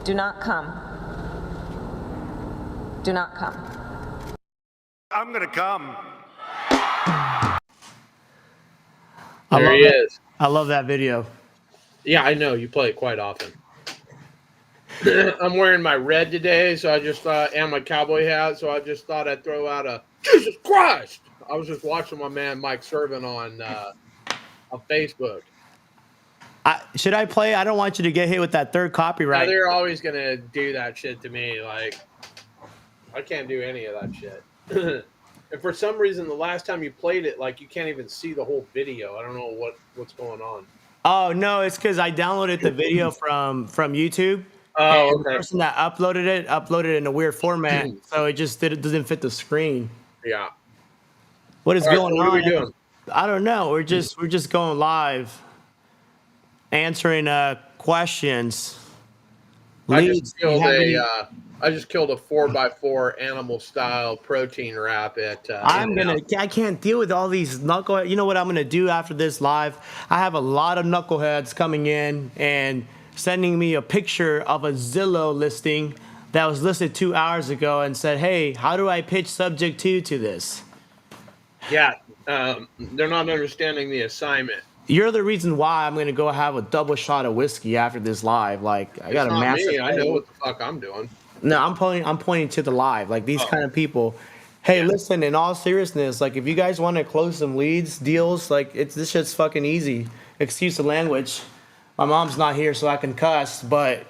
Do not come. Do not come. I'm gonna come. There he is. I love that video. Yeah, I know. You play it quite often. I'm wearing my red today, so I just thought, and my cowboy hat, so I just thought I'd throw out a Jesus Christ. I was just watching my man Mike Servin on Facebook. Should I play? I don't want you to get hit with that third copyright. Now, they're always going to do that shit to me. Like, I can't do any of that shit. And for some reason, the last time you played it, like, you can't even see the whole video. I don't know what's going on. Oh, no, it's because I downloaded the video from YouTube. Oh, and the person that uploaded it in a weird format, so it just doesn't fit the screen. Yeah. What is going on? What are we doing? I don't know. We're just going live, answering questions. I just killed a 4x4 animal style protein wrap at. I can't deal with all these knuckleheads. You know what I'm gonna do after this live? I have a lot of knuckleheads coming in and sending me a picture of a Zillow listing that was listed 2 hours ago and said, "Hey, how do I pitch subject to this?" Yeah, they're not understanding the assignment. You're the reason why I'm gonna go have a double shot of whiskey after this live. Like I got a massive. Me. I know what the fuck I'm doing. No, I'm pointing to the live. Like these kind of people. Hey, listen. In all seriousness, like if you guys want to close some leads, deals, like this shit's fucking easy. Excuse the language. My mom's not here, so I can cuss. But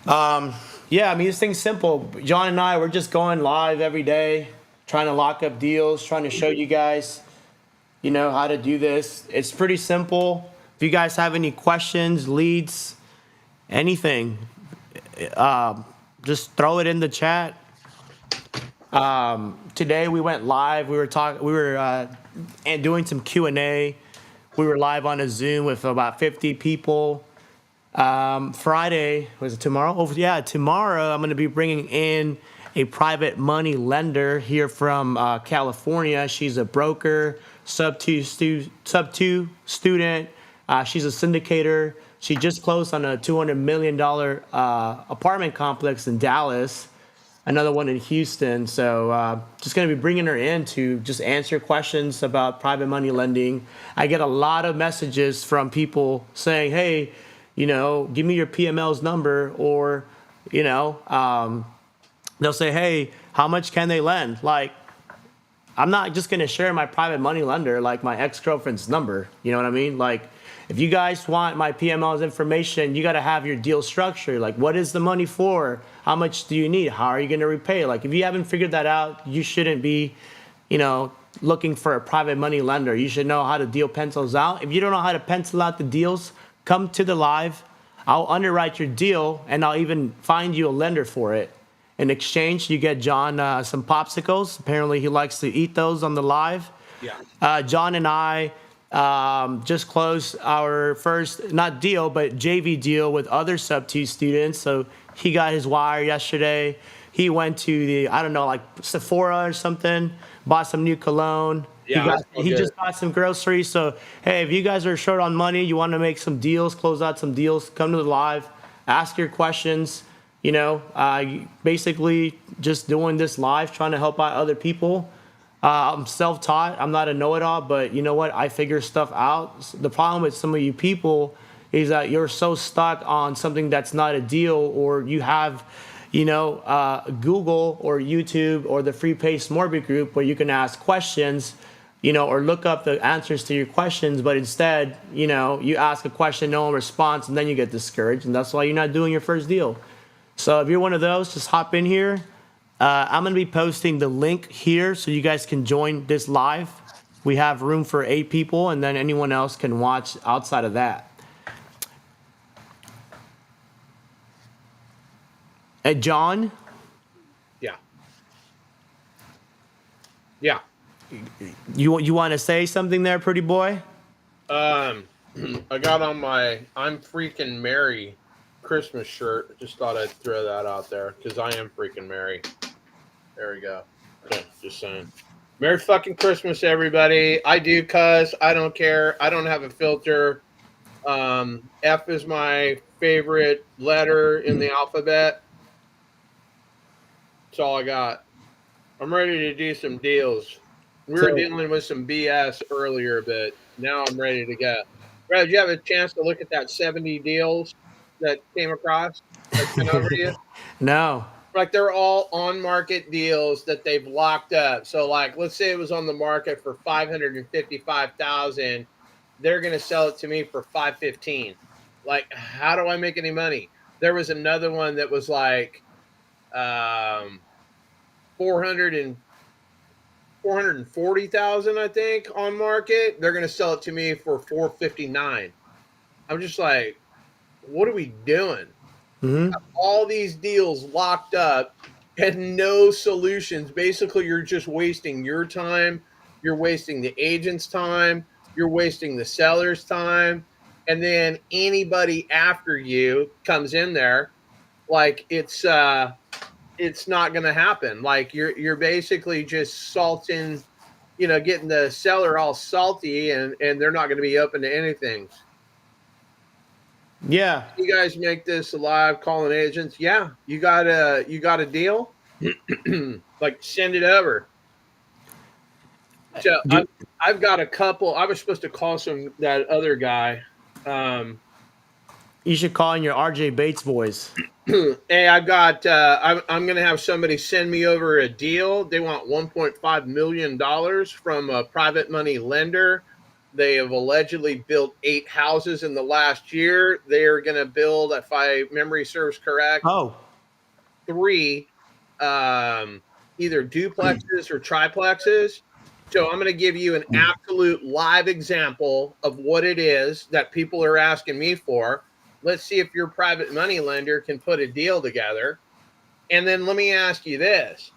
yeah, I mean this thing's simple. John and I, we're just going live every day, trying to lock up deals, trying to show you guys, how to do this. It's pretty simple. If you guys have any questions, leads, anything, just throw it in the chat. Today we went live. We were doing some Q&A. We were live on a Zoom with about 50 people. Friday, was it tomorrow? Oh yeah, tomorrow I'm going to be bringing in a private money lender here from California. She's a broker, sub two student. She's a syndicator. She just closed on a $200 million apartment complex in Dallas, another one in Houston. So just going to be bringing her in to just answer questions about private money lending. I get a lot of messages from people saying, hey, give me your PML's number, or, they'll say, hey, how much can they lend? Like, I'm not just going to share my private money lender, like my ex-girlfriend's number. You know what I mean? Like, if you guys want my PML's information, you got to have your deal structure. Like, what is the money for? How much do you need? How are you going to repay? Like, if you haven't figured that out, you shouldn't be, looking for a private money lender. You should know how to deal pencils out. If you don't know how to pencil out the deals, come to the live. I'll underwrite your deal, and I'll even find you a lender for it. In exchange, you get John some popsicles. Apparently, he likes to eat those on the live. Yeah. John and I just closed our first, not deal, but JV deal with other sub-2 students. So he got his wire yesterday. He went to like Sephora or something, bought some new cologne. Yeah, he just bought some groceries. So, hey, if you guys are short on money, you want to make some deals, close out some deals, come to the live, ask your questions. Basically just doing this live, trying to help out other people. I'm self-taught. I'm not a know-it-all, but you know what? I figure stuff out. The problem with some of you people is that you're so stuck on something that's not a deal, or you have, Google or YouTube or the Free Pace Morbid group where you can ask questions, or look up the answers to your questions, but instead, you ask a question, no one responds, and then you get discouraged, and that's why you're not doing your first deal. So if you're one of those, just hop in here. I'm going to be posting the link here so you guys can join this live. We have room for 8 people, and then anyone else can watch outside of that. John? Yeah. Yeah. You want to say something there, pretty boy? I got on my I'm Freaking Mary Christmas shirt. Just thought I'd throw that out there because I am freaking Mary. There we go. Okay, just saying. Merry fucking Christmas, everybody. I do cuss. I don't care. I don't have a filter. F is my favorite letter in the alphabet. That's all I got. I'm ready to do some deals. We were So dealing with some BS earlier, but now I'm ready to go. Brad, did you have a chance to look at that 70 deals that came across? I sent over to you? no. Like they're all on market deals that they've locked up. So like let's say it was on the market for 555,000, they're going to sell it to me for 515. Like how do I make any money? There was another one that was like 400 and 440,000 I think on market. They're going to sell it to me for 459. I'm just like what are we doing? Hmm. All these deals locked up and no solutions. Basically, you're just wasting your time, you're wasting the agent's time, you're wasting the seller's time, and then anybody after you comes in there like it's not going to happen. Like you're basically just salting, getting the seller all salty and they're not going to be open to anything. Yeah. You guys make this alive calling agents. Yeah, you got a deal. Like send it over. So Do, I've got a couple. I was supposed to call that other guy. you should call in your RJ Bates boys. Hey, I've got. I'm going to have somebody send me over a deal. They want 1.5 million dollars from a private money lender. They have allegedly built 8 houses in the last year. They are going to build, if my memory serves correct, Oh, 3 either duplexes or triplexes. So I'm going to give you an absolute live example of what it is that people are asking me for. Let's see if your private money lender can put a deal together. And then let me ask you this.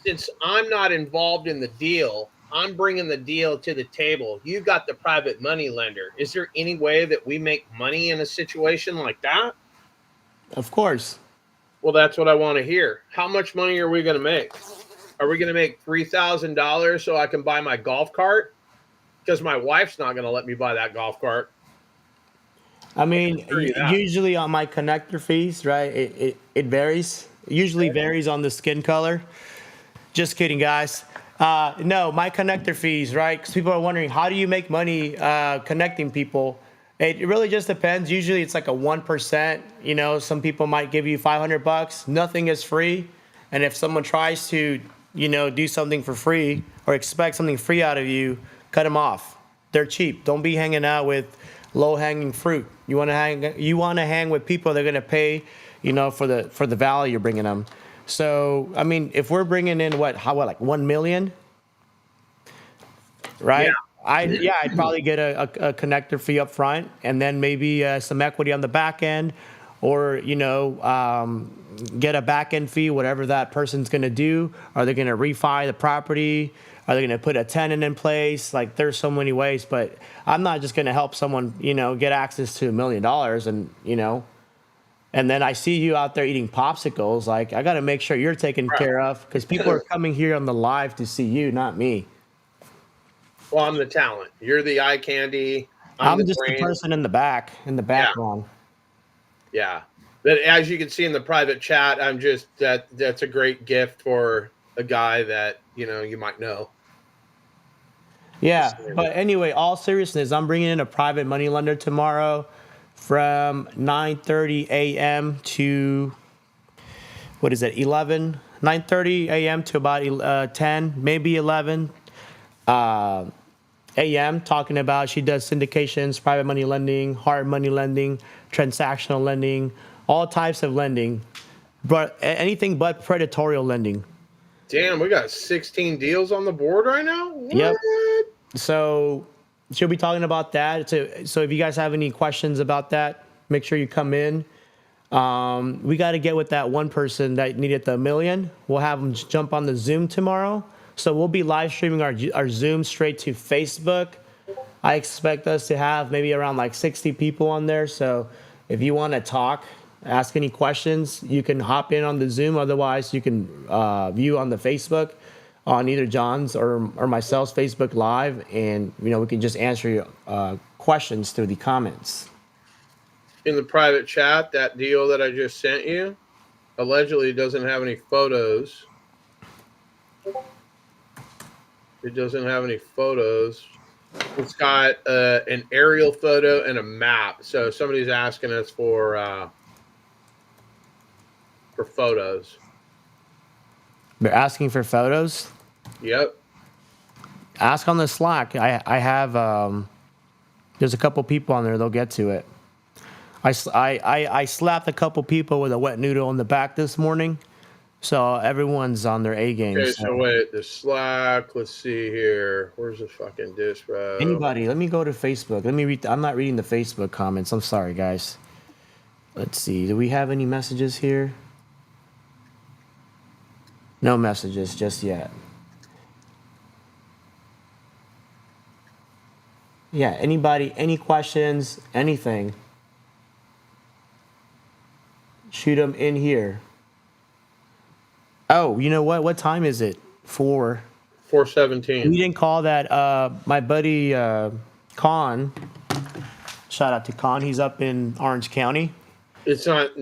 Since I'm not involved in the deal, I'm bringing the deal to the table. You've got the private money lender. Is there any way that we make money in a situation like that? of course. Well, that's what I want to hear. How much money are we going to make? Are we going to make $3,000 so I can buy my golf cart? Because my wife's not going to let me buy that golf cart. I mean, Sure you that. usually on my connector fees, right? It varies. Usually varies on the skin color. Just kidding, guys. No, my connector fees, right? Because people are wondering, how do you make money connecting people? It really just depends. Usually it's like a 1%. Some people might give you $500. Nothing is free. And if someone tries to, do something for free or expect something free out of you, cut them off. They're cheap. Don't be hanging out with low-hanging fruit. You want to hang with people that are going to pay, for the value you're bringing them. So, I mean, if we're bringing in like 1 million, right? Yeah. I'd probably get a connector fee up front and then maybe some equity on the back end or, get a back end fee, whatever that person's going to do. Are they going to refi the property? Are they going to put a tenant in place? Like there's so many ways, but I'm not just going to help someone, get access to $1 million and then I see you out there eating popsicles. Like I got to make sure you're taken care of because people are coming here on the live to see you, not me. Well, I'm the talent. You're the eye candy. I'm the just the brain. person in the background. Yeah. But as you can see in the private chat, I'm just that's a great gift for a guy that, you might know. Yeah, but anyway, all seriousness, I'm bringing in a private money lender tomorrow from 9:30 a.m. to, what is it, 11? 9:30 a.m. to about 10, maybe 11 a.m. talking about she does syndications, private money lending, hard money lending, transactional lending, all types of lending, but anything but predatory lending. Damn, we got 16 deals on the board right now? What? Yep. So she'll be talking about that. So if you guys have any questions about that, make sure you come in. We got to get with that one person that needed the $1 million. We'll have them jump on the Zoom tomorrow. So we'll be live streaming our Zoom straight to Facebook. I expect us to have maybe around like 60 people on there. So if you want to talk, ask any questions, you can hop in on the Zoom. Otherwise, you can view on the Facebook on either John's or myself's Facebook Live. And, we can just answer your questions through the comments. in the private chat, that deal that I just sent you allegedly doesn't have any photos. It doesn't have any photos. It's got an aerial photo and a map. So somebody's asking us for photos. They're asking for photos. Yep. Ask on the Slack. I have there's a couple people on there. They'll get to it. I slapped a couple people with a wet noodle in the back this morning, so everyone's on their A game. Okay, so wait, the Slack. Let's see here. Where's the fucking dispo? Anybody? Let me go to Facebook. Let me read. I'm not reading the Facebook comments. I'm sorry, guys. Let's see. Do we have any messages here? No messages just yet. Yeah, anybody, any questions, anything, shoot them in here. Oh, you know what? What time is it? 4. 417. We didn't call that. My buddy Con. Shout out to Con. He's up in Orange County. It's not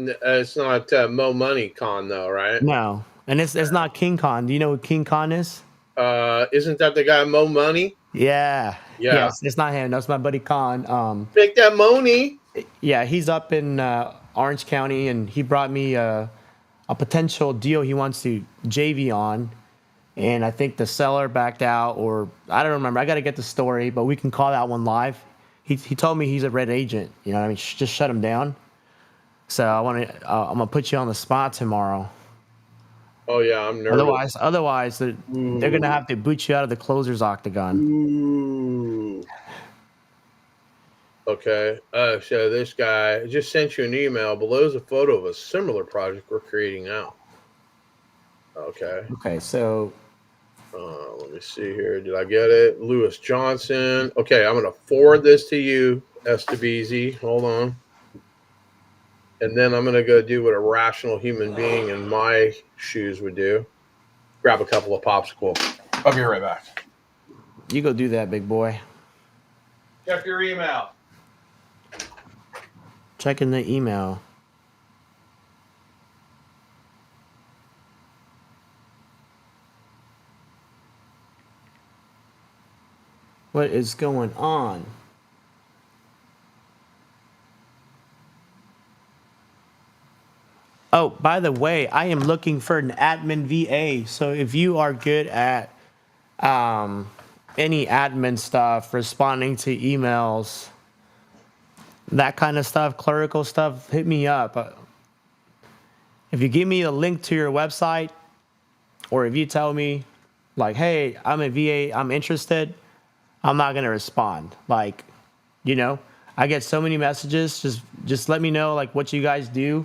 Mo Money Con though, right? No, and it's not King Con. Do you know who King Con is? Isn't that the guy Mo Money? Yeah. Yeah. Yes, it's not him. That's my buddy Con. Make that money. Yeah, he's up in Orange County, and he brought me a potential deal he wants to JV on. And I think the seller backed out, or I don't remember. I got to get the story, but we can call that one live. He told me he's a red agent. You know what I mean? Just shut him down. So I'm gonna put you on the spot tomorrow. Oh yeah, I'm nervous. Otherwise, they're gonna have to boot you out of the closer's octagon. Ooh. Okay. So this guy just sent you an email. Below is a photo of a similar project we're creating now. Okay. Okay, so Let me see here. Did I get it? Lewis Johnson. Okay, I'm going to forward this to you, Estebeezy. Hold on. And then I'm going to go do what a rational human being in my shoes would do. Grab a couple of popsicle. I'll be right back. you go do that, big boy. Check your email. Checking the email. What is going on? Oh, by the way, I am looking for an admin VA. So if you are good at any admin stuff, responding to emails, that kind of stuff, clerical stuff, hit me up. If you give me a link to your website, or if you tell me, like, hey, I'm a VA, I'm interested, I'm not gonna respond. Like, you know, I get so many messages. Just let me know like what you guys do.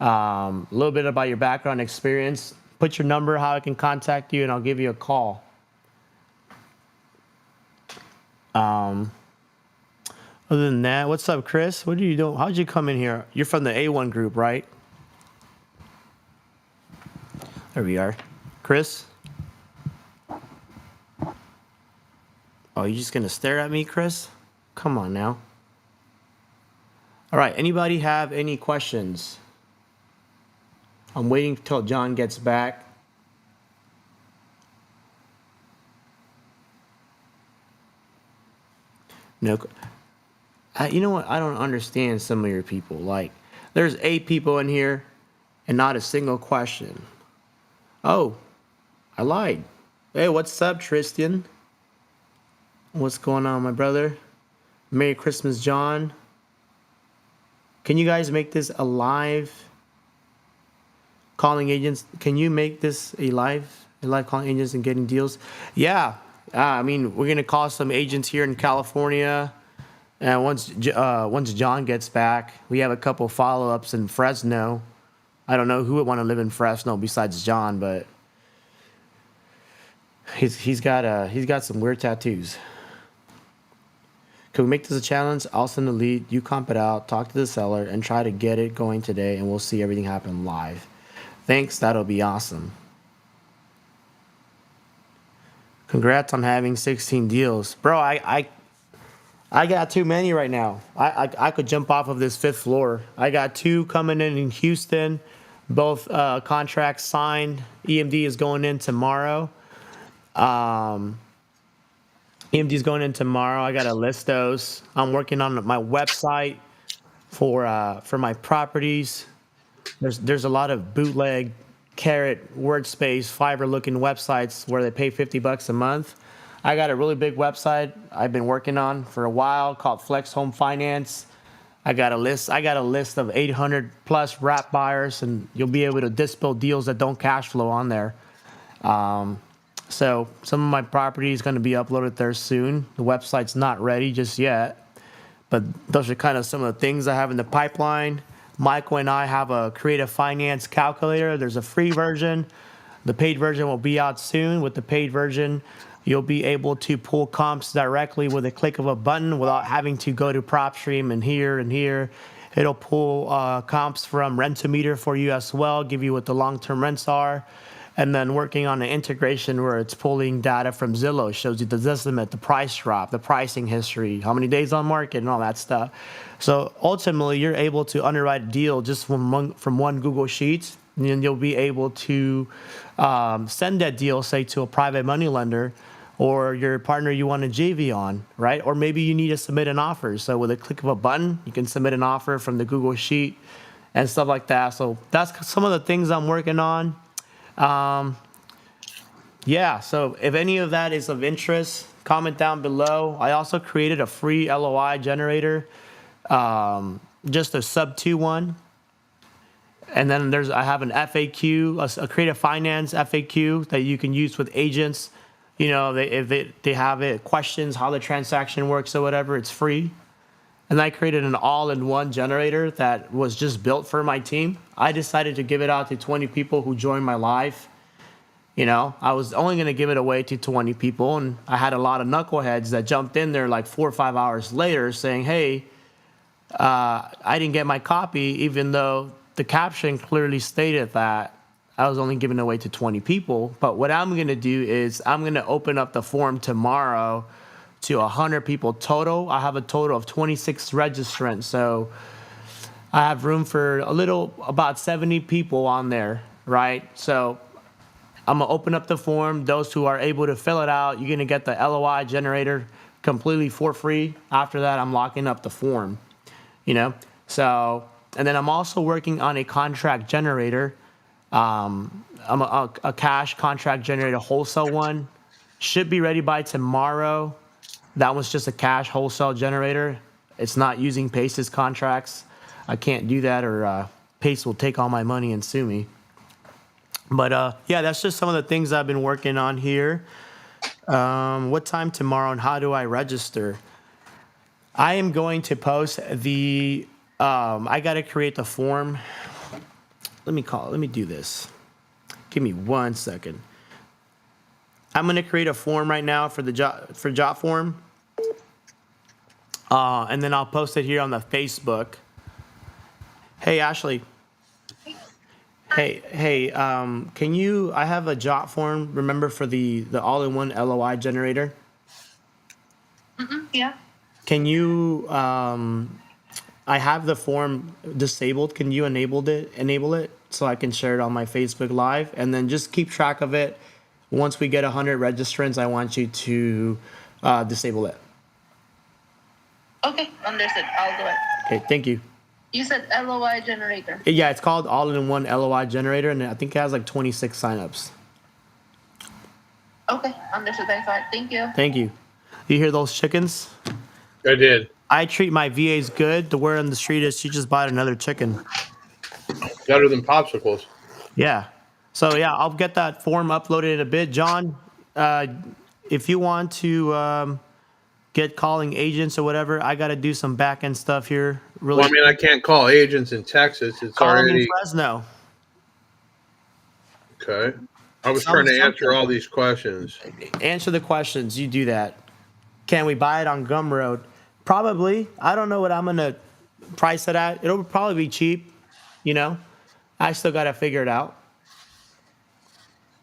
A little bit about your background experience. Put your number, how I can contact you, and I'll give you a call. Other than that, what's up, Chris? What are you doing? How'd you come in here? You're from the A1 group, right? There we are. Chris? Oh, you just gonna stare at me, Chris? Come on now. All right, anybody have any questions? I'm waiting till John gets back. No. You know what? I don't understand some of your people. Like, there's 8 people in here and not a single question. Oh, I lied. Hey, what's up, Tristan? What's going on, my brother? Merry Christmas, John. Can you guys make this a live calling agents? Can you make this a live calling agents and getting deals? Yeah. I mean, we're gonna call some agents here in California, and once John gets back, we have a couple follow-ups in Fresno. I don't know who would want to live in Fresno besides John, but he's got some weird tattoos. Can we make this a challenge? I'll send the lead, you comp it out, talk to the seller, and try to get it going today, and we'll see everything happen live. Thanks, that'll be awesome. Congrats on having 16 deals. Bro, I I got too many right now. I could jump off of this fifth floor. I got two coming in Houston, both contracts signed. EMD is going in tomorrow. EMD is going in tomorrow. I got to list those. I'm working on my website for my properties. There's a lot of bootleg, Carrot, Wordspace, Fiverr looking websites where they pay $50 a month. I got a really big website I've been working on for a while called Flex Home Finance. I got a list of 800 plus wrap buyers, and you'll be able to dispel deals that don't cash flow on there. So some of my property is going to be uploaded there soon. The website's not ready just yet, but those are kind of some of the things I have in the pipeline. Michael and I have a creative finance calculator. There's a free version. The paid version will be out soon. With the paid version, you'll be able to pull comps directly with a click of a button without having to go to PropStream and here and here. It'll pull comps from Rentometer for you as well, give you what the long-term rents are. And then working on an integration where it's pulling data from Zillow, shows you the estimate, the price drop, the pricing history, how many days on market, and all that stuff. So ultimately, you're able to underwrite a deal just from one Google Sheets, and then you'll be able to send that deal, say, to a private money lender or your partner you want a JV on, right? Or maybe you need to submit an offer. So with a click of a button, you can submit an offer from the Google Sheet and stuff like that. So that's some of the things I'm working on. Yeah, so if any of that is of interest, comment down below. I also created a free LOI generator, just a sub 2 one. And then I have an FAQ, a creative finance FAQ that you can use with agents. You know, if they have questions, how the transaction works or whatever, it's free. And I created an all-in-one generator that was just built for my team. I decided to give it out to 20 people who joined my live. You know, I was only going to give it away to 20 people, and I had a lot of knuckleheads that jumped in there like 4 or 5 hours later saying, hey, I didn't get my copy, even though the caption clearly stated that I was only giving it away to 20 people. But what I'm going to do is I'm going to open up the form tomorrow to 100 people total. I have a total of 26 registrants, so I have room for about 70 people on there, right? So I'm gonna open up the form. Those who are able to fill it out, you're gonna get the LOI generator completely for free. After that, I'm locking up the form, you know? So, and then I'm also working on a contract generator. I'm a cash contract generator wholesale one. Should be ready by tomorrow. That one's just a cash wholesale generator. It's not using Pace's contracts. I can't do that, or Pace will take all my money and sue me. But yeah, that's just some of the things I've been working on here. What time tomorrow and how do I register? I am going to post the, I got to create the form. Let me do this. Give me 1 second. I'm going to create a form right now for the job form. And then I'll post it here on the Facebook. Hey, Ashley. Hey, can you, I have a job form, remember, for the all-in-one LOI generator? Yeah. Can you, I have the form disabled. Can you enable it so I can share it on my Facebook Live? And then just keep track of it. Once we get 100 registrants, I want you to disable it. Okay, understood. I'll do it. Okay, thank you. You said LOI generator. Yeah, it's called all-in-one LOI generator, and I think it has like 26 signups. Okay, understood. That's fine. Thank you. Thank you. You hear those chickens? I did. I treat my VAs good. The word on the street is she just bought another chicken. Better than popsicles. Yeah. So yeah, I'll get that form uploaded in a bit. John, if you want to get calling agents or whatever, I got to do some back end stuff here. Really. Well, I mean, I can't call agents in Texas. It's Call them already in Fresno. okay. I was Sounds trying to answer simple. all these questions. Answer the questions. You do that. Can we buy it on Gumroad? Probably. I don't know what I'm gonna price it at. It'll probably be cheap. You know, I still got to figure it out.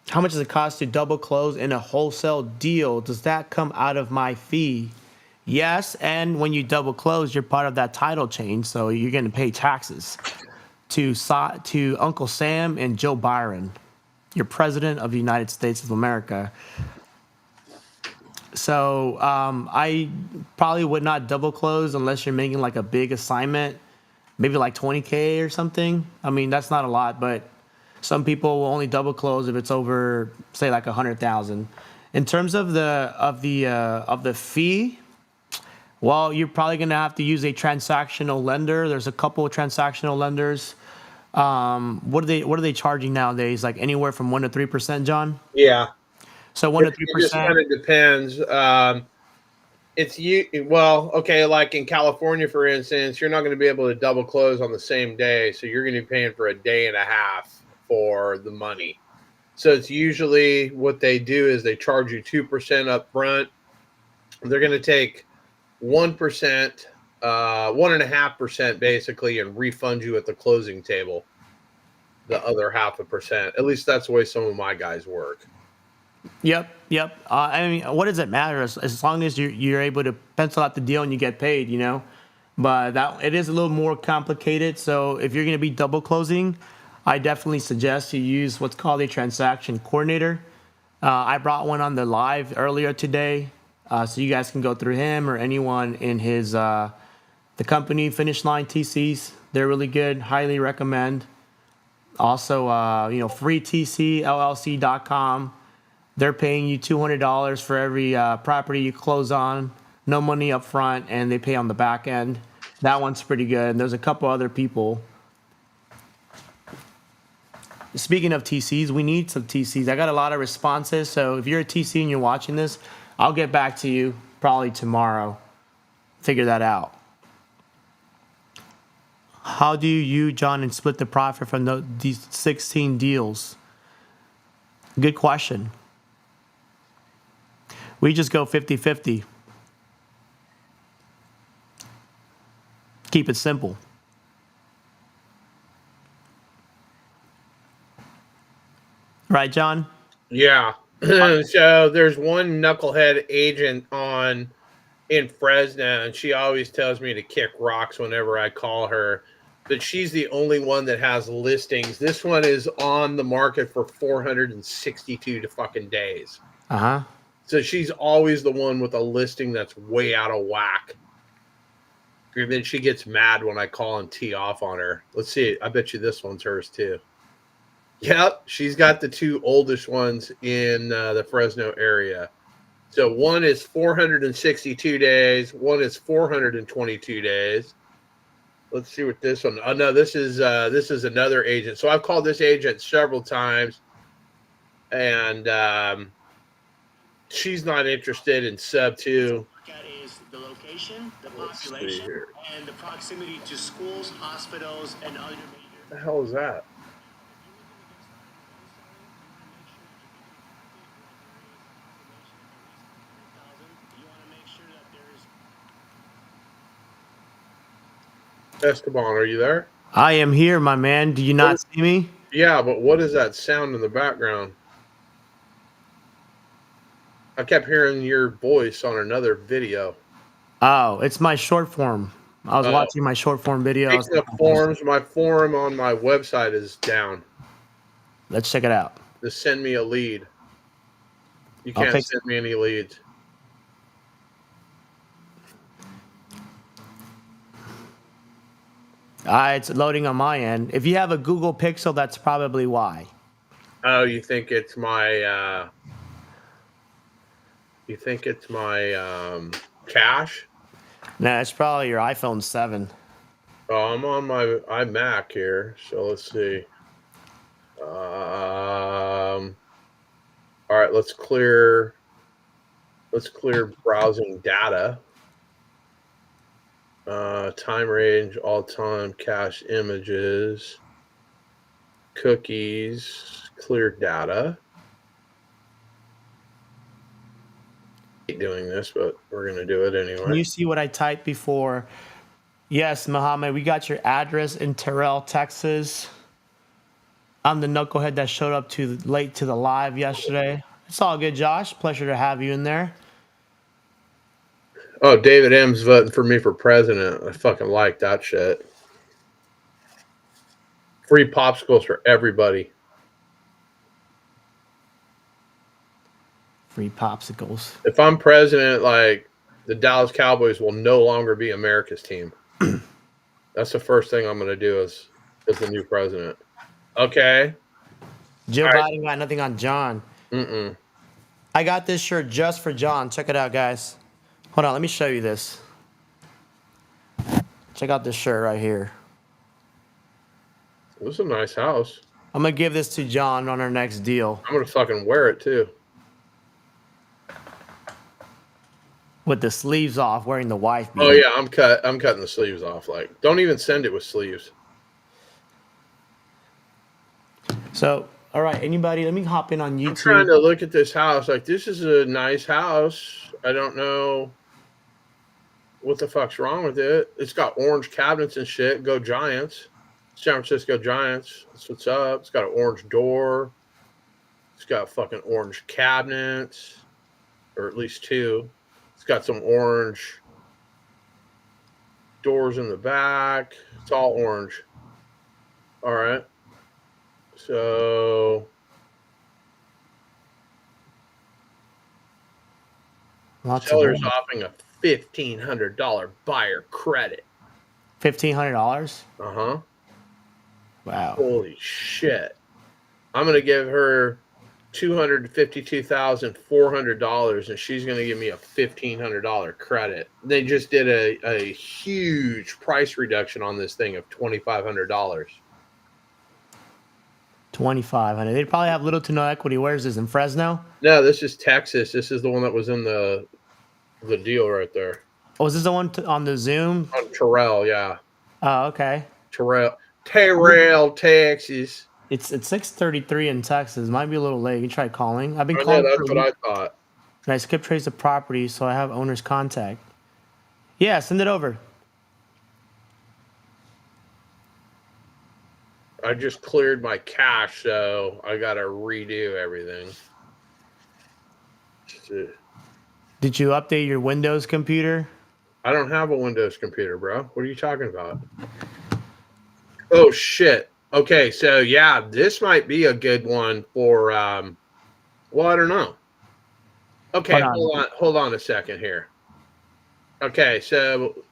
How much does it cost to double close in a wholesale deal? Does that come out of my fee? Yes, and when you double close, you're part of that title chain, so you're going to pay taxes to Uncle Sam and Joe Byron, your president of the United States of America. So I probably would not double close unless you're making like a big assignment, maybe like 20K or something. I mean, that's not a lot, but some people will only double close if it's over, say, like 100,000. In terms of the fee, well, you're probably going to have to use a transactional lender. There's a couple of transactional lenders. What are they charging nowadays? Like anywhere from 1% to 3%, John? Yeah. So 1% to It just 3%. kind of depends. Well, okay, like in California, for instance, you're not going to be able to double close on the same day, so you're going to be paying for a day and a half for the money. So it's usually what they do is they charge you 2% up front. They're going to take 1%, 1.5% basically, and refund you at the closing table the other 0.5%. At least that's the way some of my guys work. Yep. I mean, what does it matter as long as you're able to pencil out the deal and you get paid, you know? But that it is a little more complicated. So if you're going to be double closing, I definitely suggest you use what's called a transaction coordinator. I brought one on the live earlier today, so you guys can go through him or anyone in his the company Finish Line TCs. They're really good. Highly recommend. Also, freetcllc.com. They're paying you $200 for every property you close on. No money up front, and they pay on the back end. That one's pretty good. And there's a couple other people. Speaking of TCs, we need some TCs. I got a lot of responses, so if you're a TC and you're watching this, I'll get back to you probably tomorrow. Figure that out. How do you, John, and split the profit from these 16 deals? Good question. We just go 50-50. Keep it simple. Right, John? Yeah. So there's one knucklehead agent in Fresno, and she always tells me to kick rocks whenever I call her. But she's the only one that has listings. This one is on the market for 462 fucking days. Uh-huh. So she's always the one with a listing that's way out of whack. And then she gets mad when I call and tee off on her. Let's see. I bet you this one's hers too. Yep, she's got the two oldest ones in the Fresno area. So one is 462 days. One is 422 days. Let's see what this one. Oh no, this is another agent. So I've called this agent several times, and she's not interested in sub 2. That is the location, the population, and the proximity to schools, hospitals, and other major. What the hell is that? Esteban, are you there? I am here, my man. Do you not see me? Yeah, but what is that sound in the background? I kept hearing your voice on another video. Oh, it's my short form. I was watching my short form video. Speaking of forums, my forum on my website is down. Let's check it out. Just send me a lead. You can't send me any leads. It's loading on my end. If you have a Google Pixel, that's probably why. Oh, you think it's my cache? No, it's probably your iPhone 7. Oh, I'm on my iMac here, so let's see. All right, let's clear browsing data. Time range, all time, cache images, cookies, clear data. I hate doing this, but we're going to do it anyway. Can you see what I typed before? Yes, Mohammed, we got your address in Terrell, Texas. I'm the knucklehead that showed up late to the live yesterday. It's all good, Josh. Pleasure to have you in there. Oh, David M's voting for me for president. I fucking like that shit. Free popsicles for everybody. Free popsicles. If I'm president, like the Dallas Cowboys will no longer be America's team. That's the first thing I'm going to do as the new president. Okay. Joe All right. Biden got nothing on John. Mm-mm. I got this shirt just for John. Check it out, guys. Hold on, let me show you this. Check out this shirt right here. This is a nice house. I'm gonna give this to John on our next deal. I'm going to fucking wear it too. With the sleeves off, wearing the wife beater. Oh yeah, I'm cutting the sleeves off. Like, don't even send it with sleeves. So, all right, anybody, let me hop in on YouTube. I'm trying to look at this house. Like, this is a nice house. I don't know what the fuck's wrong with it. It's got orange cabinets and shit. Go Giants. San Francisco Giants. That's what's up. It's got an orange door. It's got fucking orange cabinets, or at least two. It's got some orange doors in the back. It's all orange. All right. So Lots seller's of offering a $1,500 buyer credit. $1,500. Uh-huh. Wow. Holy shit. I'm going to give her $252,400 and she's going to give me a $1,500 credit. They just did a huge price reduction on this thing of $2,500. 2,500. They probably have little to no equity. Where is this, in Fresno? No, this is Texas. This is the one that was in the deal right there. Oh, is this the one on the Zoom? On Terrell, yeah. Oh, okay. Terrell, Texas. It's 6:33 in Texas. Might be a little late. You try calling. I've been Oh, calling. yeah, for that's a what week. I thought. And I skip trace the property, so I have owner's contact. Yeah, send it over. I just cleared my cache, so I got to redo everything. Did you update your Windows computer? I don't have a Windows computer, bro. What are you talking about? Oh, shit. Okay, so yeah, this might be a good one for, well, I don't know. Okay, hold on a second here. Okay, so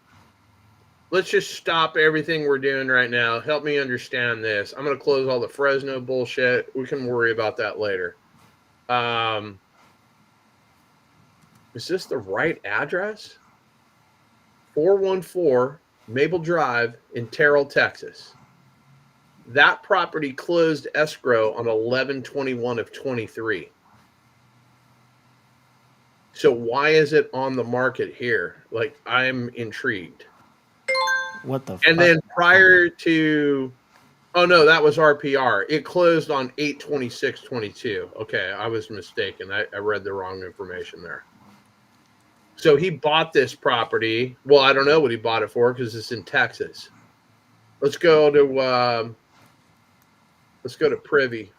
let's just stop everything we're doing right now. Help me understand this. I'm going to close all the Fresno bullshit. We can worry about that later. Is this the right address? 414 Maple Drive in Terrell, Texas. That property closed escrow on 11/21 of 23. So why is it on the market here? Like, I'm intrigued. What the And fuck? then prior to, oh no, that was RPR. It closed on 8/26/22. Okay, I was mistaken. I read the wrong information there. So he bought this property. Well, I don't know what he bought it for because it's in Texas. Let's go to Privy.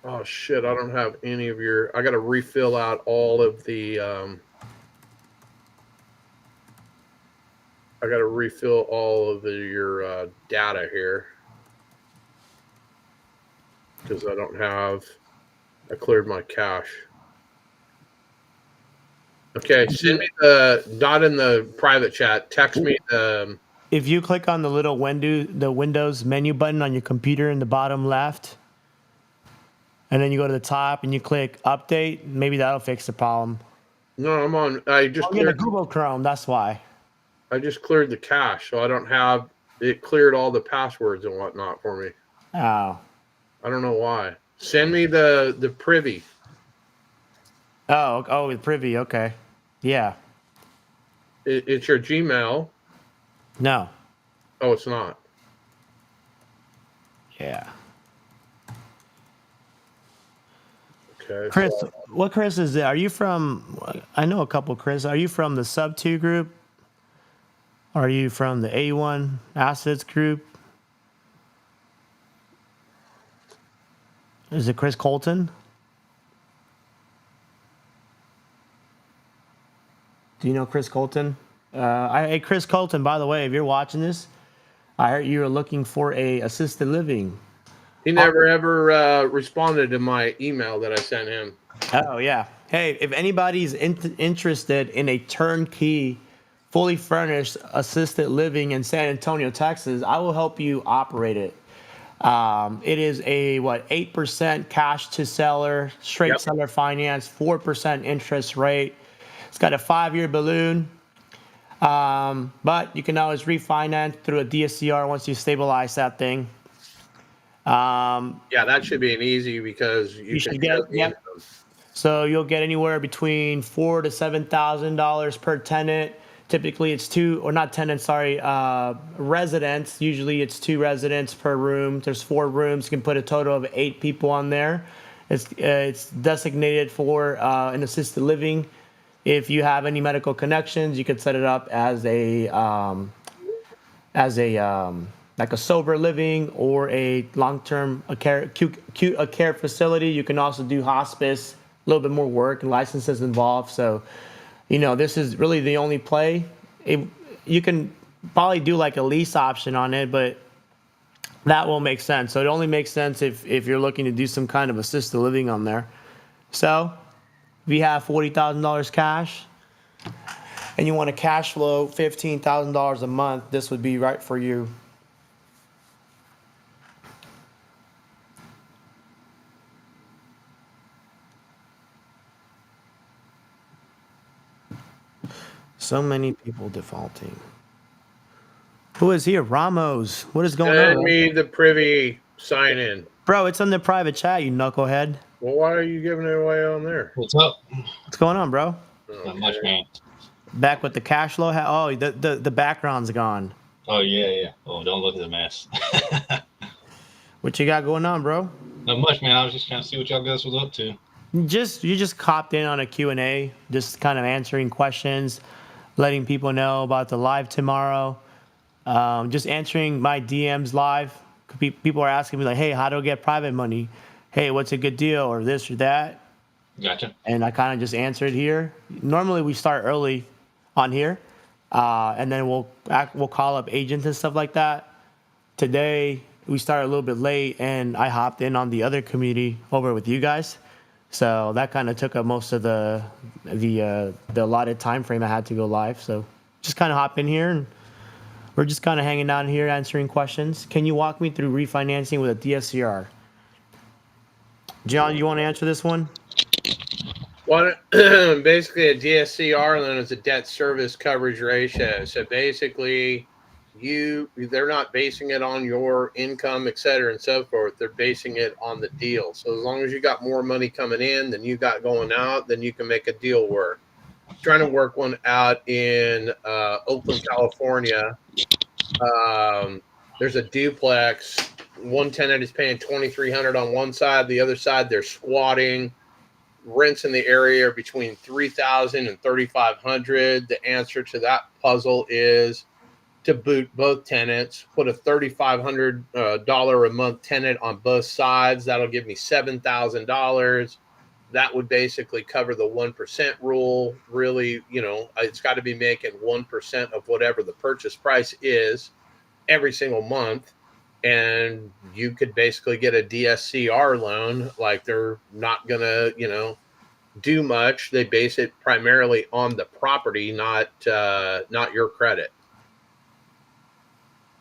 Oh shit, I don't have any of your. I got to refill out all of the. I got to refill all of your data here because I don't have. I cleared my cache. Okay, send me not in the private chat. Text me the. If you click on the little Windows menu button on your computer in the bottom left, and then you go to the top and you click update, maybe that'll fix the problem. No, I'm on. I just You're in cleared. Google Chrome, that's why. I just cleared the cache, so I don't have. It cleared all the passwords and whatnot for me. Oh. I don't know why. Send me the privy. Oh, with Privy, okay. Yeah. It's your Gmail. No. Oh, it's not. Yeah. Okay. Chris, what Chris is it? Are you from, I know a couple Chris. Are you from the Sub 2 group? Are you from the A1 Assets group? Is it Chris Colton? Do you know Chris Colton? Hey, Chris Colton, by the way, if you're watching this, I heard you were looking for a assisted living. He never ever responded to my email that I sent him. Oh, yeah. Hey, if anybody's interested in a turnkey, fully furnished assisted living in San Antonio, Texas, I will help you operate it. It is a 8% cash to seller, straight Yep. seller finance, 4% interest rate. It's got a 5-year balloon, but you can always refinance through a DSCR once you stabilize that thing. Yeah, that should be an easy because you should can get- show the yep. income. So you'll get anywhere between $4,000 to $7,000 per tenant. Typically, it's residents. Usually, it's 2 residents per room. There's 4 rooms. You can put a total of 8 people on there. It's designated for an assisted living. If you have any medical connections, you could set it up as a like a sober living or a long-term care facility. You can also do hospice. A little bit more work and licenses involved. So, this is really the only play. You can probably do like a lease option on it, but that won't make sense. So it only makes sense if you're looking to do some kind of assisted living on there. So if you have $40,000 cash and you want to cash flow $15,000 a month, this would be right for you. So many people defaulting. Who is here? Ramos. What is going Send on? me the privy sign in. Bro, it's on the private chat, you knucklehead. Well, why are you giving it away on there? What's up? What's going on, bro? Not much, man. Back with the cash flow. Oh, the background's gone. Oh, yeah. Oh, don't look at the mess. What you got going on, bro? Not much, man. I was just trying to see what y'all guys was up to. You just copped in on a Q&A, just kind of answering questions, letting people know about the live tomorrow. Just answering my DMs live. People are asking me like, hey, how do I get private money? Hey, what's a good deal? Or this or that. Gotcha. And I kind of just answered here. Normally we start early on here, and then we'll call up agents and stuff like that. Today we started a little bit late, and I hopped in on the other community over with you guys. So that kind of took up most of the allotted time frame I had to go live. So just kind of hop in here, and we're just kind of hanging out here answering questions. Can you walk me through refinancing with a DSCR? John, you want to answer this one? Basically, a DSCR loan is a debt service coverage ratio. So basically, they're not basing it on your income, et cetera, and so forth. They're basing it on the deal. So as long as you got more money coming in than you got going out, then you can make a deal work. Trying to work one out in Oakland, California. There's a duplex. One tenant is paying $2,300 on one side. The other side, they're squatting. Rents in the area are between $3,000 and $3,500. The answer to that puzzle is to boot both tenants, put a $3,500 a month tenant on both sides. That'll give me $7,000. That would basically cover the 1% rule. Really, it's got to be making 1% of whatever the purchase price is every single month. And you could basically get a DSCR loan. Like, they're not going to, do much. They base it primarily on the property, not your credit.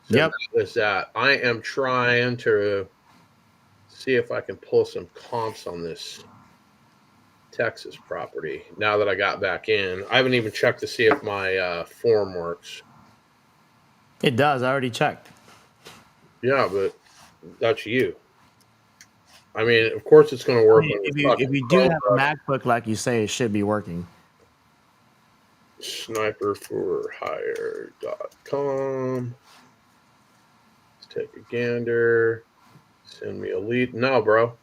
So Yep. That was that. I am trying to see if I can pull some comps on this Texas property now that I got back in. I haven't even checked to see if my form works. It does. I already checked. Yeah, but that's you. I mean, of course it's going to work. If you do have a MacBook, like you say, it should be working. Sniperforhire.com. Let's take a gander. Send me a lead. No, bro.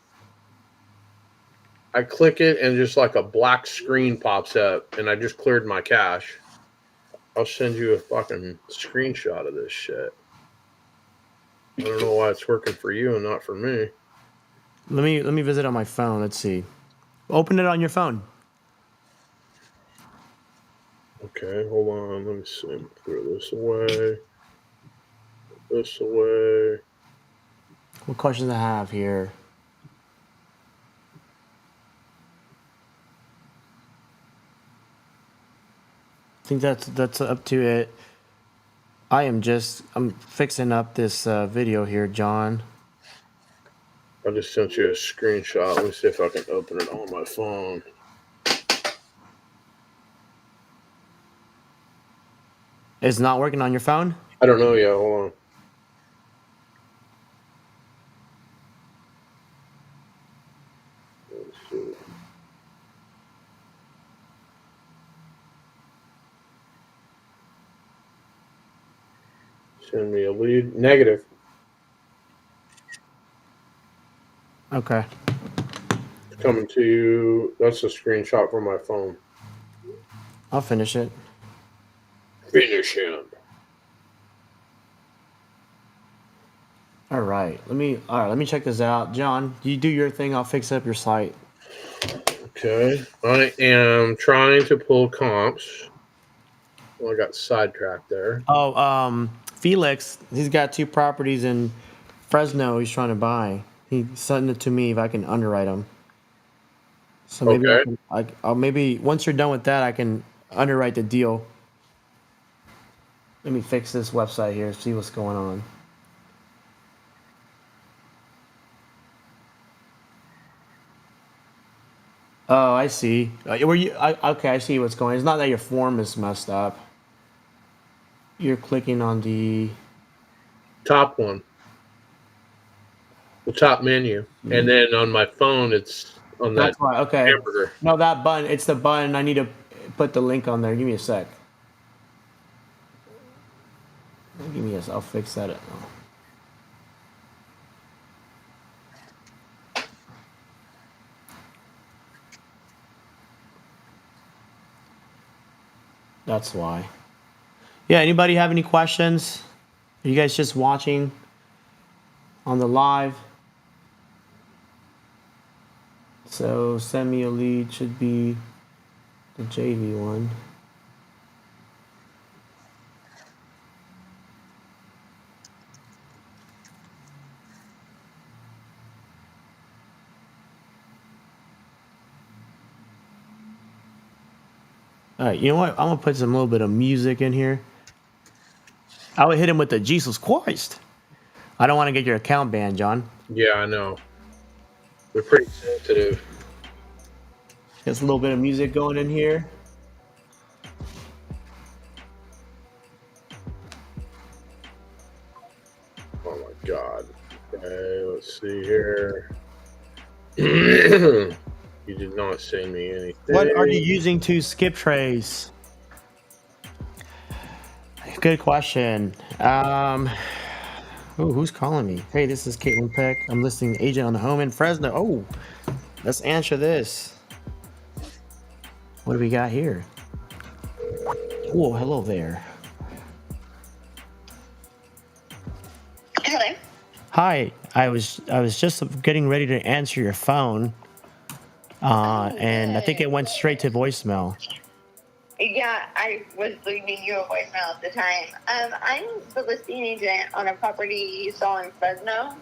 I click it and just like a black screen pops up, and I just cleared my cache. I'll send you a fucking screenshot of this shit. I don't know why it's working for you and not for me. Let me visit on my phone. Let's see. Open it on your phone. Okay, hold on. Let me see. Throw this away. This away. What questions I have here? I think that's up to it. I'm fixing up this video here, John. I just sent you a screenshot. Let me see if I can open it on my phone. It's not working on your phone? I don't know yet. Hold on. Let's see. Send me a lead. Negative. Okay. Coming to you. That's a screenshot from my phone. I'll finish it. Finish him. All right. Let me check this out. John, you do your thing. I'll fix up your site. Okay. I am trying to pull comps. Well, I got sidetracked there. Oh, Felix, he's got 2 properties in Fresno he's trying to buy. He sent it to me if I can underwrite them. So maybe Okay. I'll maybe once you're done with that, I can underwrite the deal. Let me fix this website here, see what's going on. Oh, I see. Okay, I see what's going on. It's not that your form is messed up. You're clicking on the... Top one. The top menu. And then on my phone, it's on that That's why, okay. hamburger. No, that button, it's the button. I need to put the link on there. Give me a sec. I'll fix that. That's why. Yeah, anybody have any questions? Are you guys just watching on the live? So send me a lead should be the JV one. All right, you know what? I'm gonna put some little bit of music in here. I would hit him with the Jesus Christ. I don't want to get your account banned, John. Yeah, I know. They're pretty sensitive. Just a little bit of music going in here. Oh my God. Okay, let's see here. You did not send me anything. What are you using to skip trace? Good question. Who's calling me? Hey, this is Caitlin Peck. I'm listing agent on the home in Fresno. Oh, let's answer this. What do we got here? Oh, hello there. Hello. Hi, I was just getting ready to answer your phone, and I think it went straight to voicemail. Yeah, I was leaving you a voicemail at the time. I'm the listing agent on a property you saw in Fresno.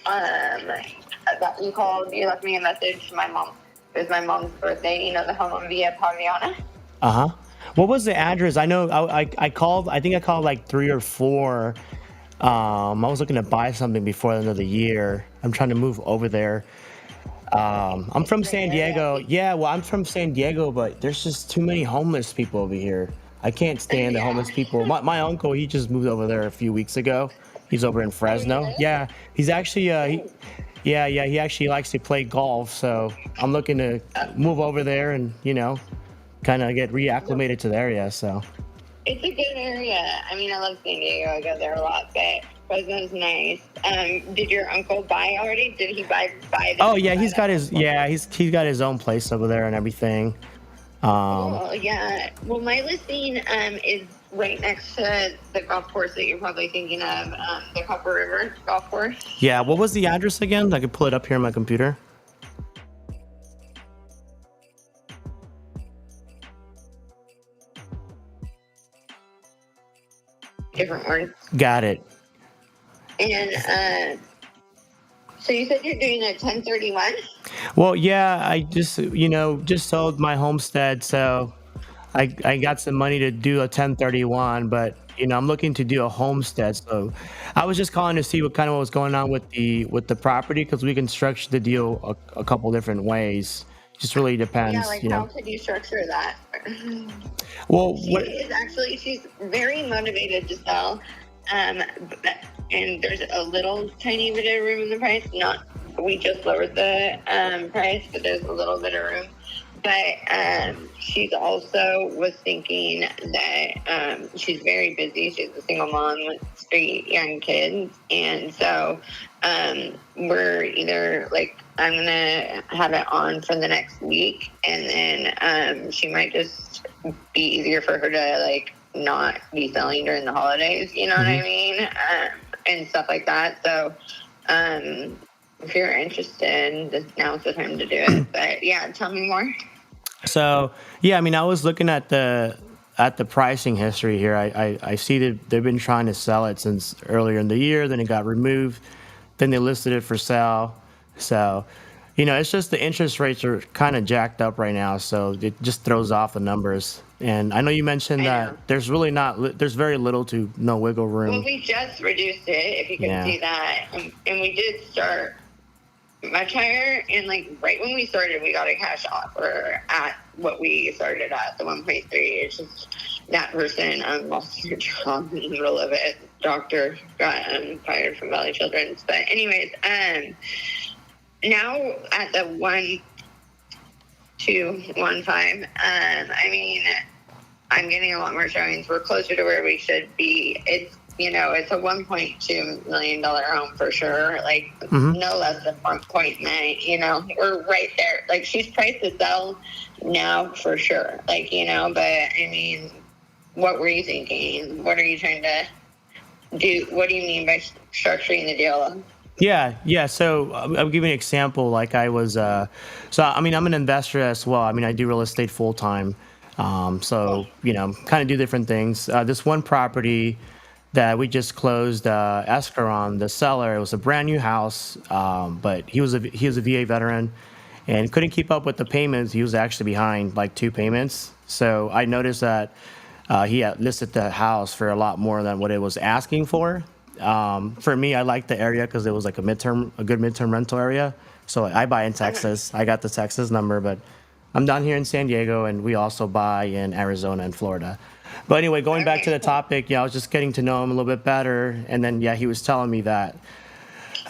That you called, you left me a message. My mom, it was my mom's birthday. You know, the home on Via Paviana. Uh-huh. What was the address? I know I called. I think I called like 3 or 4. I was looking to buy something before the end of the year. I'm trying to move over there. I'm from San Diego. Yeah, well, I'm from San Diego, but there's just too many homeless people over here. I can't stand the homeless people. My uncle, he just moved over there a few weeks ago. He's over in Fresno. Yeah, he's actually he actually likes to play golf. So I'm looking to move over there and kind of get reacclimated to the area. So It's a good area. I mean, I love San Diego. I go there a lot, but Fresno's nice. Did your uncle buy already? Did he buy the? oh yeah, he's got his own place over there and everything. Oh yeah. Well, my listing is right next to the golf course that you're probably thinking of, the Copper River golf course. Yeah, what was the address again? I could pull it up here on my computer. different words. Got it. And so you said you're doing a 1031? Well, yeah, I just, just sold my homestead, so I got some money to do a 1031, but I'm looking to do a homestead. So I was just calling to see what was going on with the property, because we can structure the deal a couple different ways. Just really Yeah, depends, like how could you structure that? Well, She's very motivated to sell. And there's a little tiny bit of room in the price. We just lowered the price, but there's a little bit of room. But she's also was thinking that she's very busy. She's a single mom with 3 young kids. And so we're either like, I'm going to have it on for the next week. And then she might just be easier for her to like not be selling during the holidays. You know what I mean? And stuff like that. So if you're interested, now's the time to do it. But yeah, tell me more. So yeah, I mean, I was looking at the pricing history here. I see that they've been trying to sell it since earlier in the year. Then it got removed. Then they listed it for sale. So, it's just the interest rates are kind of jacked up right now. So it just throws off the numbers. And I know you mentioned I that know. there's very little to no wiggle Well, room. we just reduced it, if you can Yeah. see that. And we did start much higher. And like right when we started, we got a cash offer at what we started at, the 1.3. It's just that person lost their job in the middle of it. Doctor got fired from Valley Children's. But anyways, now at the 1.215, I mean, I'm getting a lot more showings. We're closer to where we should be. It's a $1.2 million home for sure. Like no less than 1.9. We're right there. Like she's priced to sell now for sure. Like but I mean, what were you thinking? What are you trying to do? What do you mean by structuring the deal? Yeah. So I'll give you an example. Like I was, I'm an investor as well. I mean, I do real estate full time. Kind of do different things. This one property that we just closed escrow on, the seller, it was a brand new house, but he was a VA veteran and couldn't keep up with the payments. He was actually behind like 2 payments. So I noticed that he had listed the house for a lot more than what it was asking for. For me, I liked the area because it was like a good midterm rental area. So I buy in Texas. I got the Texas number, but I'm down here in San Diego, and we also buy in Arizona and Florida. But anyway, going back to the topic, I was just getting to know him a little bit better, and then he was telling me that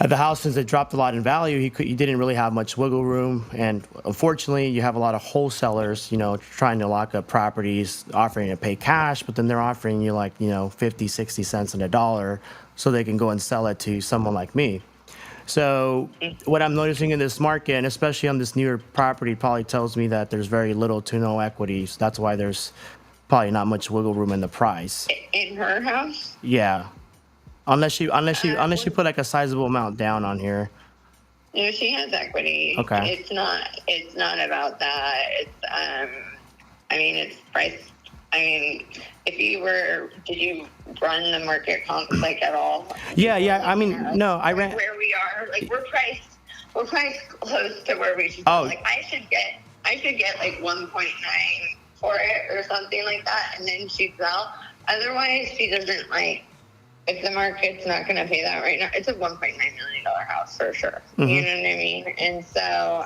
the house, since it dropped a lot in value, he didn't really have much wiggle room, and unfortunately, you have a lot of wholesalers, trying to lock up properties, offering to pay cash, but then they're offering you 50, 60 cents on a dollar, so they can go and sell it to someone like me. So what I'm noticing in this market, and especially on this newer property, probably tells me that there's very little to no equity. So that's why there's probably not much wiggle room in the price. In her house? Yeah, unless you put like a sizable amount down on here. No, she has equity. Okay. It's not about that. It's price. Did you run the market comps like at all? Yeah. I mean, no, I Like ran. where we are. Like we're priced close to where we should Oh. be. Like I should get like 1.9 for it or something like that, and then she'd sell. Otherwise, she doesn't like. If the market's not going to pay that right now, it's a $1.9 million house for sure. Mhm. You know what I mean? And so,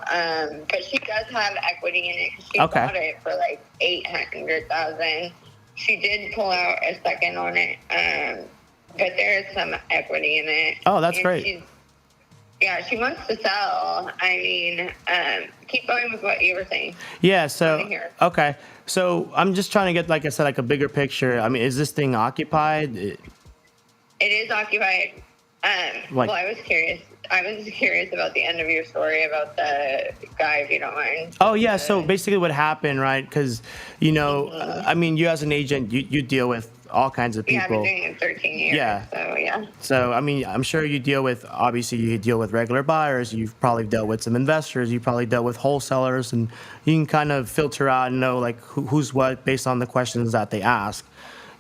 but she does have equity in it. 'Cause she Okay. bought it for like $800,000. She did pull out a second on it, but there is some equity in it. Oh, that's And great. she wants to sell. Keep going with what you were saying. Yeah. So Wanna hear. okay. So I'm just trying to get, like I said, like a bigger picture. I mean, is this thing occupied? It is occupied. Well, I was curious. About the end of your story about the guy, if you don't mind. Oh yeah. So basically, what happened, right? Because I mean, you as an agent, you deal with all kinds of Yeah, I've been people. doing it 13 years. Yeah. So yeah. So I mean, I'm sure you deal with regular buyers. You've probably dealt with some investors. You probably dealt with wholesalers, and you can kind of filter out and know like who's what based on the questions that they ask.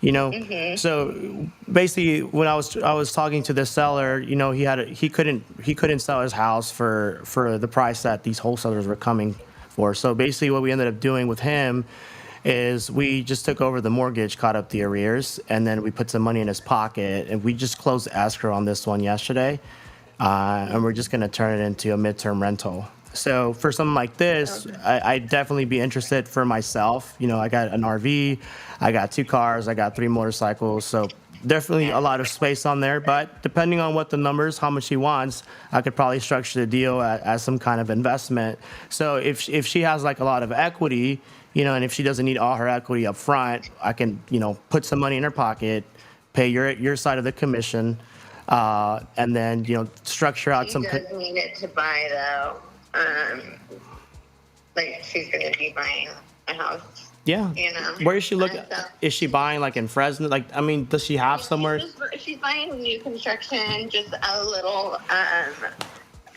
You know, so basically, when I was talking to the seller, you know, he couldn't sell his house for the price that these wholesalers were coming for. So basically, what we ended up doing with him is we just took over the mortgage, caught up the arrears, and then we put some money in his pocket, and we just closed escrow on this one yesterday, and we're just going to turn it into a midterm rental. So for something like this, I'd definitely be interested for myself. You know, I got an RV, I got 2 cars, I got 3 motorcycles, so definitely a lot of space on there. But depending on what the numbers, how much he wants, I could probably structure the deal as some kind of investment. So if she has like a lot of equity, you know, and if she doesn't need all her equity up front, I can, you know, put some money in her pocket, pay your side of the commission, and then, you know, structure out She some. does need it to buy though. Like she's gonna be buying a house. Yeah. You know. Where is she looking? And so- Is she buying like in Fresno? Like, I mean, does she have somewhere? She's buying new construction, just a little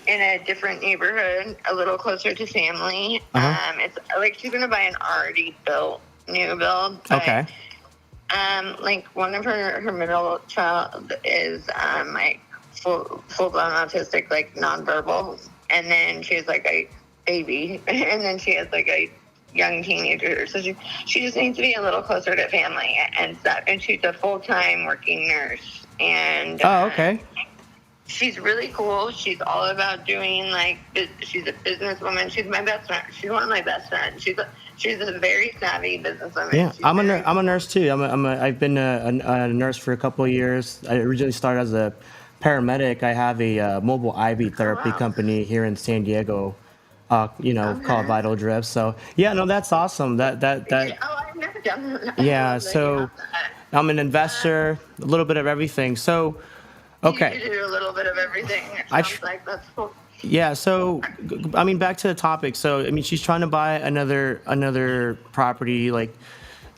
in a different neighborhood, a little closer to family. It's like she's gonna buy an already built new build. But, Okay. like one of her middle child is like full blown autistic, like nonverbal, and then she has like a baby, and then she has like a young teenager. So she just needs to be a little closer to family and stuff. And she's a full-time working nurse. And Oh, okay. she's really cool. She's all about doing like she's a businesswoman. She's my best friend. She's one of my best friends. She's a very savvy businesswoman. Yeah, She's I'm very- a nurse too. I've been a nurse for a couple of years. I originally started as a paramedic. I have a mobile IV therapy wow. company here in San Diego, you know, Okay. called Vital Drift. So yeah, no, that's awesome. That Oh, I've never done that. Yeah, I love that you so- have that. I'm an investor, a little bit of everything. So, okay. You do a little bit of everything. It I sounds like that's cool. Yeah, so I mean, back to the topic. So I mean, she's trying to buy another property. Like,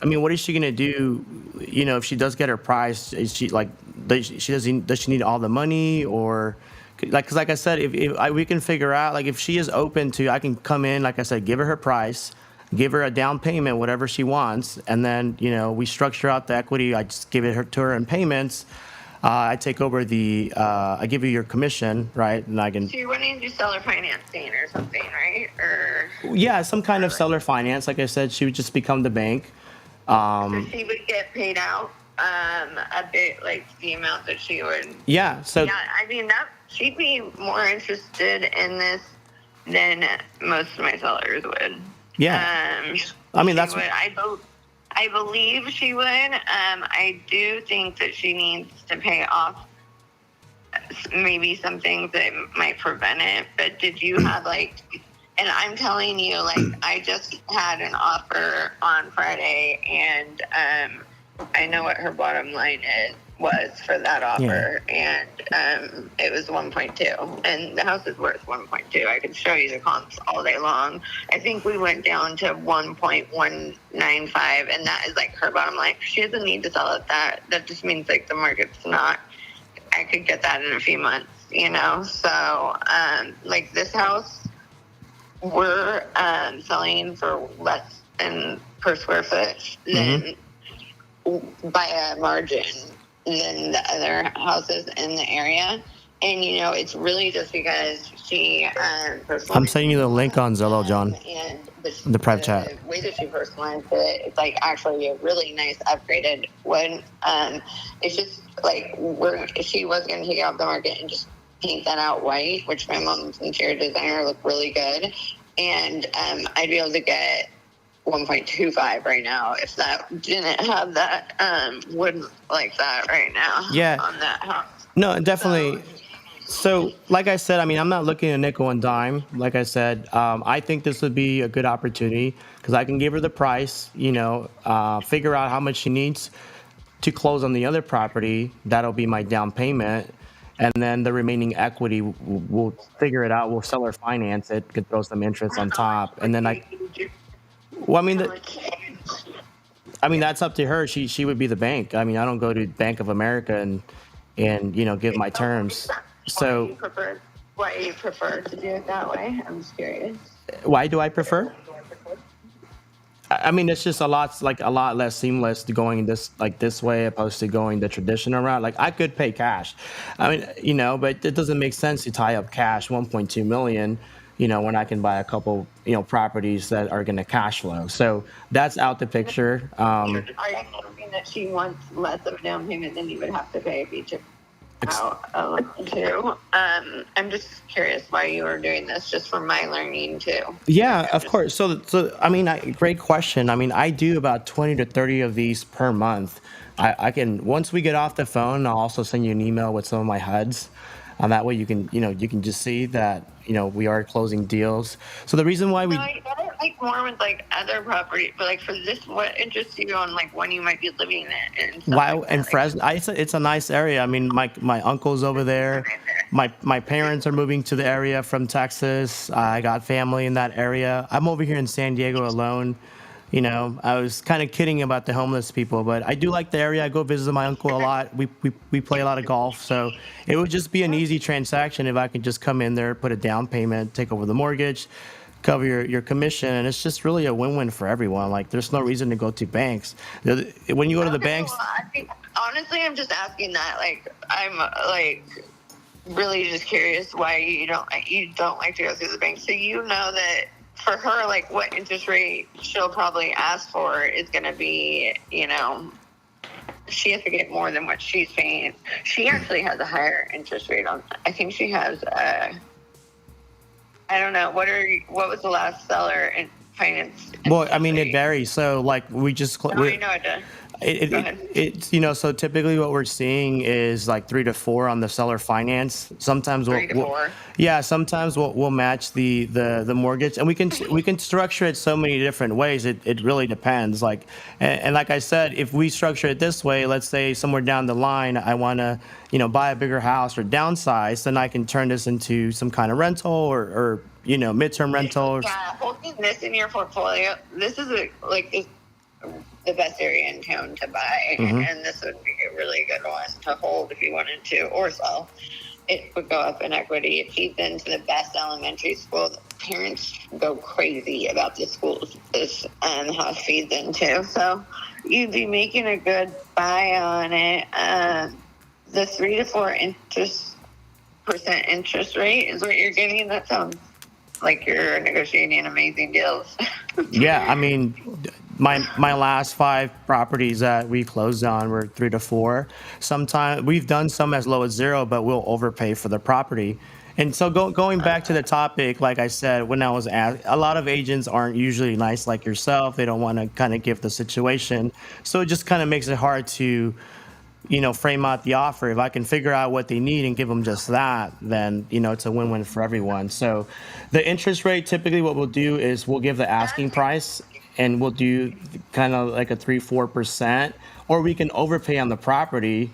I mean, what is she gonna do? You know, if she does get her price, is she like does she need all the money, or like, because like I said, we can figure out, like, if she is open to, I can come in, like I said, give her price, give her a down payment, whatever she wants, and then, you know, we structure out the equity. I just give it to her in payments. I take over I give you your commission, right? And I can, So you're wanting to do seller financing or something, right? Or yeah, some kind of seller finance. Like I said, she would just become the bank. so she would get paid out a bit, like the amount that she would. Yeah, so Yeah, I mean that she'd be more interested in this than most of my sellers would. yeah. I she mean, that's- would. I believe she would. I do think that she needs to pay off maybe some things that might prevent it. But did you have like? And I'm telling you, like, I just had an offer on Friday, and I know what her bottom line was for that offer, and it was 1.2, and the house is worth 1.2. I could show you the comps all day long. I think we went down to 1.195, and that is like her bottom line. She doesn't need to sell it. That just means like the market's not. I could get that in a few months, you know. So like this house, we're selling for less than per square foot than by a margin than the other houses in the area. And, you know, it's really just because she I'm sending you the link on Zillow, John. And The private chat. The way that she personalized it, it's like actually a really nice upgraded one. It's just like she was going to take it off the market and just paint that out white, which my mom's interior designer looked really good. And I'd be able to get 1.25 right now if that didn't have that wood like that right now. Yeah. On that house. No, definitely. So, like I said, I mean, I'm not looking at nickel and dime. Like I said, I think this would be a good opportunity because I can give her the price, you know, figure out how much she needs to close on the other property. That'll be my down payment. And then the remaining equity, we'll figure it out. We'll sell her finance it, could throw some interest on top. And then well, I mean, that's up to her. She would be the bank. I mean, I don't go to Bank of America and you know, give my terms. So Why you prefer to do it that way? I'm just curious. why do I prefer? I mean, it's just a lot less seamless to going this way opposed to going the traditional route. Like I could pay cash, I mean, but it doesn't make sense to tie up cash 1.2 million, when I can buy a couple, properties that are going to cash flow. So that's out the picture. Are you thinking that she wants less of a down payment than you would have to pay if you took out a loan too? I'm just curious why you are doing this, just for my learning too. Yeah, of course. So I mean, great question. I mean, I do about 20 to 30 of these per month. I can once we get off the phone, I'll also send you an email with some of my HUDs. That way you can just see that we are closing deals. So the reason why we No, I get it like more with like other property, but like for this, what interests you on like when you might be living in and stuff Wow, like and that? Fresno, it's a nice area. I mean, my uncle's over there. My parents are moving to the area from Texas. I got family in that area. I'm over here in San Diego alone. I was kind of kidding about the homeless people, but I do like the area. I go visit my uncle a lot. We play a lot of golf, so it would just be an easy transaction if I could just come in there, put a down payment, take over the mortgage, cover your commission, and it's just really a win-win for everyone. Like there's no reason to go to banks. When you go to the Okay, banks, well, I think honestly, I'm just asking that. Like, I'm like really just curious why you don't like to go through the bank. So that for her, like, what interest rate she'll probably ask for is going to be, she has to get more than what she's paying. She actually has a higher interest rate on. I think she has. I don't know. What was the last seller in finance? well, I mean, it varies. So like we just No, I know it does. Go ahead. it's so typically what we're seeing is like 3 to 4 on the seller finance. Sometimes 3 to 4. yeah, sometimes we'll match the mortgage, and we can structure it so many different ways. It really depends. Like and like I said, if we structure it this way, let's say somewhere down the line I want to buy a bigger house or downsize, then I can turn this into some kind of rental or midterm rental. Yeah, holding this in your portfolio, this is the best area in town to buy, and this would be a really good one to hold if you wanted to, or sell. It would go up in equity. It feeds into the best elementary school. The parents go crazy about the schools how it feeds into. So you'd be making a good buy on it. The 3 to 4% interest rate is what you're getting. That sounds like you're negotiating amazing deals. Yeah, I mean, my last 5 properties that we closed on were 3 to 4. Sometimes we've done some as low as 0, but we'll overpay for the property. And so going back to the topic, like I said, when I was asked, a lot of agents aren't usually nice like yourself. They don't want to kind of give the situation. So it just kind of makes it hard to frame out the offer. If I can figure out what they need and give them just that, then, it's a win-win for everyone. So the interest rate, typically what we'll do is we'll give the asking price and we'll do kind of like a 3-4%, or we can overpay on the property,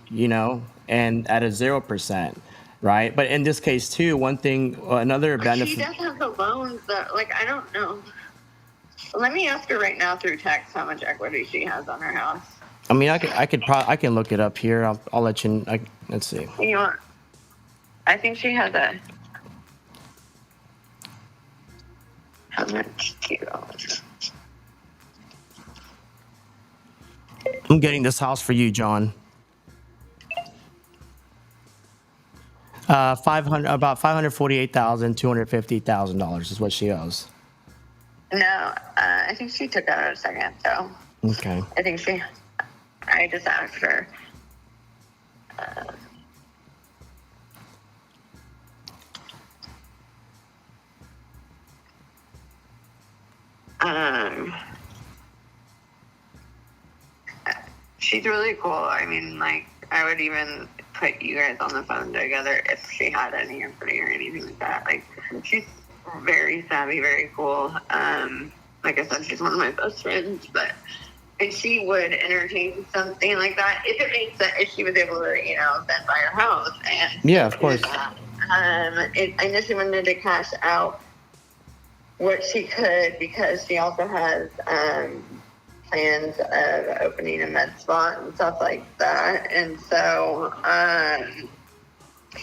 and at a 0%. Right. But in this case too, another She benefit. does have the loans that, like, I don't know. Let me ask her right now through text how much equity she has on her house. I mean, I can look it up here. I'll let you. Let's see. You know what? I think she has how much do you own? I'm getting this house for you, John. About $548,250,000 is what she owes. No, I think she took out a second, so Okay. I think I just asked her. She's really cool. I mean, like, I would even put you guys on the phone together if she had any info or anything like that. Like, she's very savvy, very cool. Like I said, she's one of my best friends, and she would entertain something like that if it makes sense, if she was able to, then buy her house. And Yeah, of course. I know she wanted to cash out what she could because she also has plans of opening a med spa and stuff like that. And so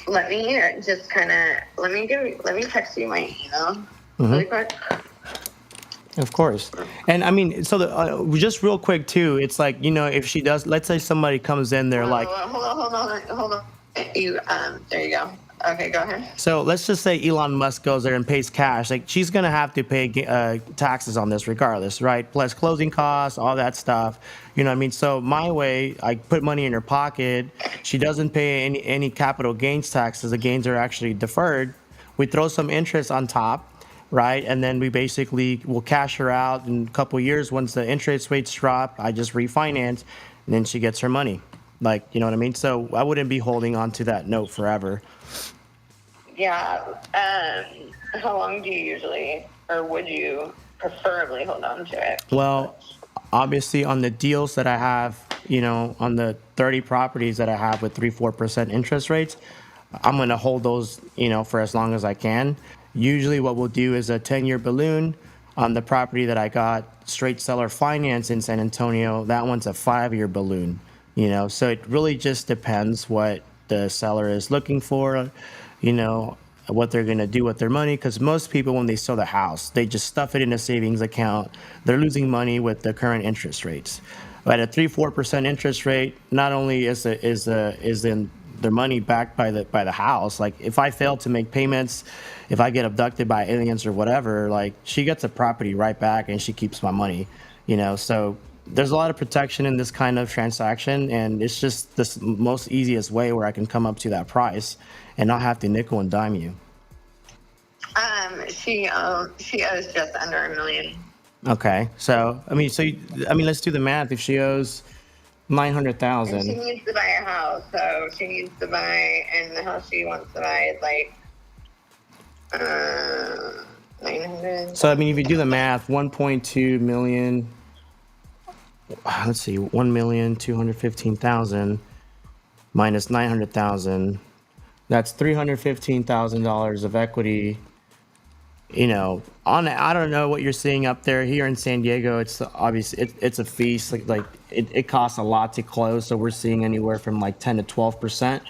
let me text you my email really quick. Of course. And I mean, so just real quick too, it's like, if she does, let's say somebody comes in there like, Hold on. You there you go. Okay, go ahead. so let's just say Elon Musk goes there and pays cash. Like she's gonna have to pay taxes on this regardless, right? Plus closing costs, all that stuff. You know what I mean? So my way, I put money in her pocket. She doesn't pay any capital gains taxes. The gains are actually deferred. We throw some interest on top, right? And then we basically will cash her out in a couple years. Once the interest rates drop, I just refinance, and then she gets her money. Like, you know what I mean? So I wouldn't be holding on to that note forever. Yeah. How long do you usually, or would you preferably hold on to it? Well, obviously on the deals that I have, on the 30 properties that I have with 3-4% interest rates, I'm going to hold those, for as long as I can. Usually what we'll do is a 10-year balloon on the property that I got straight seller finance in San Antonio. That one's a 5-year balloon, so it really just depends what the seller is looking for, what they're going to do with their money. Because most people, when they sell the house, they just stuff it in a savings account. They're losing money with the current interest rates. But at 3-4% interest rate, not only is in their money backed by the house. Like if I fail to make payments, if I get abducted by aliens or whatever, like she gets a property right back and she keeps my money. So there's a lot of protection in this kind of transaction, and it's just the most easiest way where I can come up to that price and not have to nickel and dime you. She owes just under $1 million. Okay, so let's do the math. If she owes And she $900,000, needs to buy a house, so she needs to buy, and the house she wants to buy is like 900. so if you do the math, 1.2 million. Let's see, 1,215,000 minus 900,000. That's $315,000 of equity. I don't know what you're seeing up there. Here in San Diego, it's obviously it's a feast. Like it costs a lot to close, so we're seeing anywhere from like 10 to 12%.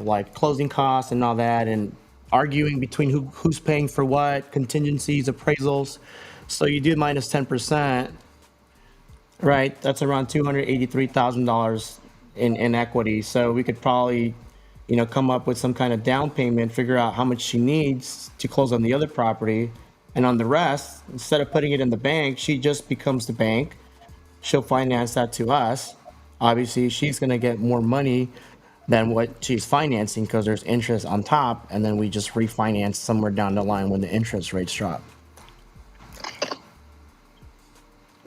Like closing costs and all that, and arguing between who's paying for what, contingencies, appraisals. So you do minus 10%, right? That's around $283,000 in equity. So we could probably come up with some kind of down payment, figure out how much she needs to close on the other property. And on the rest, instead of putting it in the bank, she just becomes the bank. She'll finance that to us. Obviously, she's going to get more money than what she's financing because there's interest on top. And then we just refinance somewhere down the line when the interest rates drop.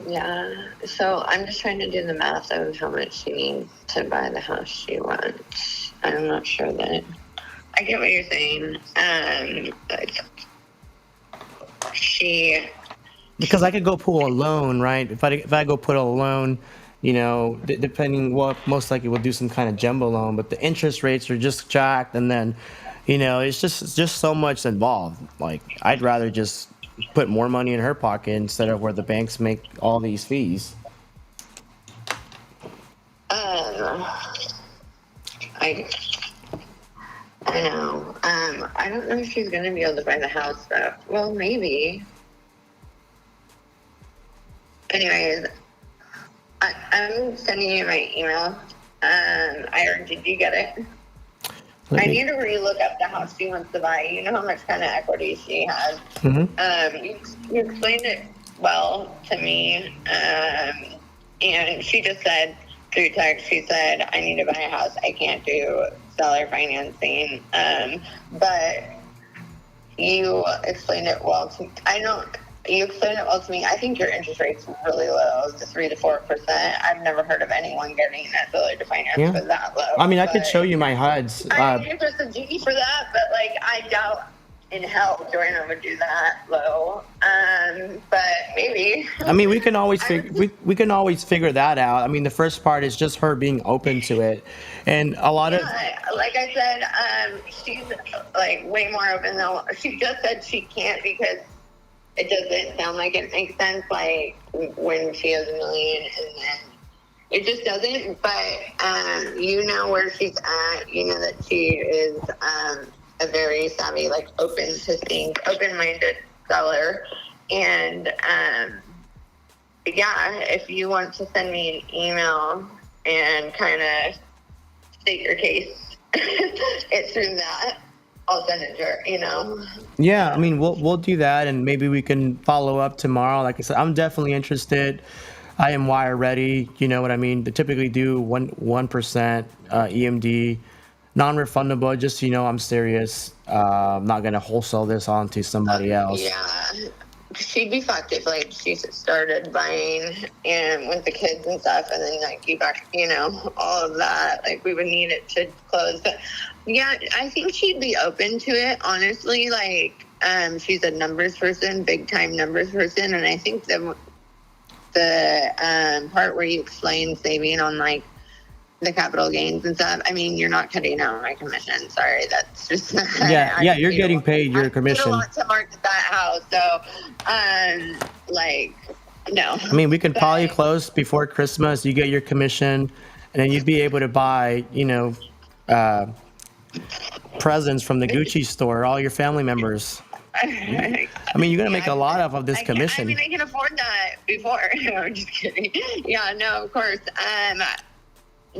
Yeah, so I'm just trying to do the math of how much she needs to buy the house she wants. I'm not sure that I get what you're saying. Because I could go pull a loan, right? If I go put a loan, depending what, most likely we'll do some kind of jumbo loan, but the interest rates are just jacked, and then, it's just so much involved. Like I'd rather just put more money in her pocket instead of where the banks make all these fees. I know. I don't know if she's gonna be able to buy the house though. Well, maybe. Anyways, I'm sending you my email. Did you get it? I need to relook up the house she wants to buy. You know how much kind of equity she has. Mm-hmm. You explained it well to me. And she just said through text, she said, I need to buy a house. I can't do seller financing. But you explained it well to me. You explained it well to me. I think your interest rate's really low, the 3 to 4%. I've never heard of anyone getting that ability to finance for that low. I could show you my HUDs. I'm interested in GE for that, but I doubt in hell Joanna would do that low. But maybe. We can always we can always figure that out. The first part is just her being open to it, and a lot of. Like I said, she's way more open though. She just said she can't because it doesn't sound like it makes sense, when she has $1 million, and then it just doesn't. But where she's at. That she is a very savvy, open to think, open-minded seller, And yeah, if you want to send me an email and kind of state your case, it's through that. I'll send it to her, you know. Yeah, I mean, we'll do that, and maybe we can follow up tomorrow. Like I said, I'm definitely interested. I am wire ready. You know what I mean? They typically do 1% EMD, non-refundable. Just so you know, I'm serious. I'm not gonna wholesale this on to somebody else. Yeah, she'd be fucked if like she started buying and with the kids and stuff, and then like you back, you know, all of that. Like we would need it to close, but yeah, I think she'd be open to it. Honestly, like she's a numbers person, big time numbers person, and I think the part where you explain saving on like the capital gains and stuff. I mean, you're not cutting out my commission. Sorry, that's just Yeah, you're getting paid your I commission. don't want to market that house, so like no. I mean, we could probably But- close before Christmas. You get your commission, and then you'd be able to buy, you know, presents from the Gucci store, all your family members. I mean, you're gonna make a lot of this commission. I mean, I can afford that before. No, I'm just kidding. Yeah, no, of course.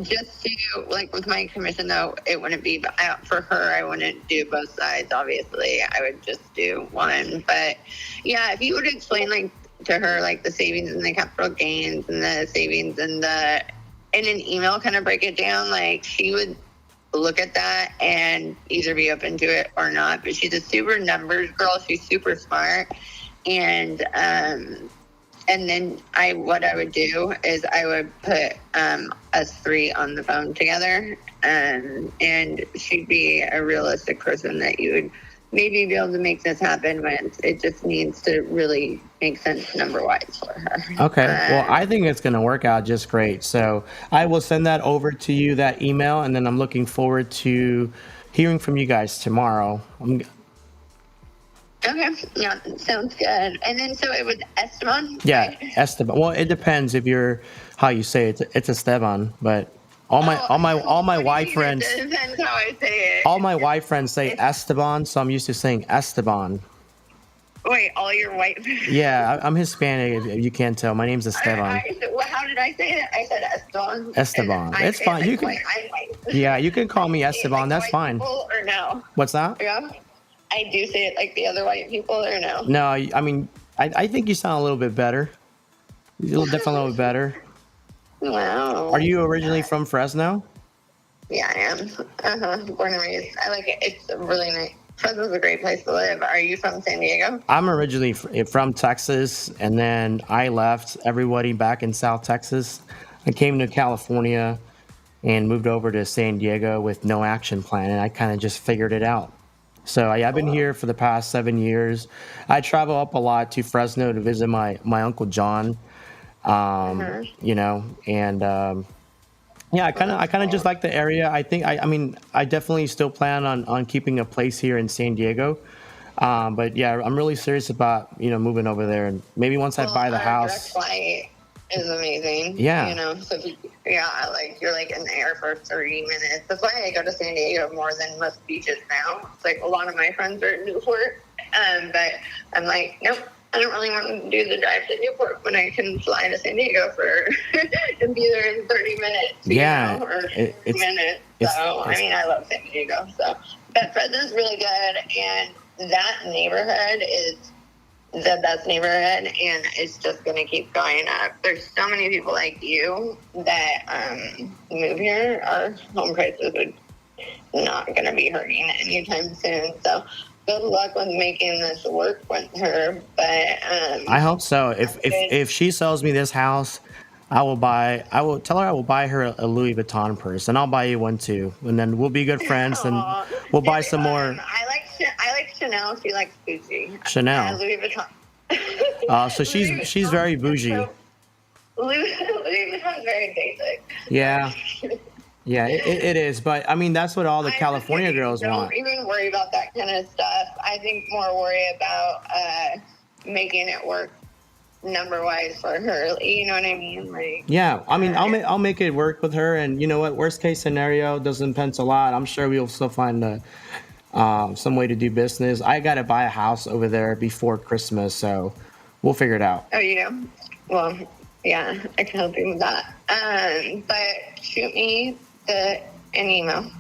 Just to like with my commission though, it wouldn't be for her. I wouldn't do both sides. Obviously, I would just do one. But yeah, if you would explain like to her like the savings and the capital gains and the savings and the in an email, kind of break it down. Like she would look at that and either be open to it or not. But she's a super numbers girl. She's super smart, and then what I would do is I would put us three on the phone together, and she'd be a realistic person that you would maybe be able to make this happen with. It just needs to really make sense number wise for her. Okay, well, I think it's gonna work out just great. So I will send that over to you, that email, and then I'm looking forward to hearing from you guys tomorrow. Okay, yeah, sounds good. And then so it was Esteban. Yeah, right? Esteban. Well, it depends if you're how you say it. It's Esteban, but all my What do you white mean? friends, It depends how I say it. all my white friends say Esteban, so I'm used to saying Esteban. Wait, all your white. Yeah, I'm Hispanic. If you can't tell, my name's Esteban. How did I say it? I said Esteban. Esteban. And It's fine. You can. I'm white. Yeah, you can call me Say it Esteban. like That's white fine. people or no? What's that? Yeah. I do say it like the other white people or no? No, I mean, I think you sound a little bit better. You're definitely a little bit better. Wow. Are you originally from Fresno? Yeah, I am. Born and raised. I like it. It's really nice. Fresno's a great place to live. Are you from San Diego? I'm originally from Texas, and then I left everybody back in South Texas. I came to California and moved over to San Diego with no action plan, and I kind of just figured it out. So I've been here for the past 7 years. I travel up a lot to Fresno to visit my uncle John. You know, and yeah, I kind of just like the area. I think I mean I definitely still plan on keeping a place here in San Diego. But yeah, I'm really serious about moving over there, and maybe once I buy the Direct house. flight is amazing. Yeah. You know, so like you're like in the air for 30 minutes. That's why I go to San Diego more than most beaches now. It's like a lot of my friends are in Newport. But I'm like, nope, I don't really want to do the drive to Newport when I can fly to San Diego for and be there in 30 minutes. Yeah, Or it's- minutes. it's- So I mean, I love San Diego. So, but Fresno's really good, and that neighborhood is the best neighborhood, and it's just going to keep going up. There's so many people like you that move here. Our home prices are not going to be hurting anytime soon. So good luck with making this work with her. But I hope so. If she sells me this house, I will tell her I will buy her a Louis Vuitton purse, and I'll buy you one too. And then we'll be good friends, and Aw. we'll buy some more. I like Chanel. She likes Gucci. Chanel. Louis Vuitton. So she's very bougie. Louis Vuitton's very basic. Yeah, yeah, it is. But I mean, that's what all the I California think girls don't want. even worry about that kind of stuff. I think more worry about making it work number wise for her. You know what I mean? Like, Yeah, I mean, I'll make it work with her, and you know what? Worst case scenario, doesn't pencil out. I'm sure we'll still find some way to do business. I got to buy a house over there before Christmas, so We'll figure it out. Oh, you know? Well, yeah, I can help you with that. But shoot me an email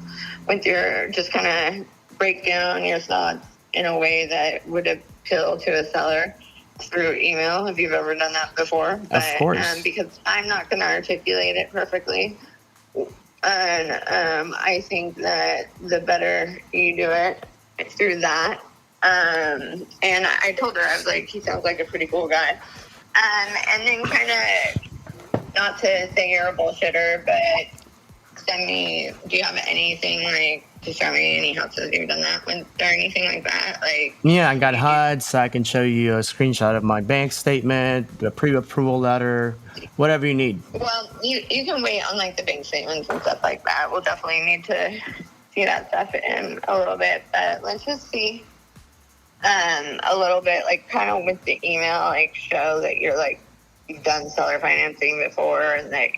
with your, just kind of break down your thoughts in a way that would appeal to a seller through email, if you've ever done that before. But, Of course. because I'm not going to articulate it perfectly. And I think that the better you do it through that. And I told her, I was like, he sounds like a pretty cool guy. And then kind of, not to say you're a bullshitter, but send me, do you have anything like to show me any houses you've done that with or anything like that? Like, Yeah, I got HUDs. I can show you a screenshot of my bank statement, a pre-approval letter, whatever you need. well, you can wait on like the bank statements and stuff like that. We'll definitely need to see that stuff in a little bit, but let's just see a little bit, like kind of with the email, like show that you're like, you've done seller financing before and that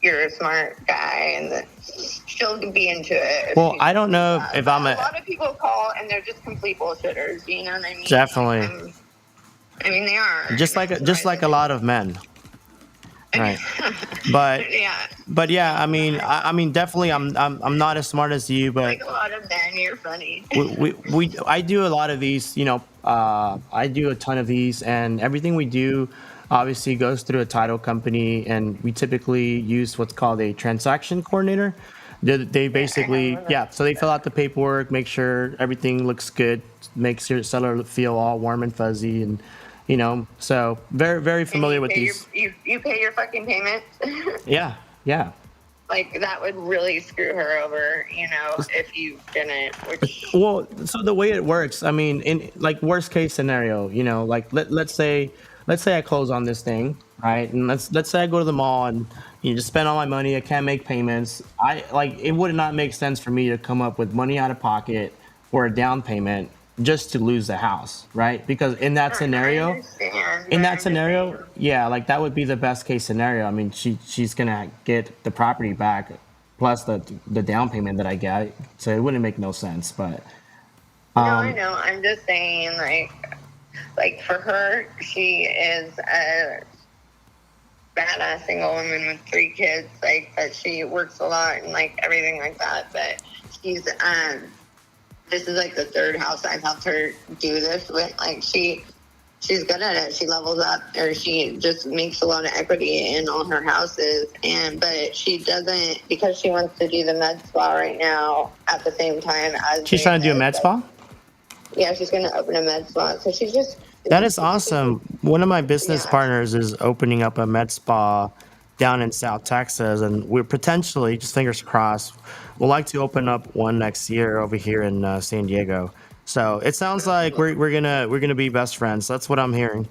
you're a smart guy and that she'll be into it. Well, I don't know if I'm a lot of people call and they're just complete bullshitters, you know what I mean? Definitely. I mean, they are. just like a lot of men. Right. But yeah, I mean definitely I'm not as smart as you, but like a lot of men, you're funny. I do a lot of these, I do a ton of these, and everything we do obviously goes through a title company, and we typically use what's called a transaction coordinator. They basically, so they fill out the paperwork, make sure everything looks good, makes your seller feel all warm and fuzzy, and so very, very familiar with these. You pay your fucking payments. Yeah. Like that would really screw her over, if you didn't. Which Well, so the way it works, I mean, in like worst case scenario, like let's say I close on this thing, right? And let's say I go to the mall and just spend all my money. I can't make payments. It would not make sense for me to come up with money out of pocket or a down payment just to lose the house, right? Because in that scenario, yeah, like that would be the best case scenario. I mean, she's gonna get the property back plus the down payment that I get, so it wouldn't make no sense. But no, I know. I'm just saying, like for her, she is a badass single woman with 3 kids. Like, but she works a lot and like everything like that. But she's this is like the 3rd house I've helped her do this with. Like she's good at it. She levels up, or she just makes a lot of equity in all her houses. But she doesn't, because she wants to do the med spa right now at the same time as she's trying to do a med spa. Yeah, she's going to open a med spa. So she's just. That is awesome. One of my business partners is opening up a med spa down in South Texas, and we're potentially, just fingers crossed, we'll like to open up one next year over here in San Diego. So it sounds like we're gonna be best friends. That's what I'm hearing.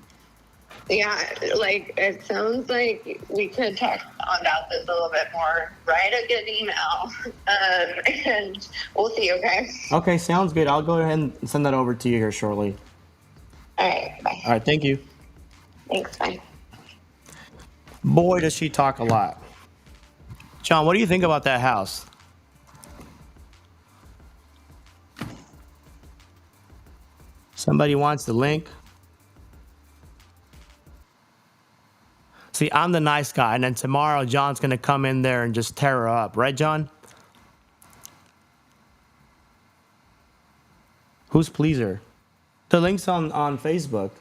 Yeah, like it sounds like we could talk about this a little bit more. Write a good email, and we'll see. Okay. Okay, sounds good. I'll go ahead and send that over to you here shortly. All right. Bye. All right. Thank you. Thanks. Bye. Boy, does she talk a lot. John, what do you think about that house? Somebody wants the link. See, I'm the nice guy, and then tomorrow John's going to come in there and just tear her up. Right, John? Who's pleaser? The link's on Facebook.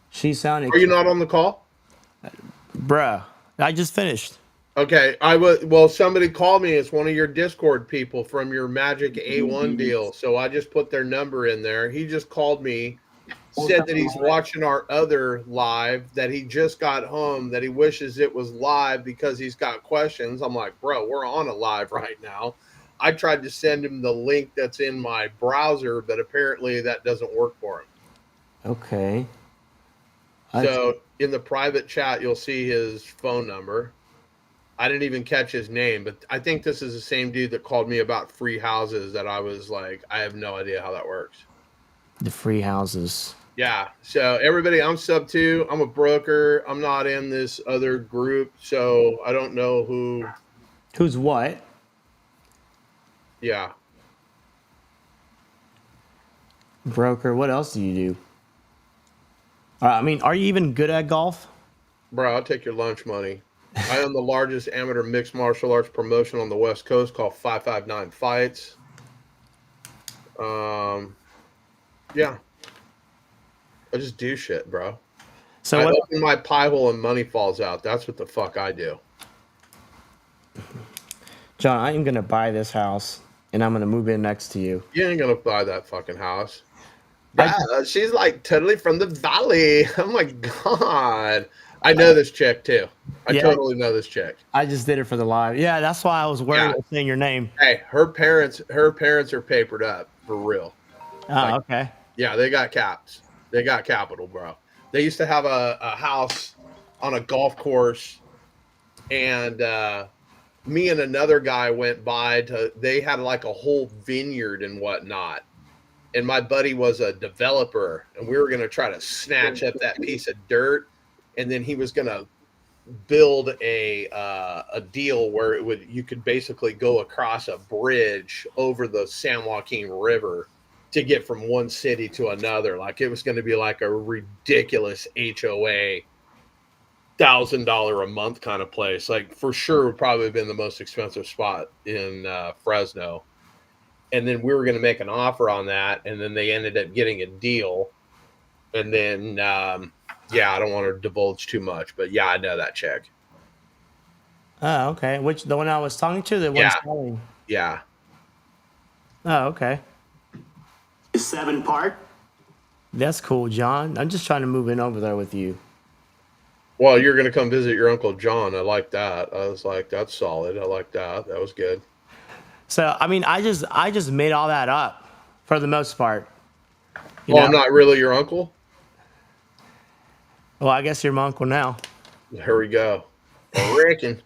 She sounded... Are you not on the call? Bruh, I just finished. Okay, well, somebody called me. It's one of your Discord people from your Magic A1 deal. So I just put their number in there. He just called me, said that he's watching our other live, that he just got home, that he wishes it was live because he's got questions. I'm like, bro, we're on a live right now. I tried to send him the link that's in my browser, but apparently that doesn't work for him. Okay. So in the private chat, you'll see his phone number. I didn't even catch his name, but I think this is the same dude that called me about free houses that I was like, I have no idea how that works. The free houses. Yeah. So everybody, I'm sub 2. I'm a broker. I'm not in this other group, so I don't know who. Who's what? Yeah. Broker. What else do you do? I mean, are you even good at golf? Bro, I'll take your lunch money. I own the largest amateur mixed martial arts promotion on the West Coast called 559 Fights. Yeah, I just do shit, bro. So I what? open my pie hole and money falls out. That's what the fuck I do. John, I am gonna buy this house and I'm gonna move in next to you. You ain't gonna buy that fucking house. I- Bruh, she's like totally from the valley. Oh my god. I know this chick too. I Yeah. totally know this chick. I just did it for the live. Yeah, that's why I was worried Yeah. about saying your name. Hey, her parents are papered up for real. Oh, Like- okay. Yeah, they got caps. They got capital, bro. They used to have a house on a golf course, and me and another guy went by to. They had like a whole vineyard and whatnot, and my buddy was a developer, and we were gonna try to snatch up that piece of dirt, and then he was gonna build a deal where you could basically go across a bridge over the San Joaquin River to get from one city to another. Like it was going to be like a ridiculous HOA $1,000 a month kind of place. Like for sure would probably have been the most expensive spot in Fresno. And then we were going to make an offer on that, and then they ended up getting a deal. And then yeah, I don't want to divulge too much, but yeah, I know that chick. Oh, okay. Which the one I was talking to, the one Yeah. selling. Yeah. Oh, okay. 7 part. That's cool, John. I'm just trying to move in over there with you. Well, you're going to come visit your Uncle John. I like that. I was like, that's solid. I like that. That was good. So I mean, I just made all that up for the most part. You Well, know? I'm not really your uncle. Well, I guess you're my uncle now. Here we go. I reckon.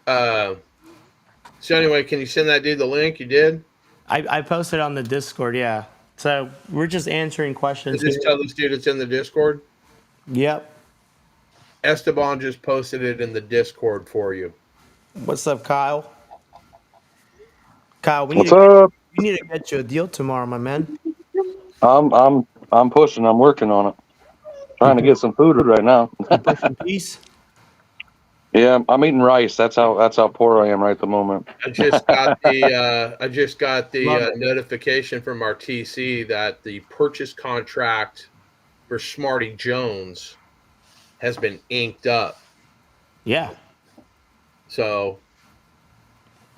So anyway, can you send that dude the link? You did? I posted on the Discord, yeah. So we're just answering questions. Just here. tell this dude it's in the Discord. Yep. Esteban just posted it in the Discord for you. What's up, Kyle? Kyle, we What's need to, up? we need to get you a deal tomorrow, my man. I'm pushing. I'm working on it. Trying to get some food right now. Pushing peace. Yeah, I'm eating rice. That's how poor I am right at the moment. I just got the Love it. notification from our TC that the purchase contract for Smarty Jones has been inked up. Yeah. So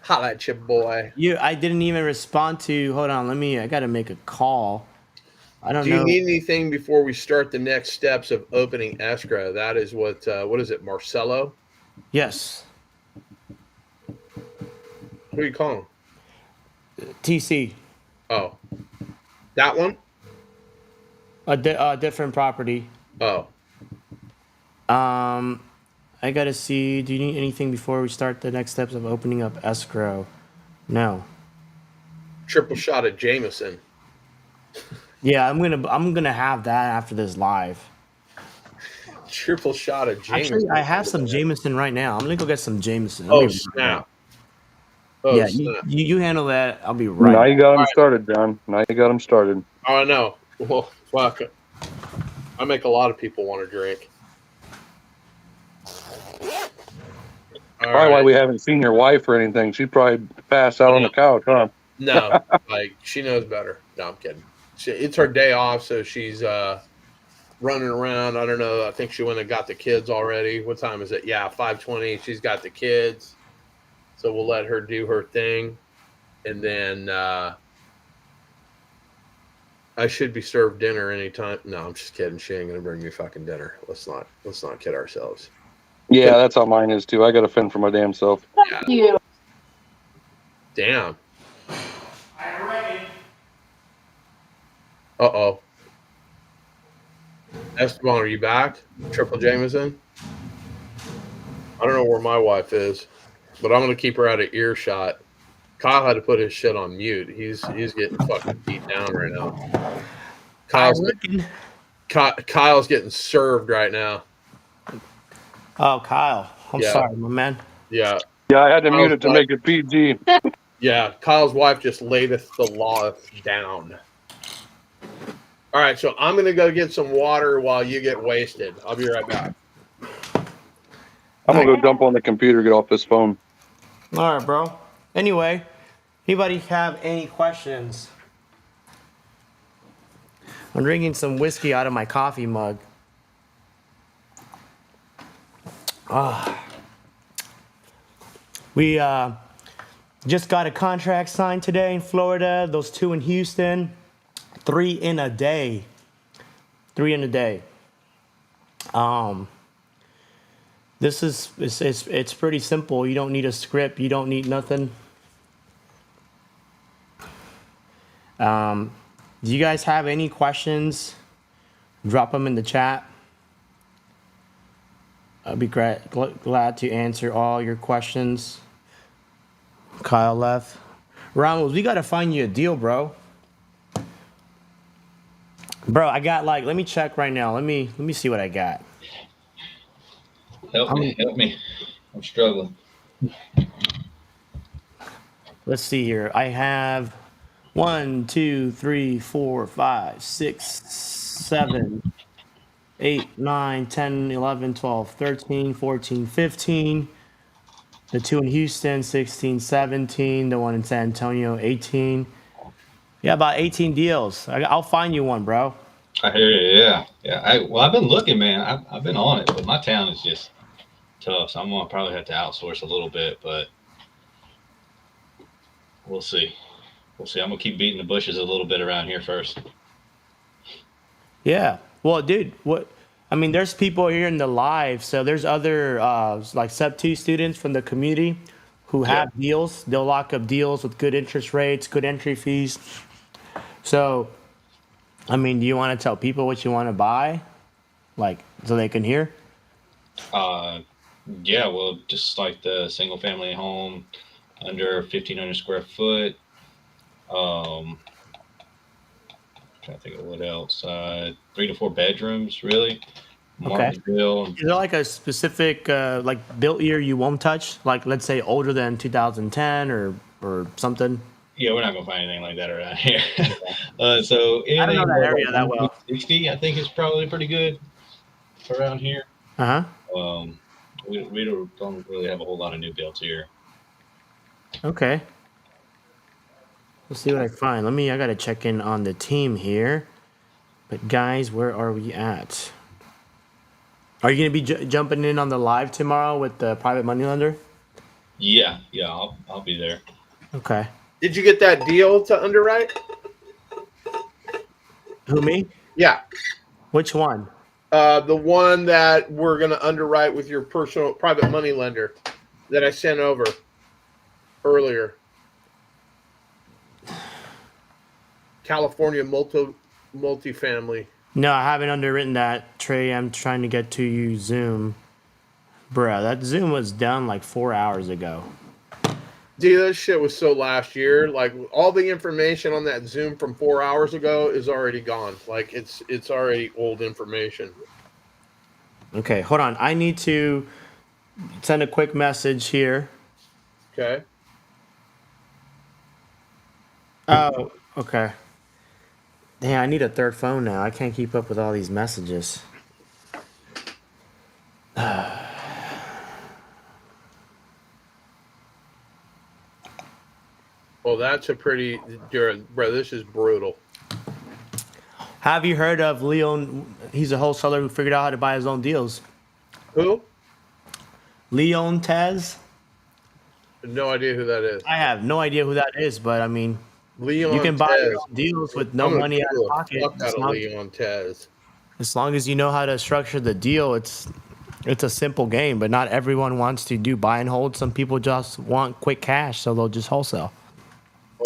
holla at your boy. I didn't even respond to. Hold on, I got to make a call. I don't Do you know. need anything before we start the next steps of opening escrow? That is what is it, Marcelo? Yes. Who are you calling? TC. Oh, that one? A different property. Oh, I got to see. Do you need anything before we start the next steps of opening up escrow? No. triple shot of Jameson. Yeah, I'm gonna have that after this live. Triple shot of Jameson. Actually, I have some Jameson right now. I'm gonna go get some Jameson. Oh snap! Oh Yeah, snap! you handle that. I'll be Now right. you got them Alright. started, John. Now you got them started. Oh, I know. Well, fuck it. I make a lot of people want to drink. All Probably why right. we haven't seen your wife or anything. She probably passed out on the couch, huh? No, like she knows better. No, I'm kidding. It's her day off, so she's running around. I don't know. I think she went and got the kids already. What time is it? Yeah, 5:20. She's got the kids, so we'll let her do her thing, and then I should be served dinner anytime. No, I'm just kidding. She ain't gonna bring me fucking dinner. Let's not kid ourselves. Yeah, that's how mine is too. I got to fend for my damn self. Yeah. Damn. Uh-oh. Esteban, are you back? Triple Jameson? I don't know where my wife is, but I'm going to keep her out of earshot. Kyle had to put his shit on mute. He's getting fucking beat down right now. Kyle's getting served right now. Oh, Kyle. I'm Yeah. sorry, my man. Yeah. Yeah, I had to Oh, mute it to fuck. make it PG. Yeah. Kyle's wife just layeth the law down. All right, so I'm gonna go get some water while you get wasted. I'll be right back. I'm gonna go jump on the computer, get off this phone. All right, bro. Anyway, anybody have any questions? I'm drinking some whiskey out of my coffee mug. We just got a contract signed today in Florida. Those 2 in Houston. 3 in a day. 3 in a day. This is it's pretty simple. You don't need a script. You don't need nothing. Do you guys have any questions? Drop them in the chat. I'll be glad to answer all your questions. Kyle left. Ramos, we gotta find you a deal, bro. Bro, I got let me check right now. Let me see what I got. Help me. I'm struggling. Let's see here. I have 1, 2, 3, 4, 5, 6, 7, 8, 9, 10, 11, 12, 13, 14, 15. The 2 in Houston, 16, 17. The 1 in San Antonio, 18. Yeah, about 18 deals. I'll find you one, bro. I hear you. Yeah. I've been looking, man. I've been on it, but my town is just tough. So I'm gonna probably have to outsource a little bit, but we'll see. I'm gonna keep beating the bushes a little bit around here first. Yeah. Well, dude, there's people here in the live. So there's other Sep 2 students from the community who have deals. They'll lock up deals with good interest rates, good entry fees. So, do you want to tell people what you want to buy, so they can hear? Yeah. Well, just like the single family home under 1,500 square foot. Trying to think of what else. 3 to 4 bedrooms, really. Okay. Martinsville. Is there a specific built year you won't touch? Let's say older than 2010 or something. Yeah, we're not gonna find anything like that around here. So I don't know that area that well. 60, I think, is probably pretty good around here. Uh huh. We don't really have a whole lot of new builds here. Okay. Let's see what I find. I gotta check in on the team here. But guys, where are we at? Are you gonna be jumping in on the live tomorrow with the private money lender? Yeah, I'll be there. Okay. Did you get that deal to underwrite? Who, me? Yeah. Which one? The one that we're going to underwrite with your personal private money lender that I sent over earlier. California multifamily. No, I haven't underwritten that. Trey, I'm trying to get to you Zoom. Bruh, that Zoom was done 4 hours ago. Dude, that shit was so last year. All the information on that Zoom from 4 hours ago is already gone. It's already old information. Okay, hold on. I need to send a quick message here. Okay. Oh, okay. Damn, I need a third phone now. I can't keep up with all these messages. Well, that's a pretty, bro, this is brutal. Have you heard of Leon? He's a wholesaler who figured out how to buy his own deals. Who? Leon Tez? No idea who that is. I have no idea who that is, but Leon you can buy Tez. your own deals with no money out of pocket. Fuck out of Leon Tez. As long as you know how to structure the deal, it's a simple game, but not everyone wants to do buy and hold. Some people just want quick cash, so they'll just wholesale.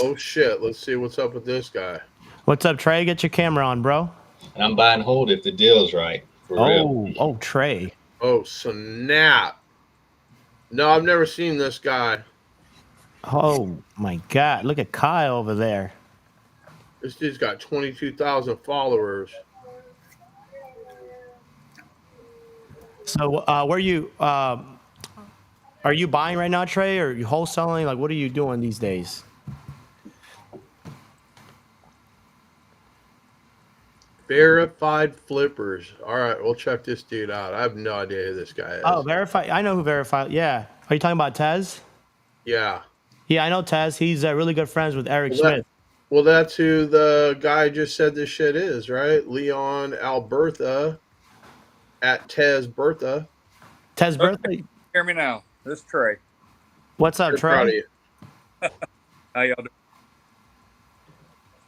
Oh shit, let's see what's up with this guy. What's up, Trey? Get your camera on, bro. And I'm buying hold if the deal's right. For real. Trey. Oh, snap. No, I've never seen this guy. Oh my God! Look at Kyle over there. This dude's got 22,000 followers. So, are you buying right now, Trey, or are you wholesaling? What are you doing these days? Verified flippers. All right, we'll check this dude out. I have no idea who this guy is. Oh, Verify. I know who Verify. Yeah. Are you talking about Tez? Yeah. Yeah, I know Tez. He's really good friends with Eric Well, Schmidt. Well, that's who the guy just said this shit is, right? Leon Alberta at Tez Bertha. Tez birthday. Hear me now. This is Trey. What's up, Very proud of Trey? you. How y'all doing?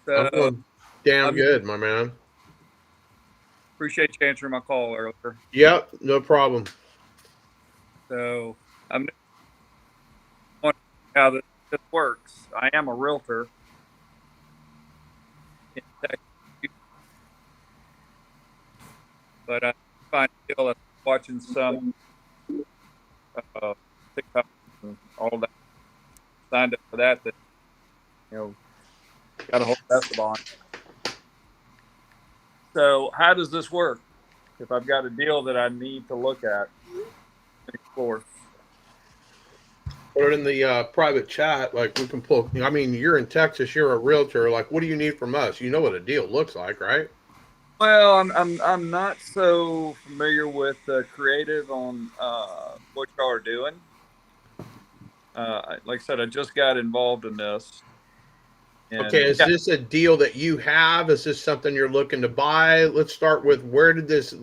I'm So, doing damn I'm- good, my man. appreciate you answering my call earlier. Yep, no problem. So I'm wondering how this works. I am a realtor in Texas, but I find it deal watching some TikTok and all that. Signed up for that. Got a whole basketball on. So how does this work? If I've got a deal that I need to look at, explore. Put it in the private chat. Like we can pull. I mean, you're in Texas. You're a realtor. Like, what do you need from us? You know what a deal looks like, right? Well, I'm not so familiar with creative on what y'all are doing. Like I said, I just got involved in this. And Okay, is this a deal that you have? Is this something you're looking to buy? Let's start with where did this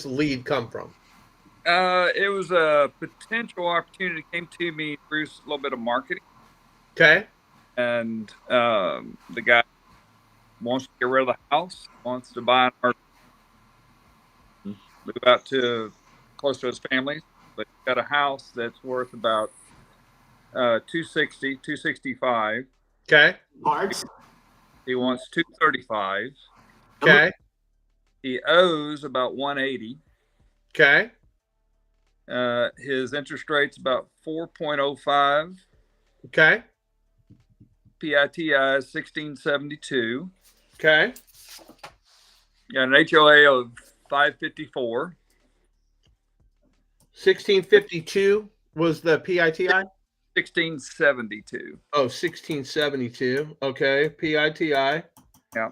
lead come from? it was a potential opportunity that came to me through a little bit of marketing, Okay. and the guy wants to get rid of the house, wants to buy an RV, move out to close to his family, but he's got a house that's worth about 265. Okay. Parts? He wants 235. Okay. He owes about 180. Okay. His interest rate's about 4.05. Okay. PITI is 1672. Okay. Got an HOA of 554. 1652 was the PITI? 1672. Oh, 1672. Okay. PITI. Yeah.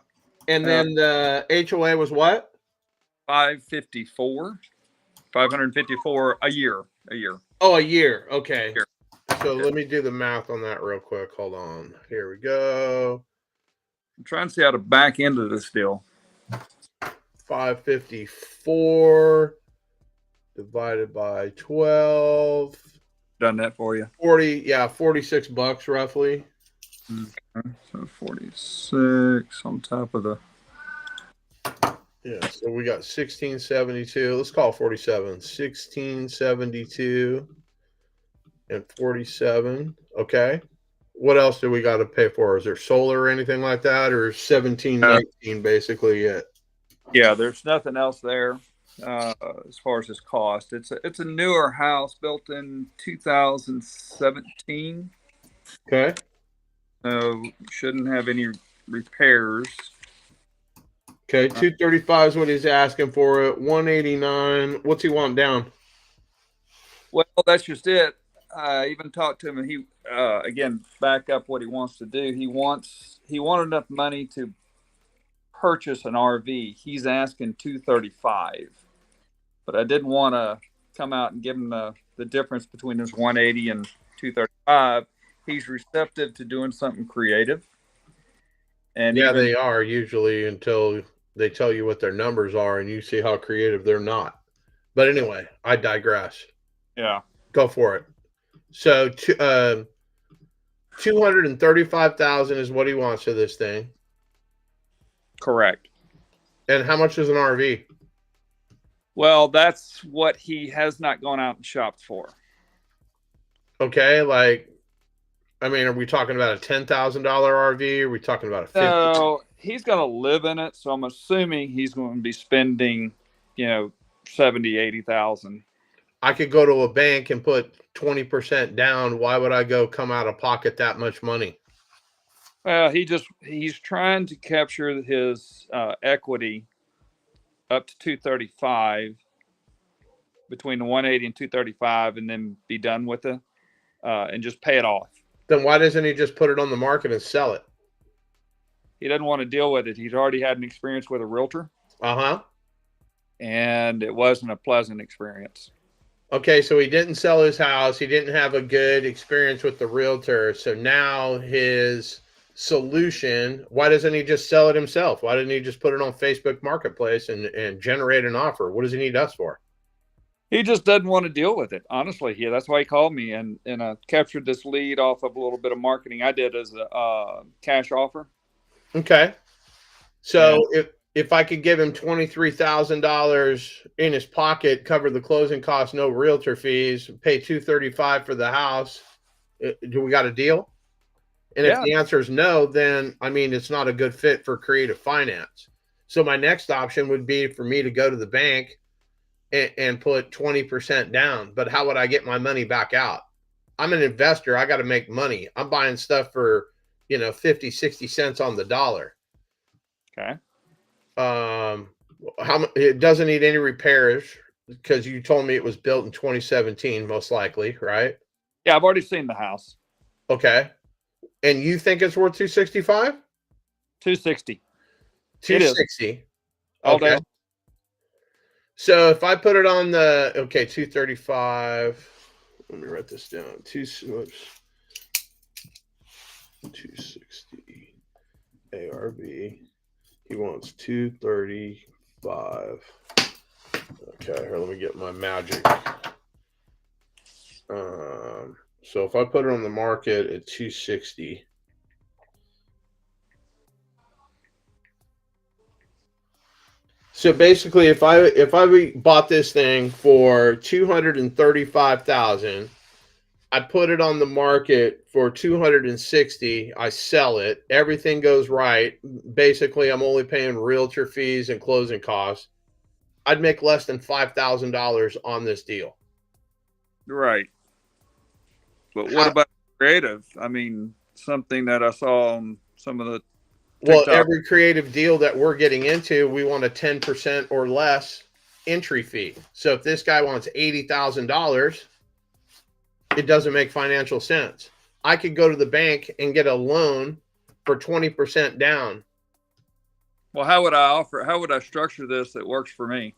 And then the HOA was what? 554. 554 a year. A year. Oh, a year. Okay. Year. So let me do the math on that real quick. Hold on. Here we go. I'm trying to see how to back into this deal. 554 divided by 12. Done that for you. 40, yeah, $46 roughly. Okay, so 46 on top of the. Yeah, so we got 1672. Let's call it 47. 1672 and 47. Okay. What else do we got to pay for? Is there solar or anything like that, or 1719 basically it? Yeah, there's nothing else there as far as this cost. It's a newer house built in 2017, Okay. so shouldn't have any repairs. Okay, 235 is what he's asking for it. 189. What's he want down? Well, that's just it. I even talked to him, and he again back up what he wants to do. He wanted enough money to purchase an RV. He's asking 235, but I didn't want to come out and give him the difference between his 180 and 235. He's receptive to doing something creative. And Yeah, even, they are usually until they tell you what their numbers are and you see how creative they're not. But anyway, I digress. yeah. Go for it. So 235,000 is what he wants for this thing. Correct. And how much is an RV? Well, that's what he has not gone out and shopped for. Okay, like, I mean, are we talking about a $10,000 RV? Are we talking about a 50? So he's going to live in it. So I'm assuming he's going to be spending, 70, 80,000. I could go to a bank and put 20% down. Why would I go come out of pocket that much money? Well, he's trying to capture his equity up to 235, between the 180 and 235, and then be done with it and just pay it off. Then why doesn't he just put it on the market and sell it? he doesn't want to deal with it. He's already had an experience with a realtor, Uh-huh. and it wasn't a pleasant experience. Okay, so he didn't sell his house. He didn't have a good experience with the realtor. So now his solution, why doesn't he just sell it himself? Why didn't he just put it on Facebook Marketplace and generate an offer? What does he need us for? He just doesn't want to deal with it. Honestly, yeah, that's why he called me, and I captured this lead off of a little bit of marketing I did as a cash offer. Okay. So if I could give him $23,000 in his pocket, cover the closing costs, no realtor fees, pay $235 for the house, do we got a deal? And if the answer is no, then I mean it's not a good fit for creative finance. So my next option would be for me to go to the bank and put 20% down. But how would I get my money back out? I'm an investor. I got to make money. I'm buying stuff for, 50, 60 cents on the dollar. Okay. It doesn't need any repairs because you told me it was built in 2017, most likely, right? Yeah, I've already seen the house. Okay. And you think it's worth 265? 260. 260. All Okay. day. So if I put it on 235, let me write this down. 260 ARV. He wants 235. Okay, here, let me get my magic. So if I put it on the market at 260, so basically, if I bought this thing for 235,000, I put it on the market for 260. I sell it. Everything goes right. Basically, I'm only paying realtor fees and closing costs. I'd make less than $5,000 on this deal. Right. But what about creative? I mean, something that I saw on some of the TikTok. Well, every creative deal that we're getting into, we want a 10% or less entry fee. So if this guy wants $80,000, it doesn't make financial sense. I could go to the bank and get a loan for 20% down. Well, how would I structure this that works for me?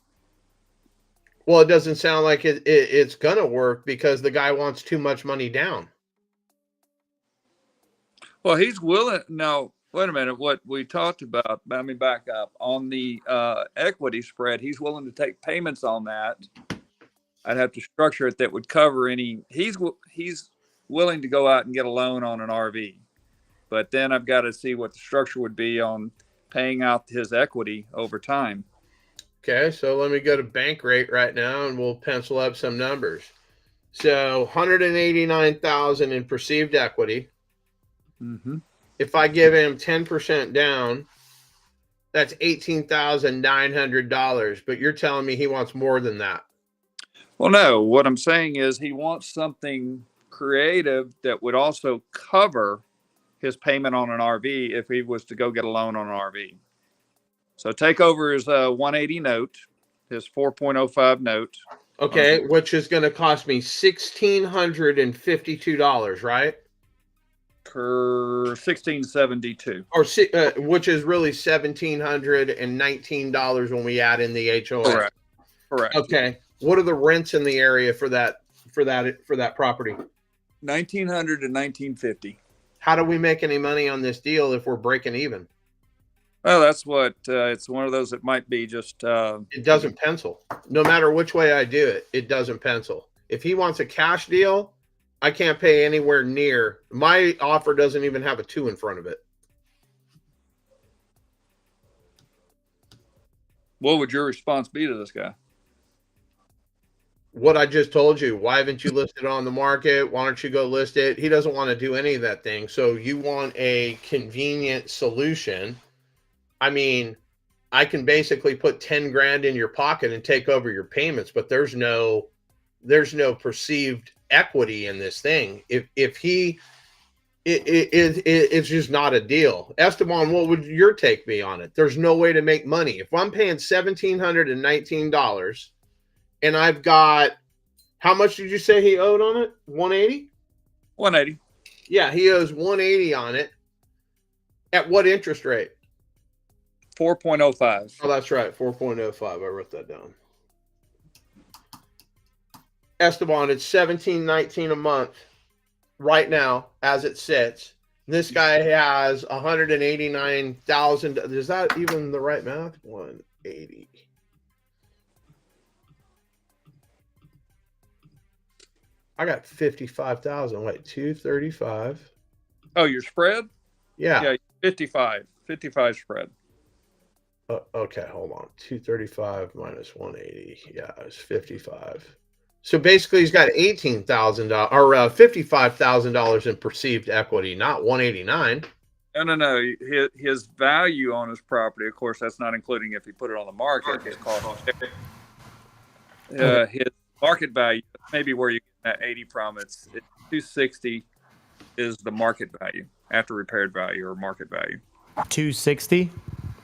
Well, it doesn't sound like it's going to work because the guy wants too much money down. Well, he's willing. No, wait a minute. What we talked about, let me back up. On the equity spread, he's willing to take payments on that. I'd have to structure it that would cover any. He's willing to go out and get a loan on an RV. But then I've got to see what the structure would be on paying out his equity over time. Okay, so let me go to bank rate right now and we'll pencil up some numbers. So 189,000 in perceived equity. Mm-hmm. If I give him 10% down, that's $18,900. But you're telling me he wants more than that. Well, no, what I'm saying is he wants something creative that would also cover his payment on an RV if he was to go get a loan on an RV. So take over his 180 note, his 4.05 note. Okay, which is going to cost me $1,652, right? Per 1672. Or which is really $1,719 when we add in the HOA. Correct. Okay. What are the rents in the area for that property? 1,900 to 1,950. How do we make any money on this deal if we're breaking even? Well, that's what it's one of those that might be just. It doesn't pencil. No matter which way I do it, it doesn't pencil. If he wants a cash deal, I can't pay anywhere near. My offer doesn't even have a 2 in front of it. What would your response be to this guy? What I just told you. Why haven't you listed on the market? Why don't you go list it? He doesn't want to do any of that thing. So you want a convenient solution. I mean, I can basically put 10 grand in your pocket and take over your payments, but there's no perceived equity in this thing. It's just not a deal. Esteban, what would your take be on it? There's no way to make money. If I'm paying $1,719 and I've got, how much did you say he owed on it? 180? 180. Yeah, he owes 180 on it. At what interest rate? 4.05. Oh, that's right, 4.05. I wrote that down. Esteban, it's $17.19 a month right now as it sits. This guy has 189,000. Is that even the right math? 180. I got 55,000. Wait, 235. Oh, your spread? Yeah. Yeah, 55. 55 spread. Okay, hold on. 235 minus 180. Yeah, it's 55. So basically, he's got $18,000 or $55,000 in perceived equity, not 189. No. His value on his property, of course, that's not including if he put it on the market. His cost. His market value, maybe where you get that 80 from, it's 260 is the market value after repaired value or market value. 260.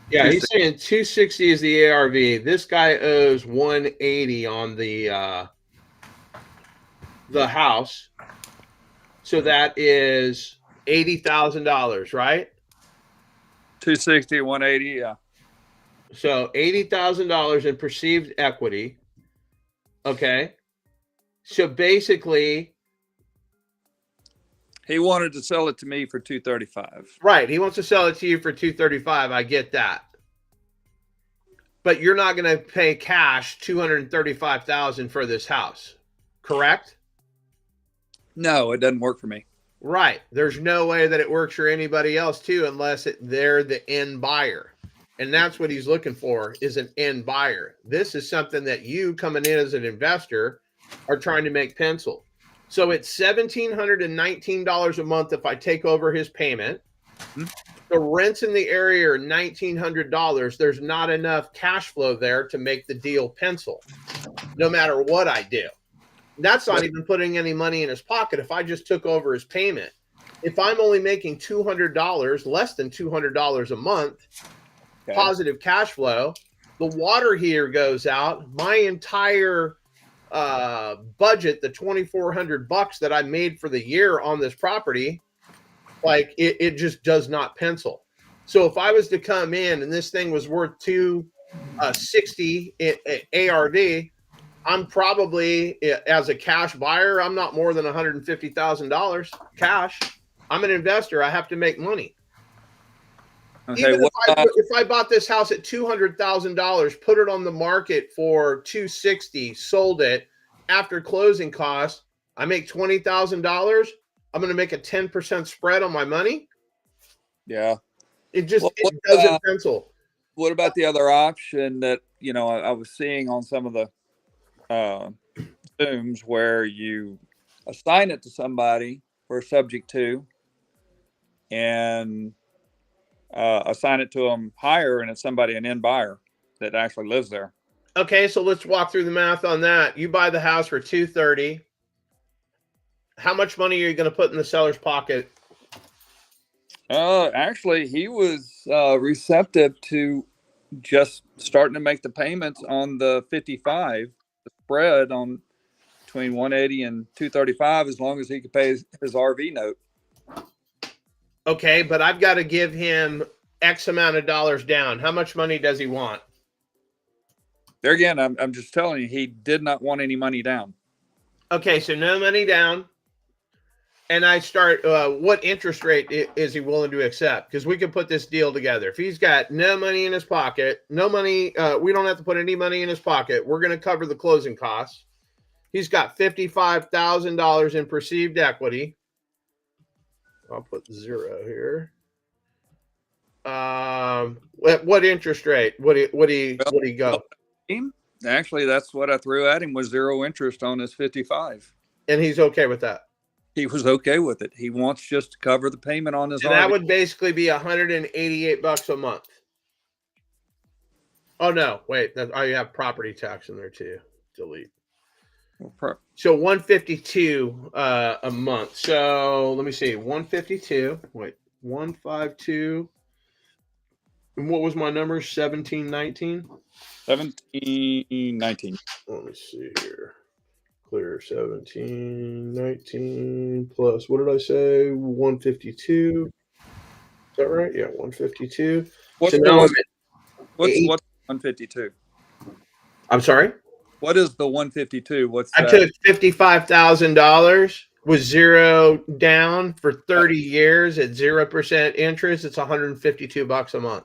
Yeah, he's saying 260 is the ARV. This guy owes 180 on the house. So that is $80,000, right? 260, 180, yeah. So $80,000 in perceived equity. Okay. So basically, he wanted to sell it to me for 235. Right. He wants to sell it to you for 235. I get that. But you're not going to pay cash 235,000 for this house. Correct? No, it doesn't work for me. Right. There's no way that it works for anybody else too, unless they're the end buyer. And that's what he's looking for, is an end buyer. This is something that you coming in as an investor are trying to make pencil. So it's $1,719 a month if I take over his payment. Mm-hmm. The rents in the area are $1,900. There's not enough cash flow there to make the deal pencil, no matter what I do. That's not even putting any money in his pocket. If I just took over his payment, if I'm only making $200, less than $200 a month, positive cash flow, the water heater goes out. My entire budget, the $2,400 that I made for the year on this property, like it just does not pencil. So if I was to come in and this thing was worth 260 ARV, I'm probably, as a cash buyer, I'm not more than $150,000 cash. I'm an investor. I have to make money. Okay, even if I bought this house at $200,000, put it on the market for $260,000, sold it after closing costs, I make $20,000. I'm going to make a 10% spread on my money. Yeah, it doesn't pencil. What about the other option that I was seeing on some of the Zooms where you assign it to somebody for a subject to, and assign it to them higher, and it's an end buyer that actually lives there. Okay, so let's walk through the math on that. You buy the house for $230,000. How much money are you going to put in the seller's pocket? Actually, he was receptive to just starting to make the payments on the 55, the spread on between 180 and 235, as long as he could pay his RV note. Okay, but I've got to give him X amount of dollars down. How much money does he want? There again, I'm just telling you, he did not want any money down. Okay, so no money down. And I start, what interest rate is he willing to accept? Because we can put this deal together. If he's got no money in his pocket, no money, we don't have to put any money in his pocket. We're going to cover the closing costs. He's got $55,000 in perceived equity. I'll put 0 here. What interest rate? What he go? Actually, that's what I threw at him, was 0 interest on his 55. And he's okay with that? He was okay with it. He wants just to cover the payment on his RV. That would basically be $188 a month. Oh no, wait, I have property tax in there too. Delete. So 152 a month. So let me see, 152. Wait, 152. And what was my number? 1719. 1719. Let me see here. Clear 1719 plus, what did I say? 152. that right? Yeah, 152. What's So the now one? I'm at What's 8. 152? I'm sorry. What is the 152? What's I that? took $55,000 with zero down for 30 years at 0% interest. It's $152 a month.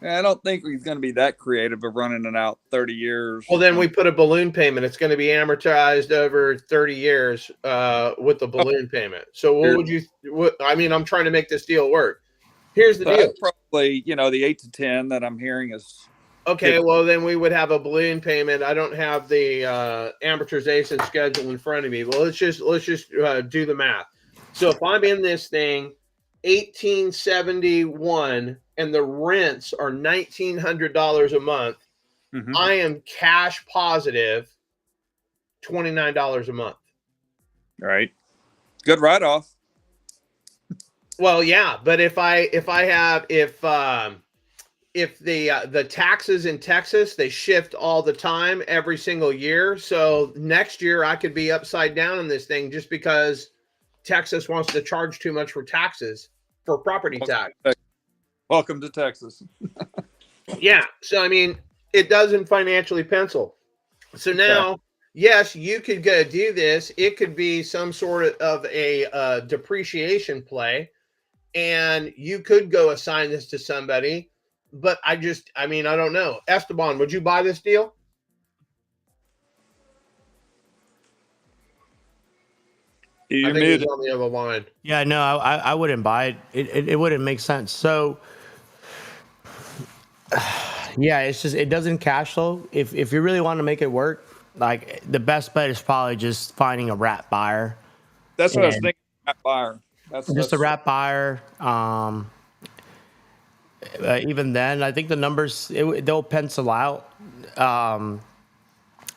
I don't think he's going to be that creative of running it out 30 years. Well, then we put a balloon payment. It's going to be amortized over 30 years with the balloon payment. So what would you? I mean, I'm trying to make this deal work. Here's the So deal. that's probably, the 8 to 10 that I'm hearing is Okay, well then we would have a balloon payment. I don't have the amortization schedule in front of me. Well, let's just do the math. So if I'm in this thing, 1871, and the rents are $1,900 a month, Mhm. I am cash positive $29 a month. right. Good write off. Well, yeah, but if the taxes in Texas, they shift all the time every single year. So next year I could be upside down on this thing just because Texas wants to charge too much for taxes for property tax. Welcome to Texas. Yeah. So I mean, it doesn't financially pencil. So now, yes, you could go do this. It could be some sort of a depreciation play, and you could go assign this to somebody. But I don't know. Esteban, would you buy this deal? I think he's on the other line. Yeah, no, I wouldn't buy it. It wouldn't make sense. So, yeah, it doesn't cash flow. If you really want to make it work, like the best bet is probably just finding a wrap buyer. That's what I was And thinking. Wrap buyer. Just a wrap buyer. Even then, I think the numbers they'll pencil out.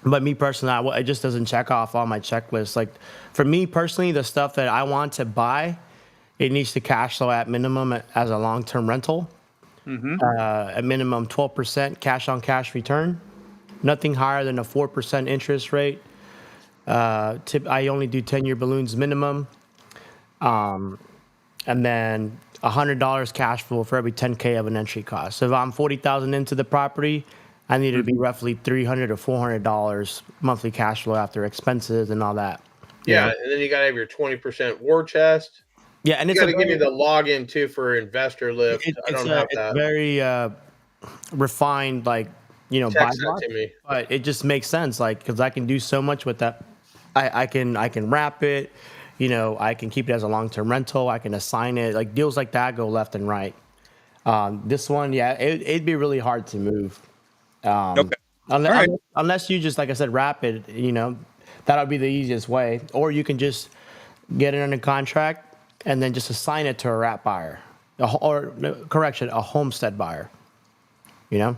But me personally, it just doesn't check off all my checklists. Like for me personally, the stuff that I want to buy, it needs to cash flow at minimum as a long-term rental. A minimum 12% cash on cash return. Nothing higher than a 4% interest rate. I only do 10-year balloons minimum. And then $100 cash flow for every 10K of an entry cost. So if I'm 40,000 into the property, I need to be roughly $300 or $400 monthly cash flow after expenses and all that. Yeah, and then you got to have your 20% war chest. Yeah, and you got to give me the login too for Investor Lift. I don't have that. It's very refined, like buy Text that block, to me. but it just makes sense, like because I can do so much with that. I can wrap it. I can keep it as a long-term rental. I can assign it. Like deals like that go left and right. This one, yeah, it'd be really hard to move. Okay. Unless you just, like I said, wrap it, that would be the easiest way. Or you can just get it under contract and then just assign it to a wrap buyer. A homestead buyer. So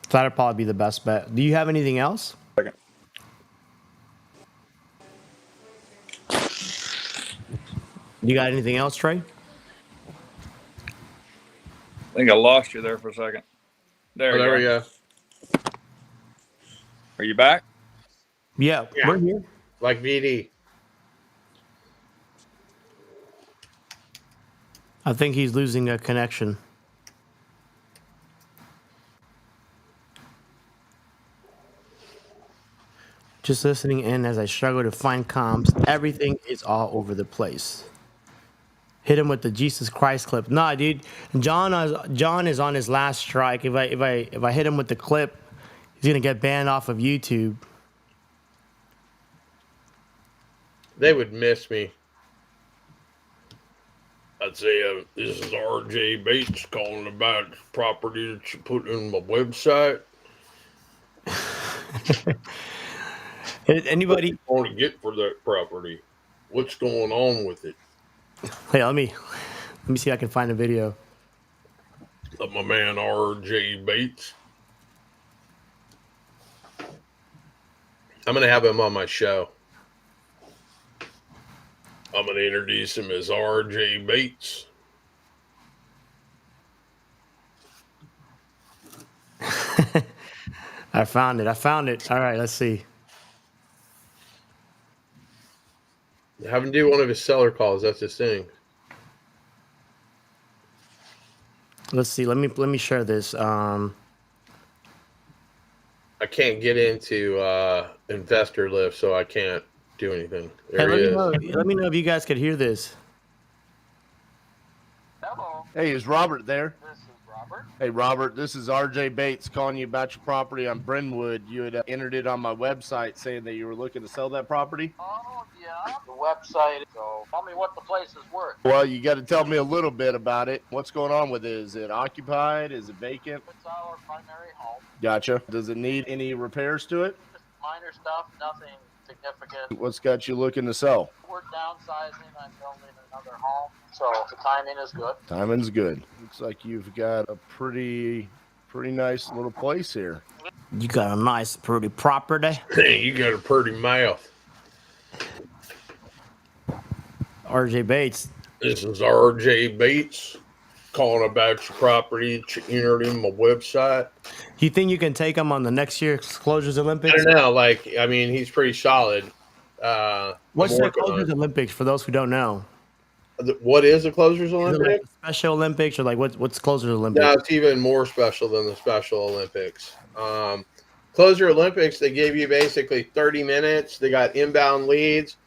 that'd probably be the best bet. Do you have anything else? Second. You got anything else, Trey? I think I lost you there for a second. There we go. Are you back? Yeah, we're here. Like VD. I think he's losing a connection. Just listening in as I struggle to find comps. Everything is all over the place. Hit him with the Jesus Christ clip. Nah, dude. John is on his last strike. If I hit him with the clip, he's gonna get banned off of YouTube. They would miss me. I'd say, this is RJ Bates calling about property that you put in my website. Anybody want to get for that property? What's going on with it? Hey, let me see if I can find a video. Of my man RJ Bates. I'm gonna have him on my show. I'm going to introduce him as RJ Bates. I found it. All right, let's see. Have him do one of his seller calls. That's his thing. Let's see. Let me share this. I can't get into Investor Lift, so I can't do anything. Hey, There let he me is. know. Let me know if you guys could hear this. Hello, Hey, is Robert there? this is Robert. Hey, Robert, this is RJ Bates calling you about your property on Brynwood. You had entered it on my website saying that you were looking to sell that property. Oh, yeah, the website. So tell me what the place is worth. Well, you got to tell me a little bit about it. What's going on with it? Is it occupied? Is it vacant? It's our primary home. Gotcha. Does it need any repairs to it? Just minor stuff, nothing significant. What's got you looking to sell? We're downsizing. I'm building another home, so the timing is good. Timing's good. Looks like you've got a pretty nice little place here. You got a nice, pretty property. Hey, you got a pretty mouth. RJ Bates. This is RJ Bates calling about your property that you entered in my website. You think you can take him on the next year's Closures I Olympics? don't know. Like, I mean, he's pretty solid. What's I'm the working on Closures it. Olympics for those who don't know? What is the Closers Is it Olympics? like the Special Olympics or like what's Closures Olympics? No, it's even more special than the Special Olympics. Closer Olympics, they give you basically 30 minutes. They got inbound leads.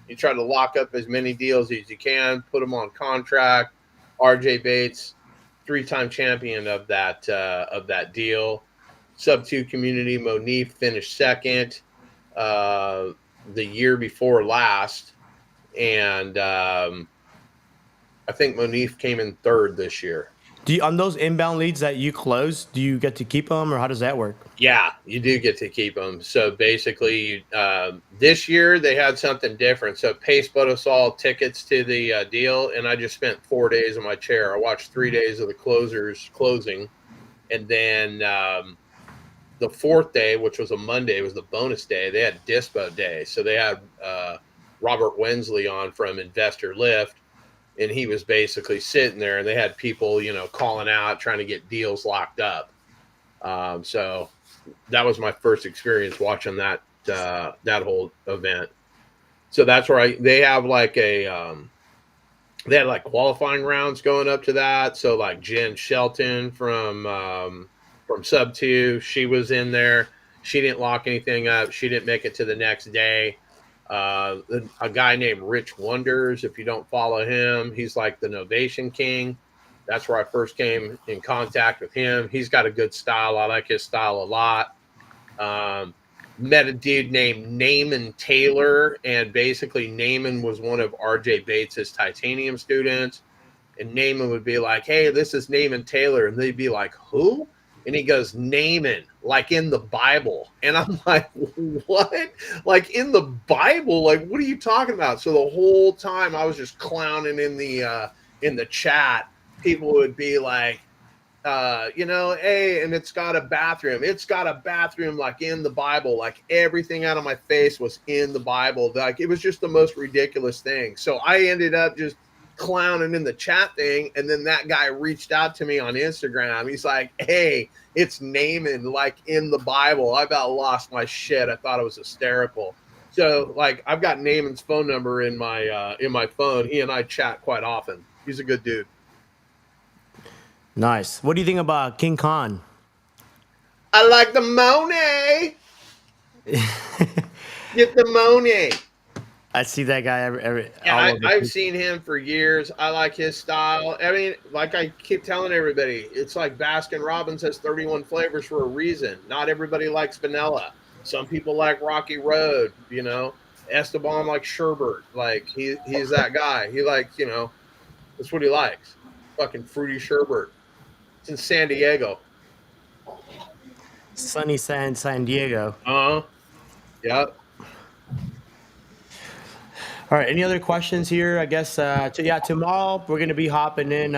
You try to lock up as many deals as you can, put them on contract. RJ Bates, 3-time champion of that deal. Sub 2 community, Monif finished second the year before last. And I think Monif came in third this year. Do you, on those inbound leads that you close, do you get to keep them or how does that work? Yeah, you do get to keep them. So basically, this year they had something different. So Pace put us all tickets to the deal, and I just spent 4 days in my chair. I watched 3 days of the closers closing, and then the fourth day, which was a Monday, was the bonus day. They had Dispo Day, so they had Robert Wensley on from Investor Lift. And he was basically sitting there, and they had people, calling out, trying to get deals locked up. So that was my first experience watching that whole event. So that's where they have like they had like qualifying rounds going up to that. So like Jen Shelton from Sub 2, she was in there. She didn't lock anything up. She didn't make it to the next day. A guy named Rich Wonders, if you don't follow him, he's like the Novation King. That's where I first came in contact with him. He's got a good style. I like his style a lot. Met a dude named Naaman Taylor, and basically Naaman was one of RJ Bates's titanium students. And Naaman would be like, "Hey, this is Naaman Taylor," and they'd be like, "Who?" And he goes, Naaman, like in the Bible. And I'm like, what? Like in the Bible? Like, what are you talking about? So the whole time I was just clowning in the chat. People would be like, hey, and it's got a bathroom. It's got a bathroom like in the Bible. Like everything out of my face was in the Bible. Like it was just the most ridiculous thing. So I ended up just clowning in the chat thing, and then that guy reached out to me on Instagram. He's like, "Hey, it's Naaman, like in the Bible." I about lost my shit. I thought it was hysterical. So like I've got Naaman's phone number in my phone. He and I chat quite often. He's a good dude. Nice. What do you think about King Khan? I like the money. Get the money. I see that guy every Yeah, I've seen him for years. I like his style. I mean, like I keep telling everybody, it's like Baskin Robbins has 31 flavors for a reason. Not everybody likes vanilla. Some people like Rocky Road, Esteban likes sherbet. Like he's that guy. He likes, that's what he likes. Fucking fruity sherbet. It's in San Diego. Sunny San Diego. Yep. All right. Any other questions here? I guess. Tomorrow we're gonna be hopping in.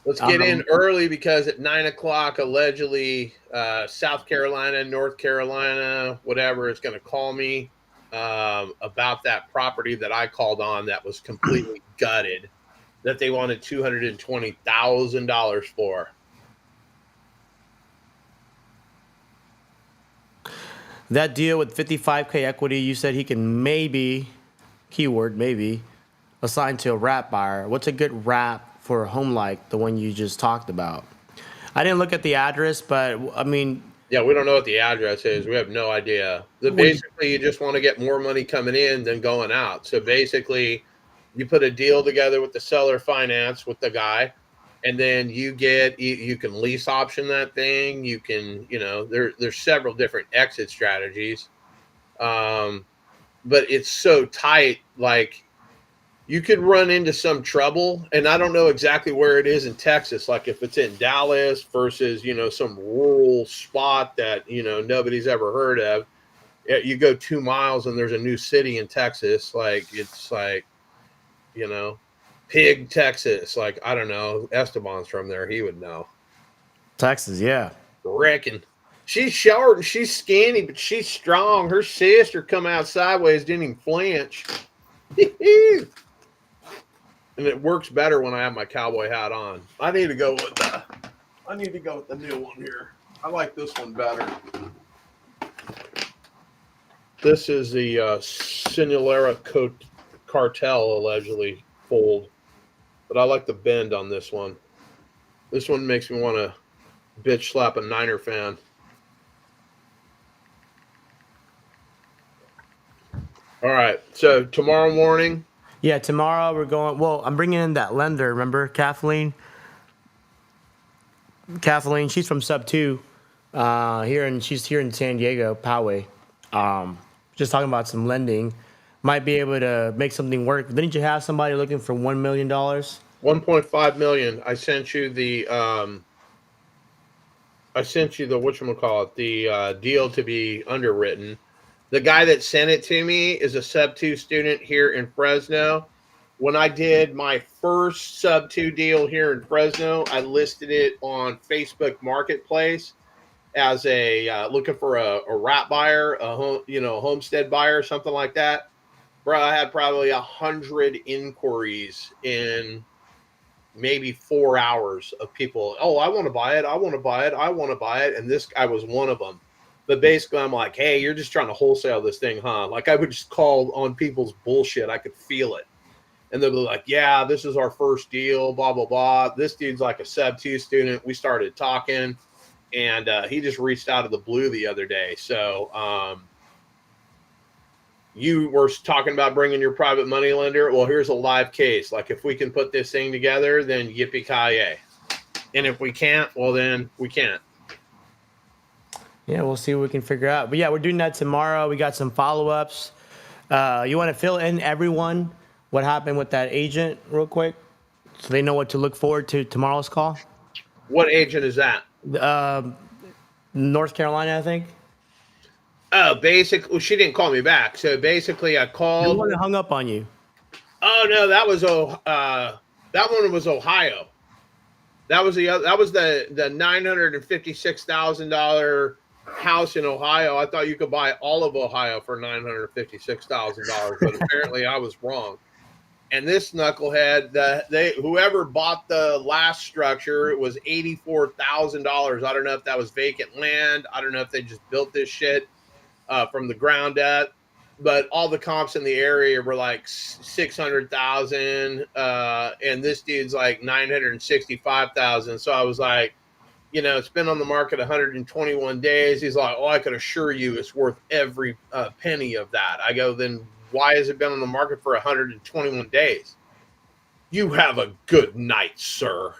Let's get in early because at 9 o'clock, allegedly, South Carolina, North Carolina, whatever, is going to call me about that property that I called on that was completely gutted, that they wanted $220,000 for. That deal with 55K equity, you said he can maybe, keyword maybe, assign to a wrap buyer. What's a good wrap for a home like the one you just talked about. I didn't look at the address, but I mean, Yeah, we don't know what the address is. We have no idea. Basically, you just want to get more money coming in than going out. So basically, you put a deal together with the seller finance with the guy, and then you can lease option that thing. You can, there's several different exit strategies. But it's so tight, like you could run into some trouble, and I don't know exactly where it is in Texas, like if it's in Dallas versus, some rural spot that, nobody's ever heard of. You go 2 miles and there's a new city in Texas. Like, it's like, Pig, Texas. Like, I don't know. Esteban's from there. He would know. Texas, yeah. Reckon. She's short and she's skinny, but she's strong. Her sister come out sideways, didn't even flinch. And it works better when I have my cowboy hat on. I need to go with the new one here. I like this one better. This is the Sinulera Cartel, allegedly fold. But I like the bend on this one. This one makes me want to bitch slap a Niner fan. All right. So tomorrow morning. Yeah, tomorrow we're going. Well, I'm bringing in that lender. Remember, Kathleen? Kathleen, she's from Sub 2 she's here in San Diego, Poway. Just talking about some lending. Might be able to make something work. Didn't you have somebody looking for $1 million? 1.5 million. I sent you the whatchamacallit, the deal to be underwritten. The guy that sent it to me is a Sub 2 student here in Fresno. When I did my first Sub 2 deal here in Fresno, I listed it on Facebook Marketplace as a looking for a wrap buyer, a homestead buyer, something like that. Bro, I had probably 100 inquiries in maybe 4 hours of people. Oh, I want to buy it. I want to buy it. I want to buy it. And this guy was one of them. But basically, I'm like, hey, you're just trying to wholesale this thing, huh? Like, I would just call on people's bullshit. I could feel it. And they'll be like, yeah, this is our first deal, blah, blah, blah. This dude's like a Sub 2 student. We started talking, and he just reached out of the blue the other day. So you were talking about bringing your private money lender. Well, here's a live case. Like, if we can put this thing together, then yippee-ki-yay. And if we can't, well, then we can't. Yeah, we'll see what we can figure out. But yeah, we're doing that tomorrow. We got some follow-ups. You want to fill in everyone what happened with that agent real quick so they know what to look forward to tomorrow's call? What agent is that? North Carolina, I think. Oh, basically, she didn't call me back. So basically, I called. The one that hung up on you. Oh no, that was that one was Ohio. That was the $956,000 house in Ohio. I thought you could buy all of Ohio for $956,000, but apparently I was wrong. And this knucklehead, whoever bought the last structure, it was $84,000. I don't know if that was vacant land. I don't know if they just built this shit from the ground up. But all the comps in the area were like 600,000, and this dude's like 965,000. So I was like, it's been on the market 121 days. He's like, oh, I can assure you it's worth every penny of that. I go, then why has it been on the market for 121 days? You have a good night, sir.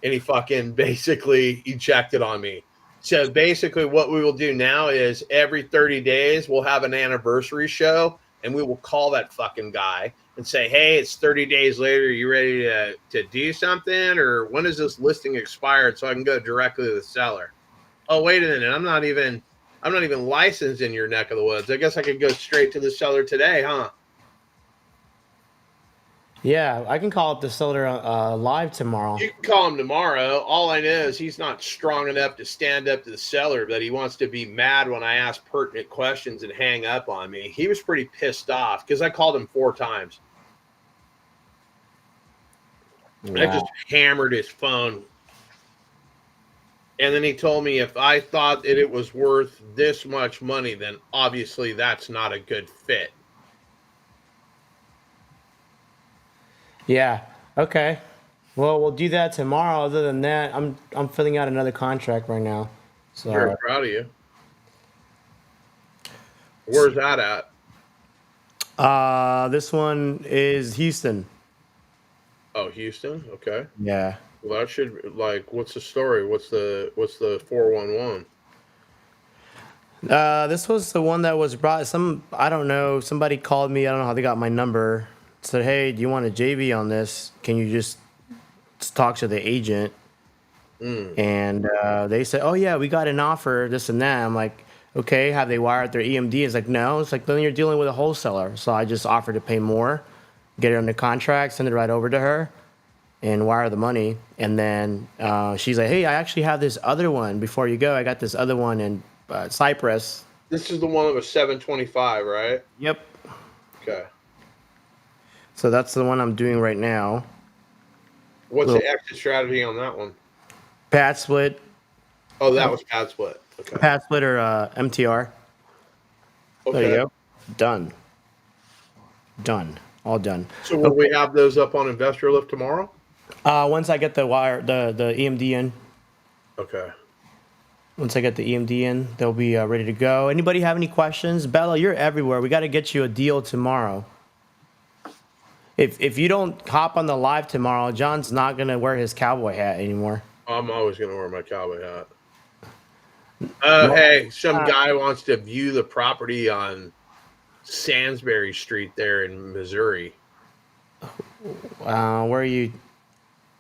And he fucking basically ejected on me. So basically what we will do now is every 30 days, we'll have an anniversary show, and we will call that fucking guy and say, hey, it's 30 days later. Are you ready to do something? Or when is this listing expired so I can go directly to the seller? Oh, wait a minute. I'm not even licensed in your neck of the woods. I guess I could go straight to the seller today, huh? Yeah, I can call up the seller live tomorrow. You can call him tomorrow. All I know is he's not strong enough to stand up to the seller, but he wants to be mad when I ask pertinent questions and hang up on me. He was pretty pissed off because I called him 4 times. Wow. I just hammered his phone. And then he told me if I thought that it was worth this much money, then obviously that's not a good fit. Yeah. Okay. Well, we'll do that tomorrow. Other than that, I'm filling out another contract right now. So Very proud of you. Where's that at? this one is Houston. Oh, Houston. Okay. Yeah. Well, that should like. What's the story? What's the 411? This was the one that was brought. I don't know. Somebody called me. I don't know how they got my number. Said, "Hey, do you want a JV on this? Can you just talk to the agent?" And they said, "Oh yeah, we got an offer. This and that." I'm like, "Okay, have they wired their EMD?" It's like, "No." It's like, then you're dealing with a wholesaler. So I just offered to pay more, get her under contract, send it right over to her, and wire the money. And then she's like, "Hey, I actually have this other one. Before you go, I got this other one in Cyprus." This is the one that was 725, right? Yep. Okay. So that's the one I'm doing right now. What's the exit strategy on that one? Pad split. Oh, that was pad split. Okay. Pad split or MTR. Okay. There you go. Done. Done. All done. So will we have those up on Investor Lift tomorrow? Once I get the wire, the EMD in. Okay. Once I get the EMD in, they'll be ready to go. Anybody have any questions? Bella, you're everywhere. We got to get you a deal tomorrow. If you don't hop on the live tomorrow, John's not gonna wear his cowboy hat anymore. I'm always gonna wear my cowboy hat. Hey, some guy wants to view the property on Salisbury Street there in Missouri. What are you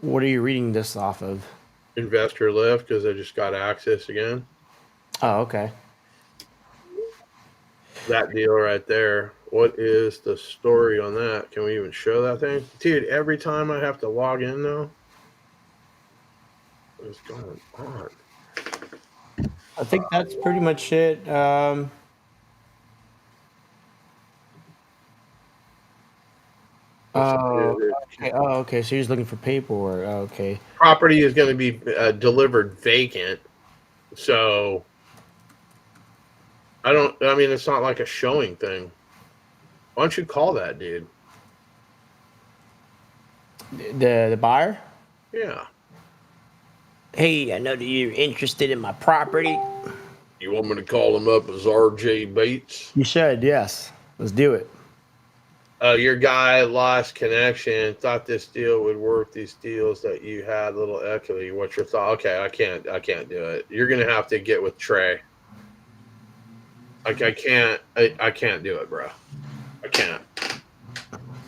reading this off of? Investor Lift, because I just got access again. Oh, okay. That deal right there. What is the story on that? Can we even show that thing? Dude, every time I have to log in now. What is going on? I think that's pretty much it. Okay. Oh, okay. So you're just looking for paperwork. Oh, okay. Property is going to be delivered vacant. So I mean, it's not like a showing thing. Why don't you call that dude? The buyer? Yeah. Hey, I know that you're interested in my property. You want me to call him up as RJ Bates? You should, yes. Let's do it. Your guy lost connection. Thought this deal would work. These deals that you had little equity. What's your thought? Okay, I can't do it. You're gonna have to get with Trey. I can't do it, bro. I can't.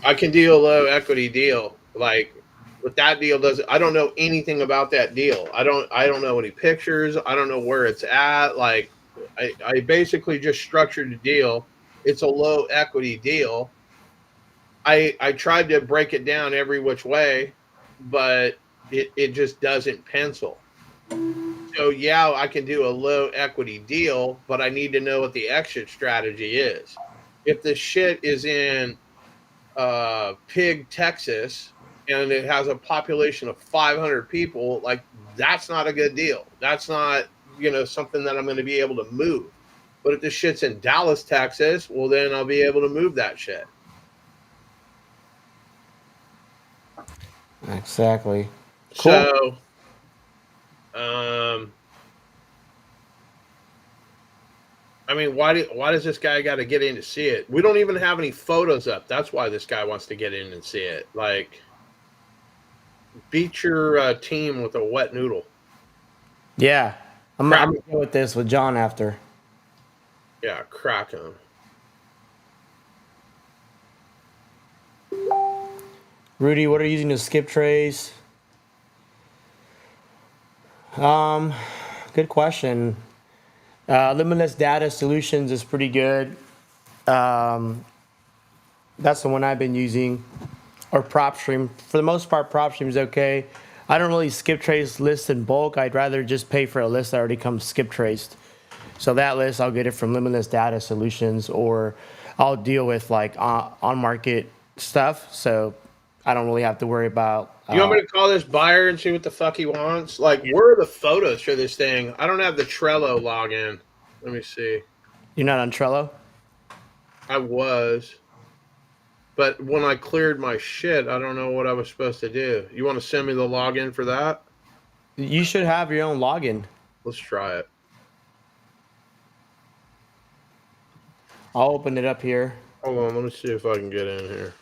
I can do a low equity deal. Like, but that deal doesn't. I don't know anything about that deal. I don't know any pictures. I don't know where it's at. Like, I basically just structured a deal. It's a low equity deal. I tried to break it down every which way, but it just doesn't pencil. So yeah, I can do a low equity deal, but I need to know what the exit strategy is. If the shit is in Pig, Texas, and it has a population of 500 people, like, that's not a good deal. That's not, something that I'm going to be able to move. But if the shit's in Dallas, Texas, well, then I'll be able to move that shit. Exactly. Cool. So, I mean, why does this guy got to get in to see it? We don't even have any photos up. That's why this guy wants to get in and see it. Like, beat your team with a wet noodle. Yeah. I'm going to go with this with John after. Yeah, crack him. Rudy, what are you using to skip trays? Good question. Limitless Data Solutions is pretty good. That's the one I've been using. Or PropStream. For the most part, PropStream is okay. I don't really skip trace lists in bulk. I'd rather just pay for a list that already comes skip traced. So that list, I'll get it from Limitless Data Solutions, or I'll deal with like on market stuff. So I don't really have to worry about. You want me to call this buyer and see what the fuck he wants? Like, where are the photos for this thing? I don't have the Trello login. Let me see. You're not on Trello? I was. But when I cleared my shit, I don't know what I was supposed to do. You want to send me the login for that? You should have your own login. Let's try it. I'll open it up here. Hold on, let me see if I can get in here.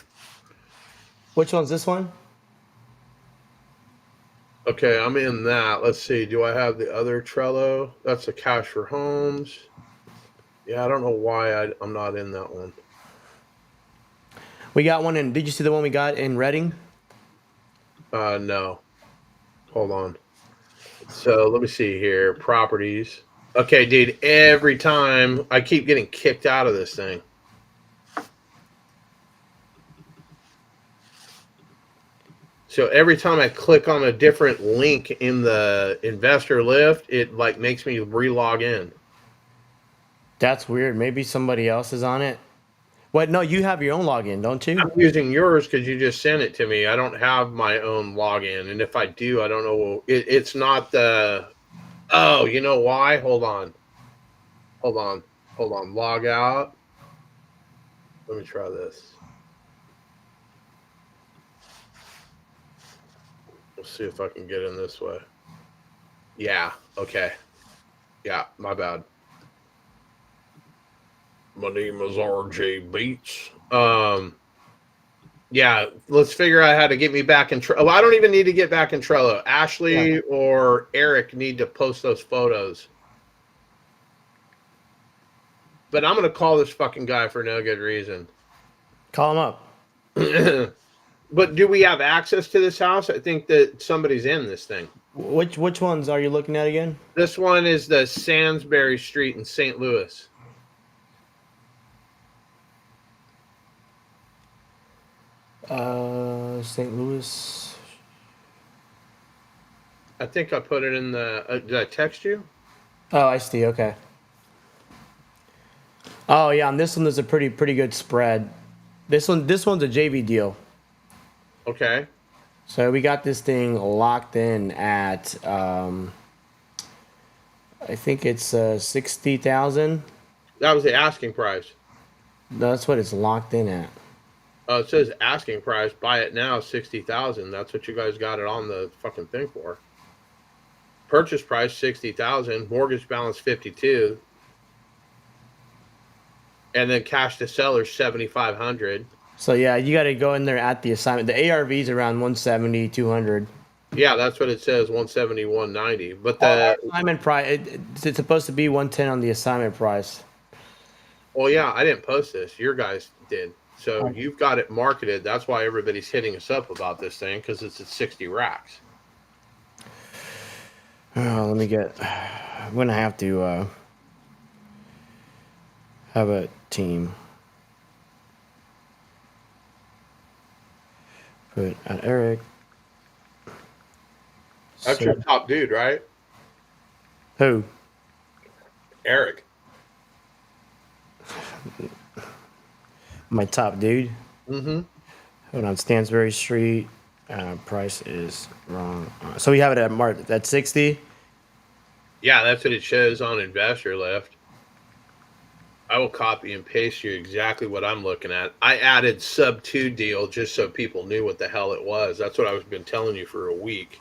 Which one's this one? Okay, I'm in that. Let's see. Do I have the other Trello? That's a Cash for Homes. Yeah, I don't know why I'm not in that one. We got one in. Did you see the one we got in Reading? No. Hold on. So let me see here. Properties. Okay, dude, every time I keep getting kicked out of this thing. So every time I click on a different link in the investor lift, it like makes me re-log in. That's weird. Maybe somebody else is on it. What? No, you have your own login, don't you? I'm using yours because you just sent it to me. I don't have my own login, and if I do, I don't know. It's not the. Oh, you know why? Hold on. Log out. Let me try this. Let's see if I can get in this way. Yeah. Okay. Yeah. My bad. My name is RJ Bates. Yeah, let's figure out how to get me back in Trello. Well, I don't even need to get back in Trello. Ashley or Eric need to post those photos. But I'm going to call this fucking guy for no good reason. Call him up. But do we have access to this house? I think that somebody's in this thing. Which ones are you looking at again? This one is the Sandsbury Street in St. Louis. St. Louis. I think I put it in the. Did I text you? Oh, I see. Okay. Oh yeah, on this one there's a pretty good spread. This one's a JV deal. Okay. So we got this thing locked in at I think it's 60,000. That was the asking price. That's what it's locked in at. It says asking price. Buy it now, 60,000. That's what you guys got it on the fucking thing for. Purchase price 60,000. Mortgage balance 52. And then cash to seller 7,500. So yeah, you got to go in there at the assignment. The ARV is around 170, 200. Yeah, that's what it says. 170, 190. But the assignment price, it's supposed to be 110 on the assignment price. Well, yeah, I didn't post this. Your guys did. So you've got it marketed. That's why everybody's hitting us up about this thing, because it's at 60 racks. Oh, let me get. I'm gonna have to have a team. Put at Eric. That's your top dude, right? Who? Eric. My top dude. Mm-hmm. Hold on, Stansbury Street. Price is wrong. So we have it at 60. Yeah, that's what it shows on Investor Lift. I will copy and paste you exactly what I'm looking at. I added sub 2 deal just so people knew what the hell it was. That's what I've been telling you for a week.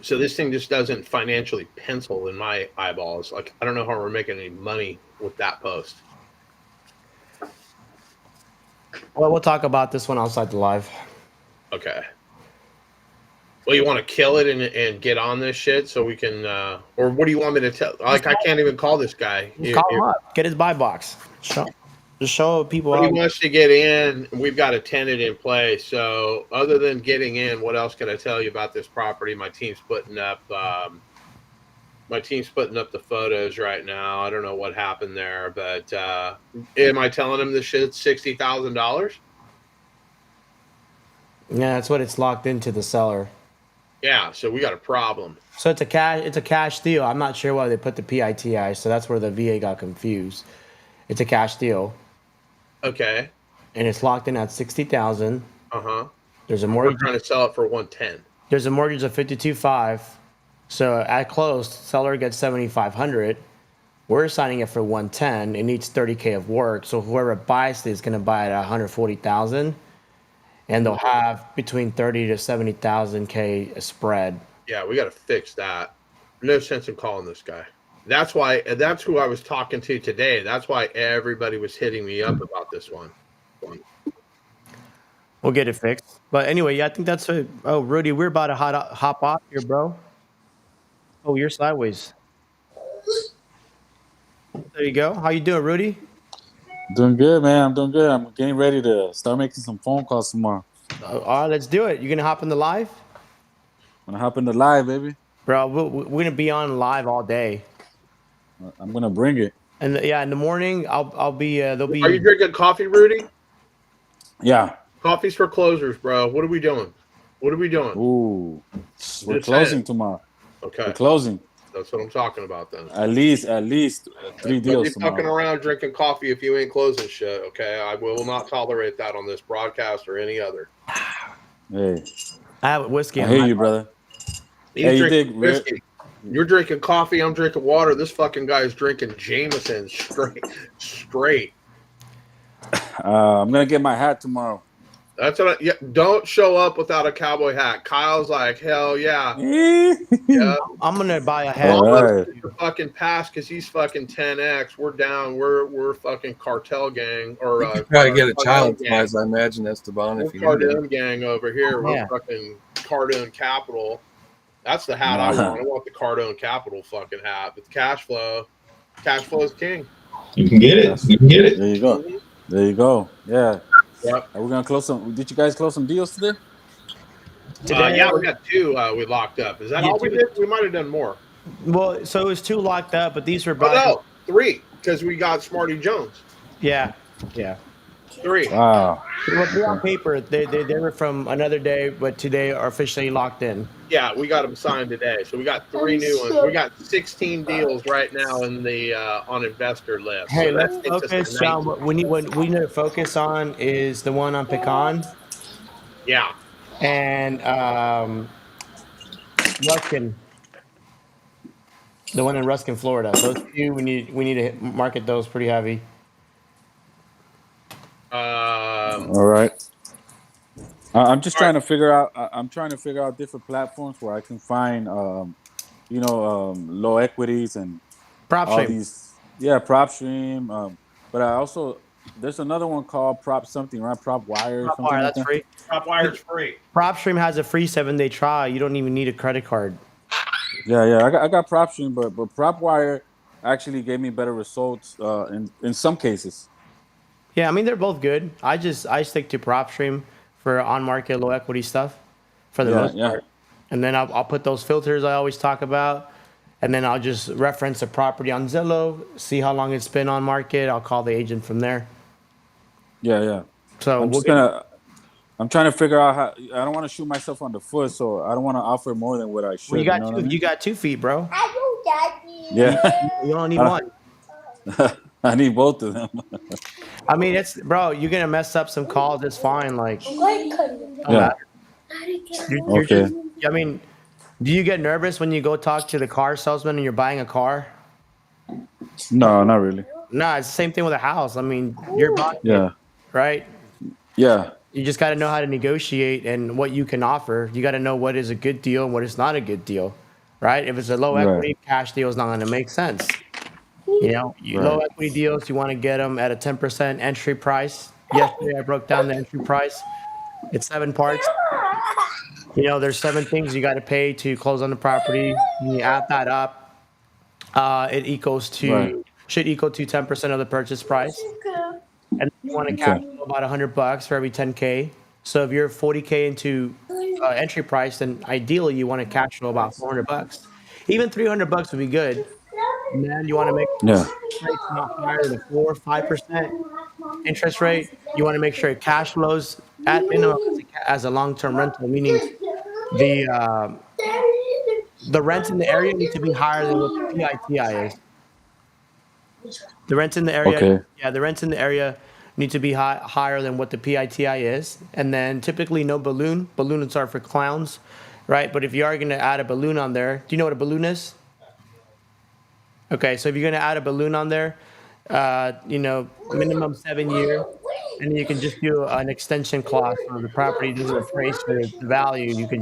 So this thing just doesn't financially pencil in my eyeballs. Like, I don't know how we're making any money with that post. Well, we'll talk about this one outside the live. Okay. Well, you want to kill it and get on this shit so we can, or what do you want me to tell? Like, I can't even call this guy. Call him up. Get his buy box. Just show people He wants to get in. We've got a tenant in place. So other than getting in, what else can I tell you about this property? My team's putting up the photos right now. I don't know what happened there, but am I telling him this shit's $60,000? Yeah, that's what it's locked into the seller. Yeah, so we got a problem. So it's a cash deal. I'm not sure why they put the PITI, so that's where the VA got confused. It's a cash deal. Okay. And it's locked in at 60,000. Uh-huh. There's a mortgage. We're trying to sell it for 110. There's a mortgage of 52.5. So at close, seller gets 7,500. We're signing it for 110. It needs 30K of work. So whoever buys it is going to buy it at 140,000, and they'll have between 30 to 70,000 K spread. Yeah, we got to fix that. No sense in calling this guy. That's who I was talking to today. That's why everybody was hitting me up about this one. We'll get it fixed. But anyway, yeah, I think that's it. Oh, Rudy, we're about to hop off here, bro. Oh, you're sideways. There you go. How you doing, Rudy? Doing good, man. I'm doing good. I'm getting ready to start making some phone calls tomorrow. All right, let's do it. You gonna hop in the live? I'm gonna hop in the live, baby. Bro, we're gonna be on live all day. I'm gonna bring it. And yeah, in the morning, I'll be. There'll be. Are you drinking coffee, Rudy? Yeah. Coffee's for closers, bro. What are we doing? Ooh, we're Just closing saying. tomorrow. Okay, We're closing. that's what I'm talking about then. At least 3 Don't deals be fucking tomorrow. around drinking coffee if you ain't closing shit. Okay, I will not tolerate that on this broadcast or any other. Hey, I have whiskey. I on hear my- you, brother. He's Hey, you drinking dig- whiskey. You're drinking coffee. I'm drinking water. This fucking guy's drinking Jameson straight. I'm gonna get my hat tomorrow. That's what. Don't show up without a cowboy hat. Kyle's like, hell yeah. Yeah. I'm gonna buy a hat. All right. The fucking pass because he's fucking 10x. We're down. We're fucking cartel gang or You could probably get a Cardone child gang. prize, I imagine, Esteban, We're if you need it. Cardone gang over here. Yeah. We're fucking Cardone Capital. That's the hat I want. I want the Cardone Capital fucking hat. It's cash flow. Cash flow is king. You can get it. You can get it. There you go. There you go. Yeah. Yep. Are we gonna close some? Did you guys close some deals today? Yeah, we got two we locked up. Is that all we did? We might have done more. Well, so it was 2 locked up, but these were. Oh, no, 3 because we got Smarty Jones. Yeah. 3. Wow. Well, they're on paper. They were from another day, but today are officially locked in. Yeah, we got them signed today. So we got 3 new ones. We got 16 deals right now in the on investor list. Hey, So that let's takes us to focus, John. 19. What we need to focus on is the one on Pecan Yeah. and Ruskin. The one in Ruskin, Florida. Those two we need to market those pretty heavy. All right. I'm just trying to figure out. I'm trying to figure out different platforms where I can find, low equities and all PropStream. these. Yeah, PropStream. But I also there's another one called Prop something, right? Prop Wire. Or something PropWire, like that's that. free. PropWire's free. PropStream has a free 7-day trial. You don't even need a credit card. Yeah. I got PropStream, but PropWire actually gave me better results in some cases. Yeah, I mean they're both good. I stick to PropStream for on-market low equity stuff for the most part. And then I'll put those filters I always talk about, and then I'll just reference a property on Zillow, see how long it's been on market. I'll call the agent from there. Yeah. So I'm trying to figure out how. I don't want to shoot myself on the foot, so I don't want to offer more than what I should. Well, you got know two. what I mean? You got 2 feet, bro. Yeah. You don't need one. I need both of them. I mean, you're gonna mess up some calls. It's fine. Like, Yeah. you're Okay. I mean, do you get nervous when you go talk to the car salesman and you're buying a car? No, not really. Nah, it's the same thing with a house. I mean, you're buying, Yeah. right? Yeah. You just got to know how to negotiate and what you can offer. You got to know what is a good deal and what is not a good deal, right? If it's a low Right. equity cash deal, is not going to make sense. You know, low equity deals, you want to get them at a 10% entry price. Yesterday, I broke down the entry price. It's 7 parts. You know, there's 7 things you got to pay to close on the property. You add that up, it should equal to 10% of the purchase price. And you want to cash flow about $100 for every 10K. So if you're 40K into entry price, then ideally you want to cash flow about $400. Even $300 would be good. And then you want to make rates not higher than 4 or 5% interest rate. You want to make sure it cash flows at minimum as a long-term rental, meaning the rents in the area need to be higher than what the PITI is. The rents in the area, the rents in the area need to be higher than what the PITI is, and then typically no balloon. Balloons are for clowns, right? But if you are going to add a balloon on there, do you know what a balloon is? Okay, so if you're gonna add a balloon on there, minimum 7 years, and you can just do an extension clause so the property doesn't appraise for the value. You can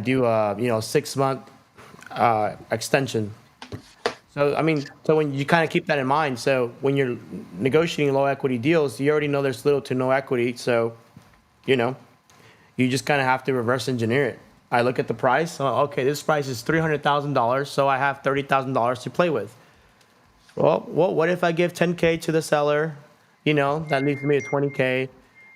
do a 6 month extension. So I mean, so when you kind of keep that in mind, so when you're negotiating low equity deals, you already know there's little to no equity, so you just kind of have to reverse engineer it. I look at the price. Oh, okay, this price is $300,000, so I have $30,000 to play with. Well, what if I give 10K to the seller? That leaves me at 20K.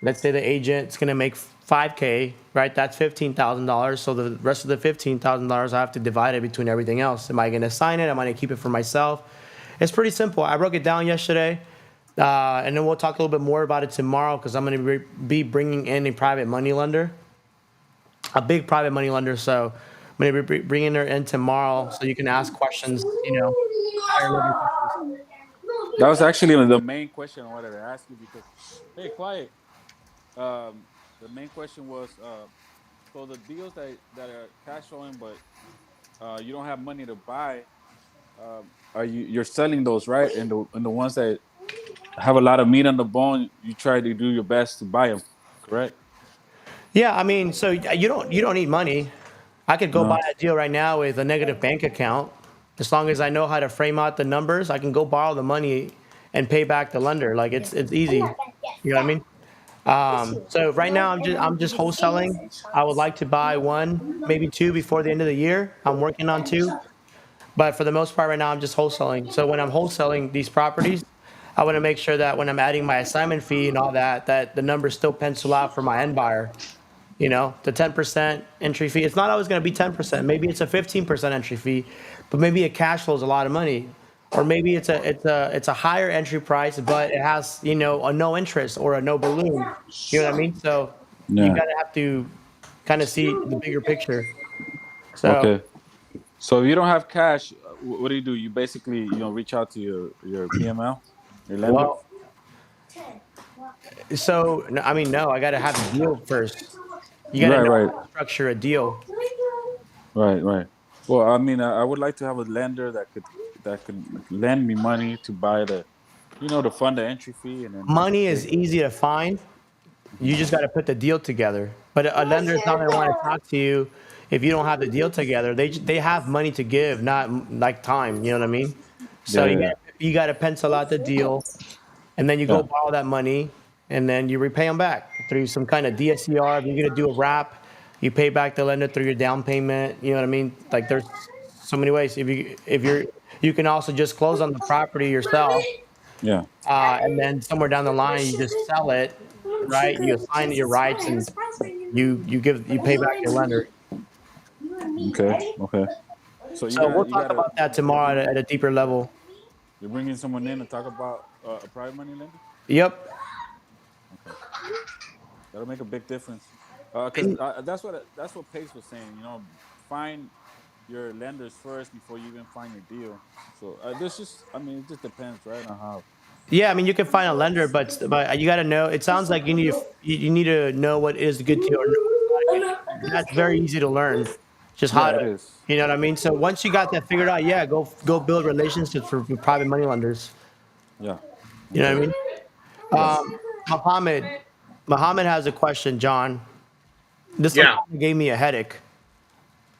Let's say the agent's gonna make 5K, right? That's $15,000. So the rest of the $15,000, I have to divide it between everything else. Am I gonna sign it? Am I gonna keep it for myself? It's pretty simple. I broke it down yesterday, and then we'll talk a little bit more about it tomorrow because I'm gonna be bringing in a private money lender, a big private money lender. So I'm gonna be bringing her in tomorrow so you can ask questions. Higher level questions. That was actually the main question I wanted to ask you because, hey, quiet. The main question was, so the deals that are cash flowing, but you don't have money to buy, you're selling those, right? And the ones that have a lot of meat on the bone, you try to do your best to buy them, correct? Yeah, I mean, so you don't need money. I could go No. buy a deal right now with a negative bank account. As long as I know how to frame out the numbers, I can go borrow the money and pay back the lender. Like it's easy. You know what I mean? So right now I'm just wholesaling. I would like to buy one, maybe two before the end of the year. I'm working on two, but for the most part right now I'm just wholesaling. So when I'm wholesaling these properties, I want to make sure that when I'm adding my assignment fee and all that, that the numbers still pencil out for my end buyer. The 10% entry fee. It's not always going to be 10%. Maybe it's a 15% entry fee, but maybe it cash flows a lot of money. Or maybe it's a higher entry price, but it has, a no interest or a no balloon. You know what I mean? So you Yeah. gotta have to kind of see the bigger picture. So Okay. So if you don't have cash, what do? You basically, reach out to your PML, your lender. well, no, I mean, no, I gotta have a deal first. You gotta Right, know right, how to structure a deal. right. Well, I mean, I would like to have a lender that could lend me money to buy to fund the entry fee, and then Money is easy to find. You just got to put the deal together. But a lender is not going to want to talk to you if you don't have the deal together. They have money to give, not like time. You know what I mean? So yeah. you got to pencil out the deal, and then you go Yeah. borrow that money, and then you repay them back through some kind of DSCR. If you're going to do a wrap, you pay back the lender through your down payment. You know what I mean? Like there's so many ways. You can also just close on the property yourself. Yeah. And then somewhere down the line you just sell it, right? You assign your rights and you pay back your lender. Okay. So So we'll talk about that tomorrow at a deeper level. you're bringing someone in to talk about a private money lender. Yep. That'll make a big difference. Because that's what Pace was saying. Find your lenders first before you even find your deal. So it just depends, right, on how. Yeah, I mean you can find a lender, but you got to know. It sounds like you need to know what is a good deal or not a good deal. That's very easy to learn. Just how Yeah, it to, is. you know what I mean. So once you got that figured out, yeah, go build relationships for private money lenders. Yeah. You know what I mean? Muhammad has a question, John. This Yeah. one gave me a headache,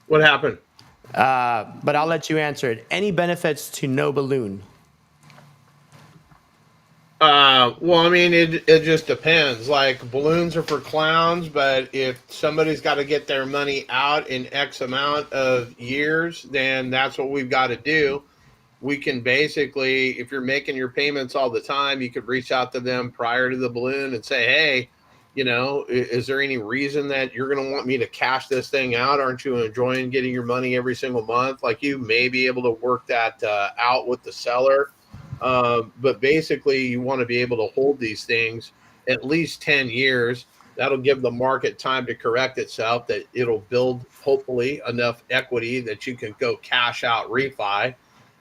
What happened? but I'll let you answer it. Any benefits to no balloon? Well, I mean, it just depends. Like balloons are for clowns, but if somebody's got to get their money out in X amount of years, then that's what we've got to do. We can basically, if you're making your payments all the time, you could reach out to them prior to the balloon and say, hey, is there any reason that you're going to want me to cash this thing out? Aren't you enjoying getting your money every single month? Like you may be able to work that out with the seller. But basically, you want to be able to hold these things at least 10 years. That'll give the market time to correct itself, that it'll build, hopefully, enough equity that you can go cash out refi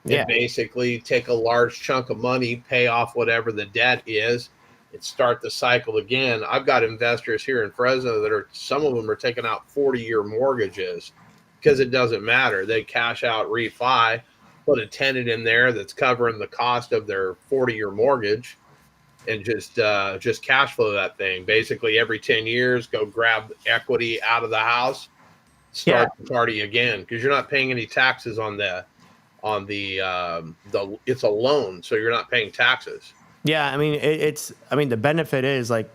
and basically take a large chunk of money, pay off whatever the debt is, and start the cycle again. I've got investors here in Fresno that some of them are taking out 40-year mortgages because it doesn't matter. They cash out refi. put a tenant in there that's covering the cost of their 40-year mortgage, and just cash flow that thing. Basically, every 10 years, go grab equity out of the house, start the party again, because you're not paying any taxes on the it's a loan, so you're not paying taxes. Yeah, I mean, the benefit is like,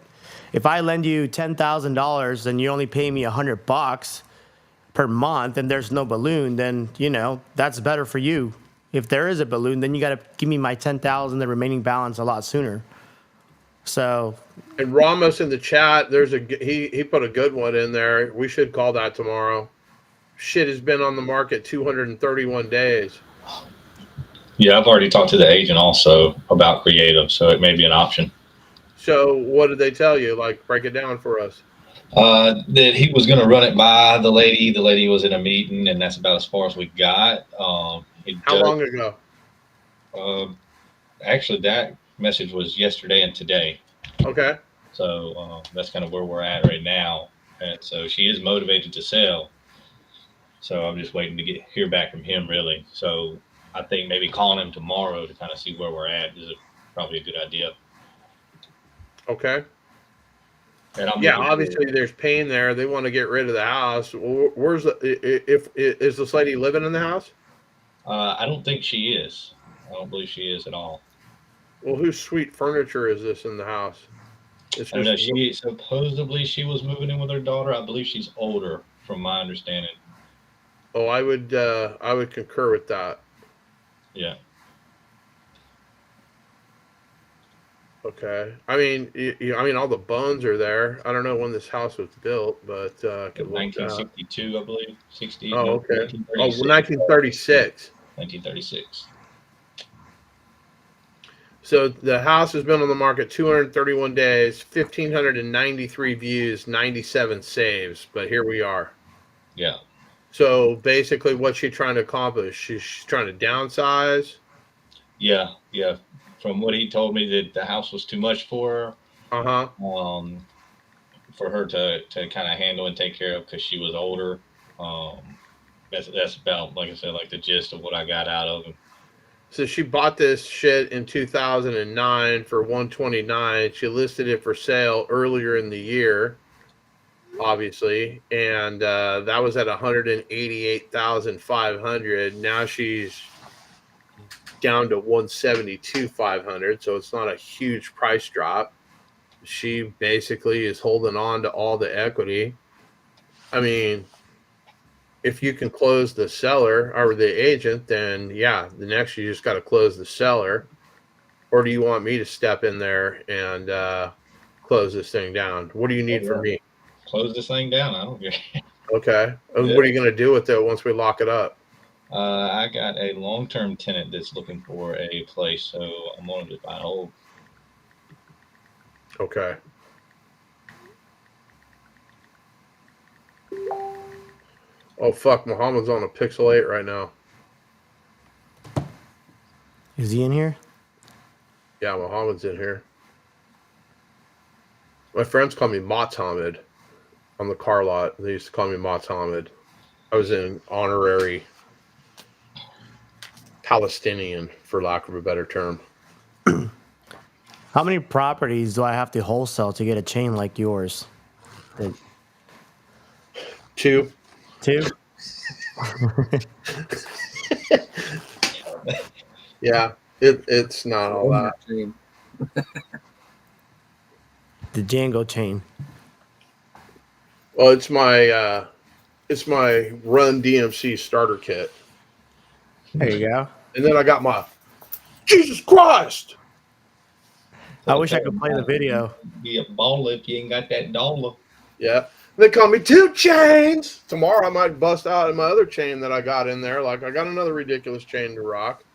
if I lend you $10,000 and you only pay me $100 per month, and there's no balloon, then that's better for you. If there is a balloon, then you got to give me my 10,000, the remaining balance, a lot sooner. So. And Ramos in the chat, he put a good one in there. We should call that tomorrow. Shit has been on the market 231 days. Yeah, I've already talked to the agent also about Creative, so it may be an option. So what did they tell you? Like, break it down for us. That he was going to run it by the lady. The lady was in a meeting, and that's about as far as we got. How long ago? Actually, that message was yesterday and today. Okay. So that's kind of where we're at right now. And so she is motivated to sell. So I'm just waiting to hear back from him, really. So I think maybe calling him tomorrow to kind of see where we're at is probably a good idea. Okay. And obviously there's pain there. They want to get rid of the house. Is this lady living in the house? I don't think she is. I don't believe she is at all. Well, whose sweet furniture is this in the house? I don't know. Supposedly she was moving in with her daughter. I believe she's older, from my understanding. Oh, I would concur with that. Yeah. Okay. I mean, all the bones are there. I don't know when this house was built, but 1962, I believe. 60. Oh, okay. 1936. 1936. So the house has been on the market 231 days, 1,593 views, 97 saves. But here we are. Yeah. So basically, what's she trying to accomplish? She's trying to downsize. Yeah. From what he told me, that the house was too much for her. For her to kind of handle and take care of, because she was older. That's about, like I said, like the gist of what I got out of him. So she bought this shit in 2009 for $129. She listed it for sale earlier in the year, obviously, and that was at $188,500. Now she's down to $172,500, so it's not a huge price drop. She basically is holding on to all the equity. I mean, if you can close the seller or the agent, then the next you just got to close the seller. Or do you want me to step in there and close this thing down? What do you need from me? Close this thing down. I don't care. Okay. And what are you going to do with it once we lock it up? I got a long-term tenant that's looking for a place, so I'm going to buy an old. Okay. Oh, fuck. Muhammad's on a Pixel 8 right now. Is he in here? Yeah, Muhammad's in here. My friends call me Mohammed on the car lot. They used to call me Mohammed. I was an honorary Palestinian, for lack of a better term. How many properties do I have to wholesale to get a chain like yours? Two. Yeah, it's not all that. The Django chain. Well, it's my Run DMC starter kit. There you go. And then I got my Jesus Christ. I wish I could play the video. Be a baller if you ain't got that dollar. Yeah. They call me 2 Chains. Tomorrow I might bust out in my other chain that I got in there. Like, I got another ridiculous chain to rock.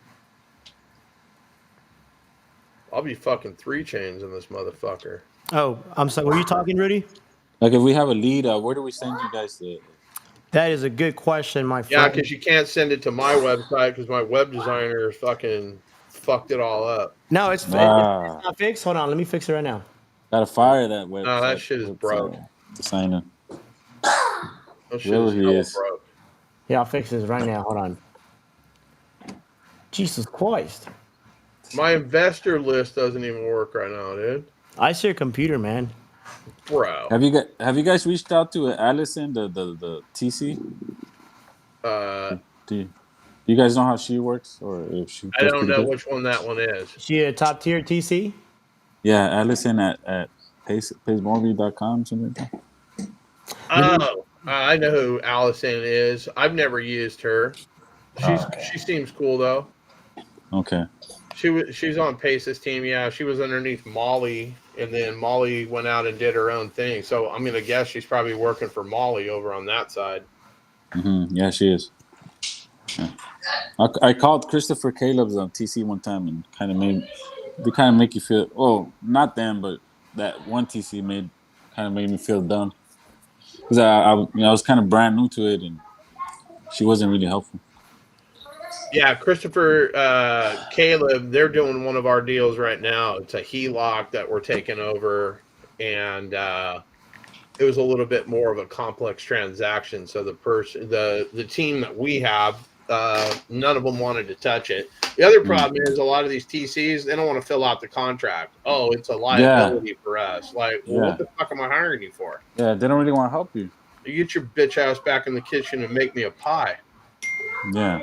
I'll be fucking 3 chains in this motherfucker. Oh, I'm sorry. Were you talking, Rudy? Like, if we have a lead, where do we send you guys to? That is a good question, my friend. Yeah, because you can't send it to my website because my web designer fucking fucked it all up. No, it's not fixed. Hold on. Let me fix it right now. Gotta fire that website. No, that shit is broke. Designer. That shit is broke. Yeah, I'll fix this right now. Hold on. Jesus Christ. My investor list doesn't even work right now, dude. I see your computer, man. Bro. Have you guys reached out to Allison, the TC? Do you guys know how she works, or if she? I does don't pretty know good? which one that one is. She a top tier TC? Yeah, Allison at pacemortgage.com, something like that. Oh, I know who Allison is. I've never used her. She seems cool though. Okay. She's on Pace's team. Yeah, she was underneath Molly, and then Molly went out and did her own thing. So I'm gonna guess she's probably working for Molly over on that side. Yeah, she is. Yeah. I called Christopher Caleb's on TC one time and they kind of make you feel. Oh, not them, but that one TC kind of made me feel dumb because I was kind of brand new to it and she wasn't really helpful. Yeah, Christopher Caleb, they're doing one of our deals right now. It's a HELOC that we're taking over, and it was a little bit more of a complex transaction. So the team that we have, none of them wanted to touch it. The other problem is a lot of these TCs, they don't want to fill out the contract. Oh, it's a liability for us. Like, well, what the fuck am I hiring you for? Yeah, they don't really want to help you. You get your bitch ass back in the kitchen and make me a pie. Yeah.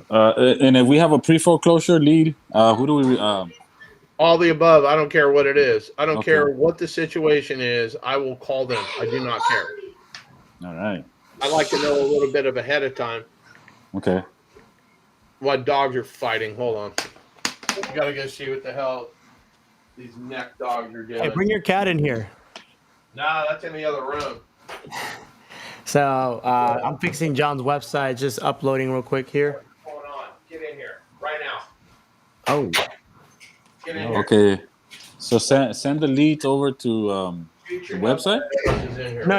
And if we have a pre-foreclosure lead, who do we? All the above. I don't care what it is. I don't care what the situation is. I will call them. I do not care. All right. I like to know a little bit of ahead of time. Okay. What dogs are fighting. Hold on. You gotta go see what the hell these neck dogs are doing. Hey, bring your cat in here. Nah, that's in the other room. So I'm fixing John's website, just uploading real quick here. What's going on? Get in here right now. Oh. Get in here. Okay. So send the leads over to the website. No.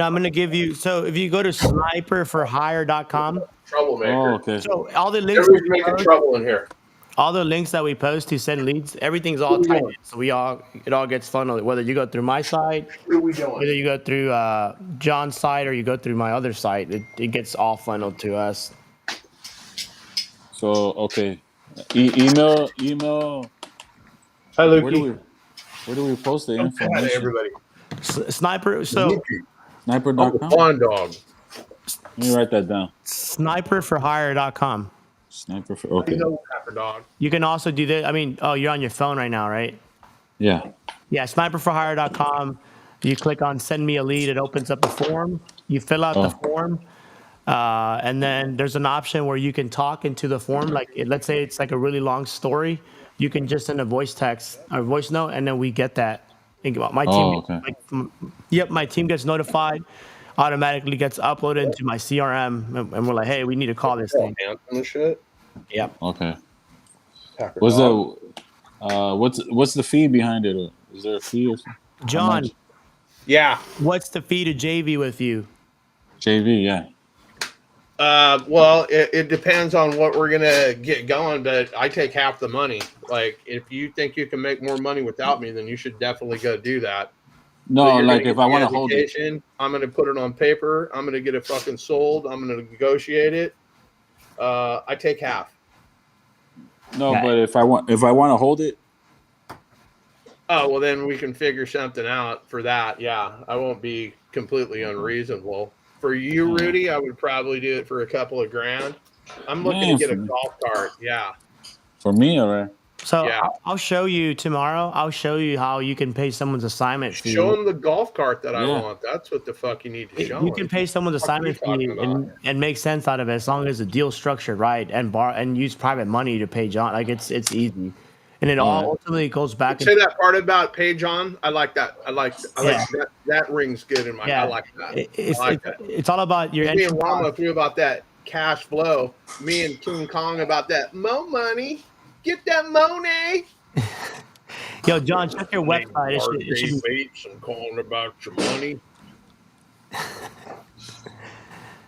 I'm gonna give you. So if you go to sniperforhire.com. Troublemaker. Oh, okay. So all the links. Everybody's making trouble in here. All the links that we post to send leads, everything's all tied in. So it all gets funneled. Whether you go through my site, whether you go through John's site, or you go through my other site, it gets all funneled to us. So okay, email. Hi, Lukey. Where do we post the information? Hi, everybody. Sniper. So Sniper.com. Pawn dog. Let me write that down. Sniperforhire.com. Sniper for okay. Dog. You can also do that. I mean, you're on your phone right now, right? Yeah. Yeah, sniperforhire.com. You click on send me a lead. It opens up a form. You fill out the form. And then there's an option where you can talk into the form. Like, let's say it's like a really long story. You can just send a voice text or voice note, and then we get that. My team, my team gets notified, automatically gets uploaded into my CRM, and we're like, hey, we need to call this thing. Anthem shit. Yep. Okay. What's the fee behind it? Or is there a fee or something? John. Yeah. What's the fee to JV with you? JV, yeah. Well, it depends on what we're gonna get going, but I take half the money. Like, if you think you can make more money without me, then you should definitely go do that. No, like if I want to hold it, I'm gonna put it on paper. I'm gonna get it fucking sold. I'm gonna negotiate it. I take half. No, but if I want to hold it. Oh, well, then we can figure something out for that. Yeah, I won't be completely unreasonable. For you, Rudy, I would probably do it for a couple of grand. I'm looking to get a golf cart. Yeah. For me, all right. So yeah. I'll show you tomorrow. I'll show you how you can pay someone's assignment fee. Show them the golf cart that I want. That's what the fuck you need to show. You can pay someone's assignment fee and make sense out of it as long as the deal's structured right and use private money to pay John. Like it's easy. And it all ultimately goes back. Say that part about pay John. I like that. I like that. That rings good in my. I like that. It's all about your. Me and Rama threw about that cash flow. Me and King Kong about that mo money. Get that money. Yo, John, check your website. It should be. I'm calling about your money.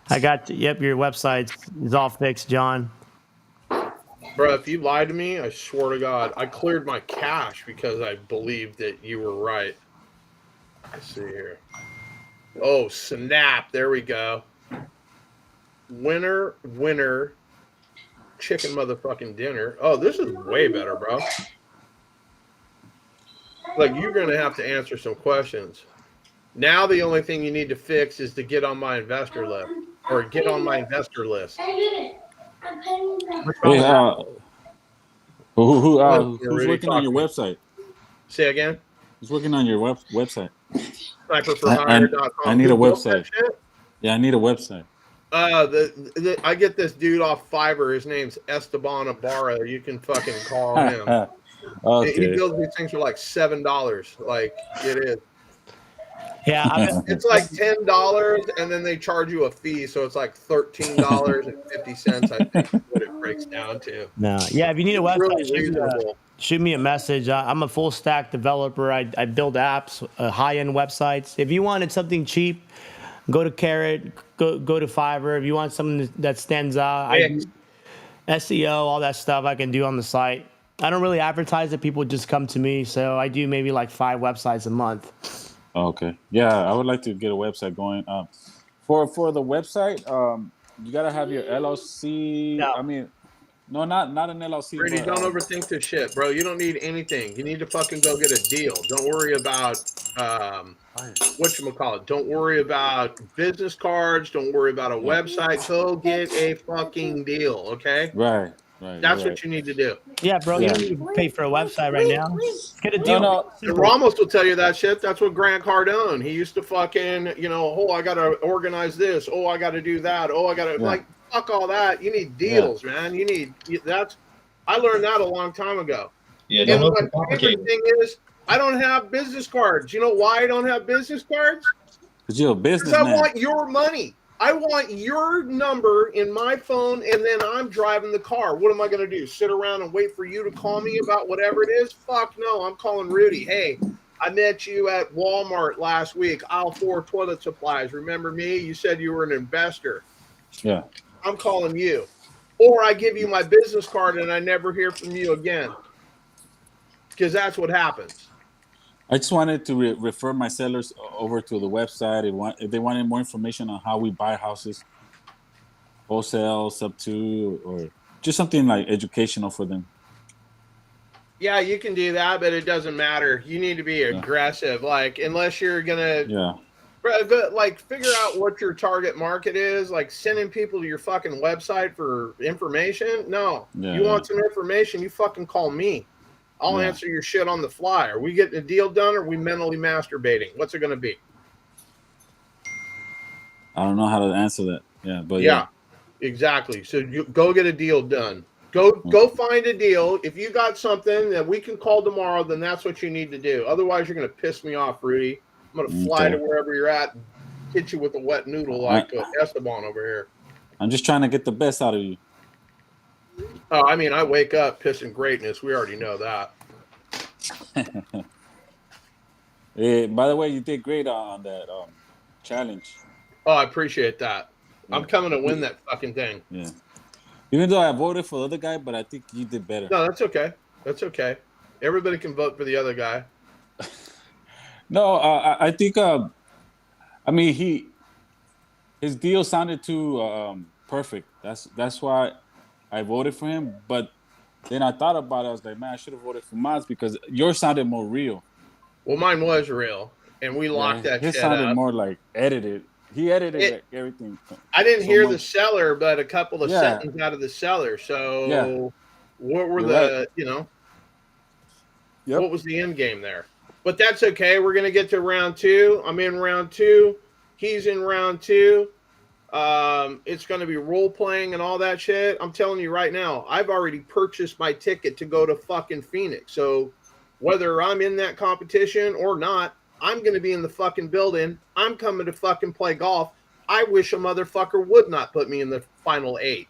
I got. Yep, your website is all fixed, John. Bro, if you lied to me, I swear to God, I cleared my cash because I believed that you were right. Let's see here. Oh, snap. There we go. winner chicken motherfucking dinner. Oh, this is way better, bro. Like, you're going to have to answer some questions. Now the only thing you need to fix is to get on my investor list or get on my investor list. Hey, who's working on your website? Say again? Who's working on your website? Sniperforhire.com. I need a website. Yeah, I need a website. I get this dude off Fiverr. His name's Esteban Ibarra. You can fucking call him. Okay. He builds these things for like $7. Like, it is. Yeah, it's like $10, and then they charge you a fee, so it's like $13.50. I think is what it breaks down to. No, yeah. If you need a website, Really reasonable. shoot me a message. I'm a full stack developer. I build apps, high-end websites. If you wanted something cheap, go to Carrot, go to Fiverr. If you want something that stands out, I do SEO, all that stuff I can do on the site. I don't really advertise it. People just come to me, so I do maybe like 5 websites a month. Okay. Yeah, I would like to get a website going. For the website, you gotta have your LLC. No. I mean, no, not an LLC. Brady, but, don't overthink this shit, bro. You don't need anything. You need to fucking go get a deal. Don't worry about whatchamacallit. Don't worry about business cards. Don't worry about a website. Go get a fucking deal, okay? Right. That's what you need to do. Yeah, bro. You don't need to pay for a website right now. Get a deal. No. And Ramos will tell you that shit. That's what Grant Cardone. He used to fucking, I got to organize this. Oh, I got to do that. Oh, I got to, like, fuck all that. You need deals, man. I learned that a long time ago. Yeah, And don't my make it complicated. favorite thing is, I don't have business cards. You know why I don't have business cards? Because you're a Because businessman. I want your money. I want your number in my phone, and then I'm driving the car. What am I going to do? Sit around and wait for you to call me about whatever it is? Fuck no. I'm calling Rudy. Hey, I met you at Walmart last week. Aisle 4 toilet supplies. Remember me? You said you were an investor. Yeah. I'm calling you. Or I give you my business card and I never hear from you again. Because that's what happens. I just wanted to refer my sellers over to the website if they wanted more information on how we buy houses, wholesale, sub-2, or just something like educational for them. Yeah, you can do that, but it doesn't matter. You need to be aggressive. Like, unless you're going to figure out what your target market is, like sending people to your fucking website for information. No, you want some information, you fucking call me. I'll answer your shit on the fly. Are we getting a deal done, or are we mentally masturbating? What's it going to be? I don't know how to answer that. Yeah, but exactly. So you go get a deal done. Go find a deal. If you got something that we can call tomorrow, then that's what you need to do. Otherwise, you're going to piss me off, Rudy. I'm going to fly to wherever you're at, and hit you with a wet noodle like Esteban over here. I'm just trying to get the best out of you. Oh, I mean, I wake up pissing greatness. We already know that. By the way, you did great on that challenge. Oh, I appreciate that. I'm coming to win that fucking thing. Yeah. Even though I voted for the other guy, but I think you did better. No, that's okay. That's okay. Everybody can vote for the other guy. No, I think. I mean, his deal sounded too perfect. That's why I voted for him. But then I thought about it. I was like, man, I should have voted for Mods because yours sounded more real. Well, mine was real, and we locked that shit His sounded up. more like edited. He edited everything. I didn't hear the seller, but a couple of Yeah. sentences out of the seller. So, Yeah. what were You're what was the end game there? But that's okay. We're gonna get to round 2. I'm in round 2. He's in round 2. It's gonna be role playing and all that shit. I'm telling you right now, I've already purchased my ticket to go to fucking Phoenix. So whether I'm in that competition or not, I'm gonna be in the fucking building. I'm coming to fucking play golf. I wish a motherfucker would not put me in the final 8.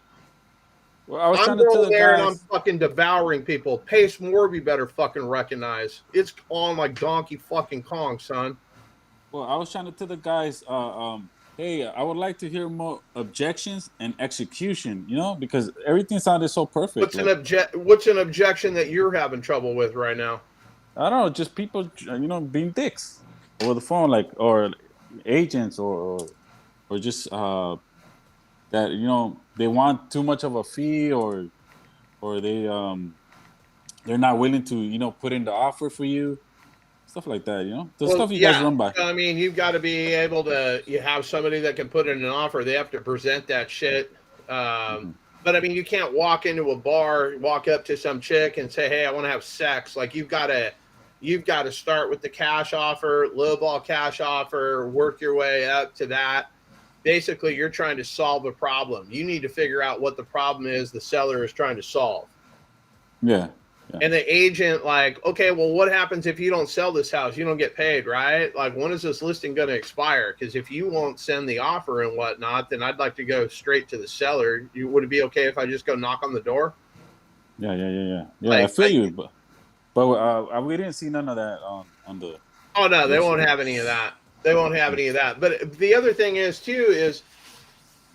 Well, I was I'm trying to tell going the there and I'm guys. fucking devouring people. Pace Morby better fucking recognize. It's on like Donkey fucking Kong, son. Well, I was trying to tell the guys. Hey, I would like to hear more objections and execution. Because everything sounded so perfect. What's an objection that you're having trouble with right now? I don't know, just people, being dicks over the phone, like, or agents, or just that they want too much of a fee, or they're not willing to put in the offer for you, stuff like that. The stuff you guys run by. I mean, you've got to be able to. You have somebody that can put in an offer. They have to present that shit. But I mean, you can't walk into a bar, walk up to some chick and say, "Hey, I want to have sex." Like you've got to start with the cash offer, lowball cash offer, work your way up to that. Basically, you're trying to solve a problem. You need to figure out what the problem is the seller is trying to solve. Yeah. And the agent, like, okay, well, what happens if you don't sell this house? You don't get paid, right? Like, when is this listing going to expire? Because if you won't send the offer and whatnot, then I'd like to go straight to the seller. Would it be okay if I just go knock on the door? Yeah. I feel you, but we didn't see none of that on the. Oh no, they won't have any of that. They won't have any of that. But the other thing is too is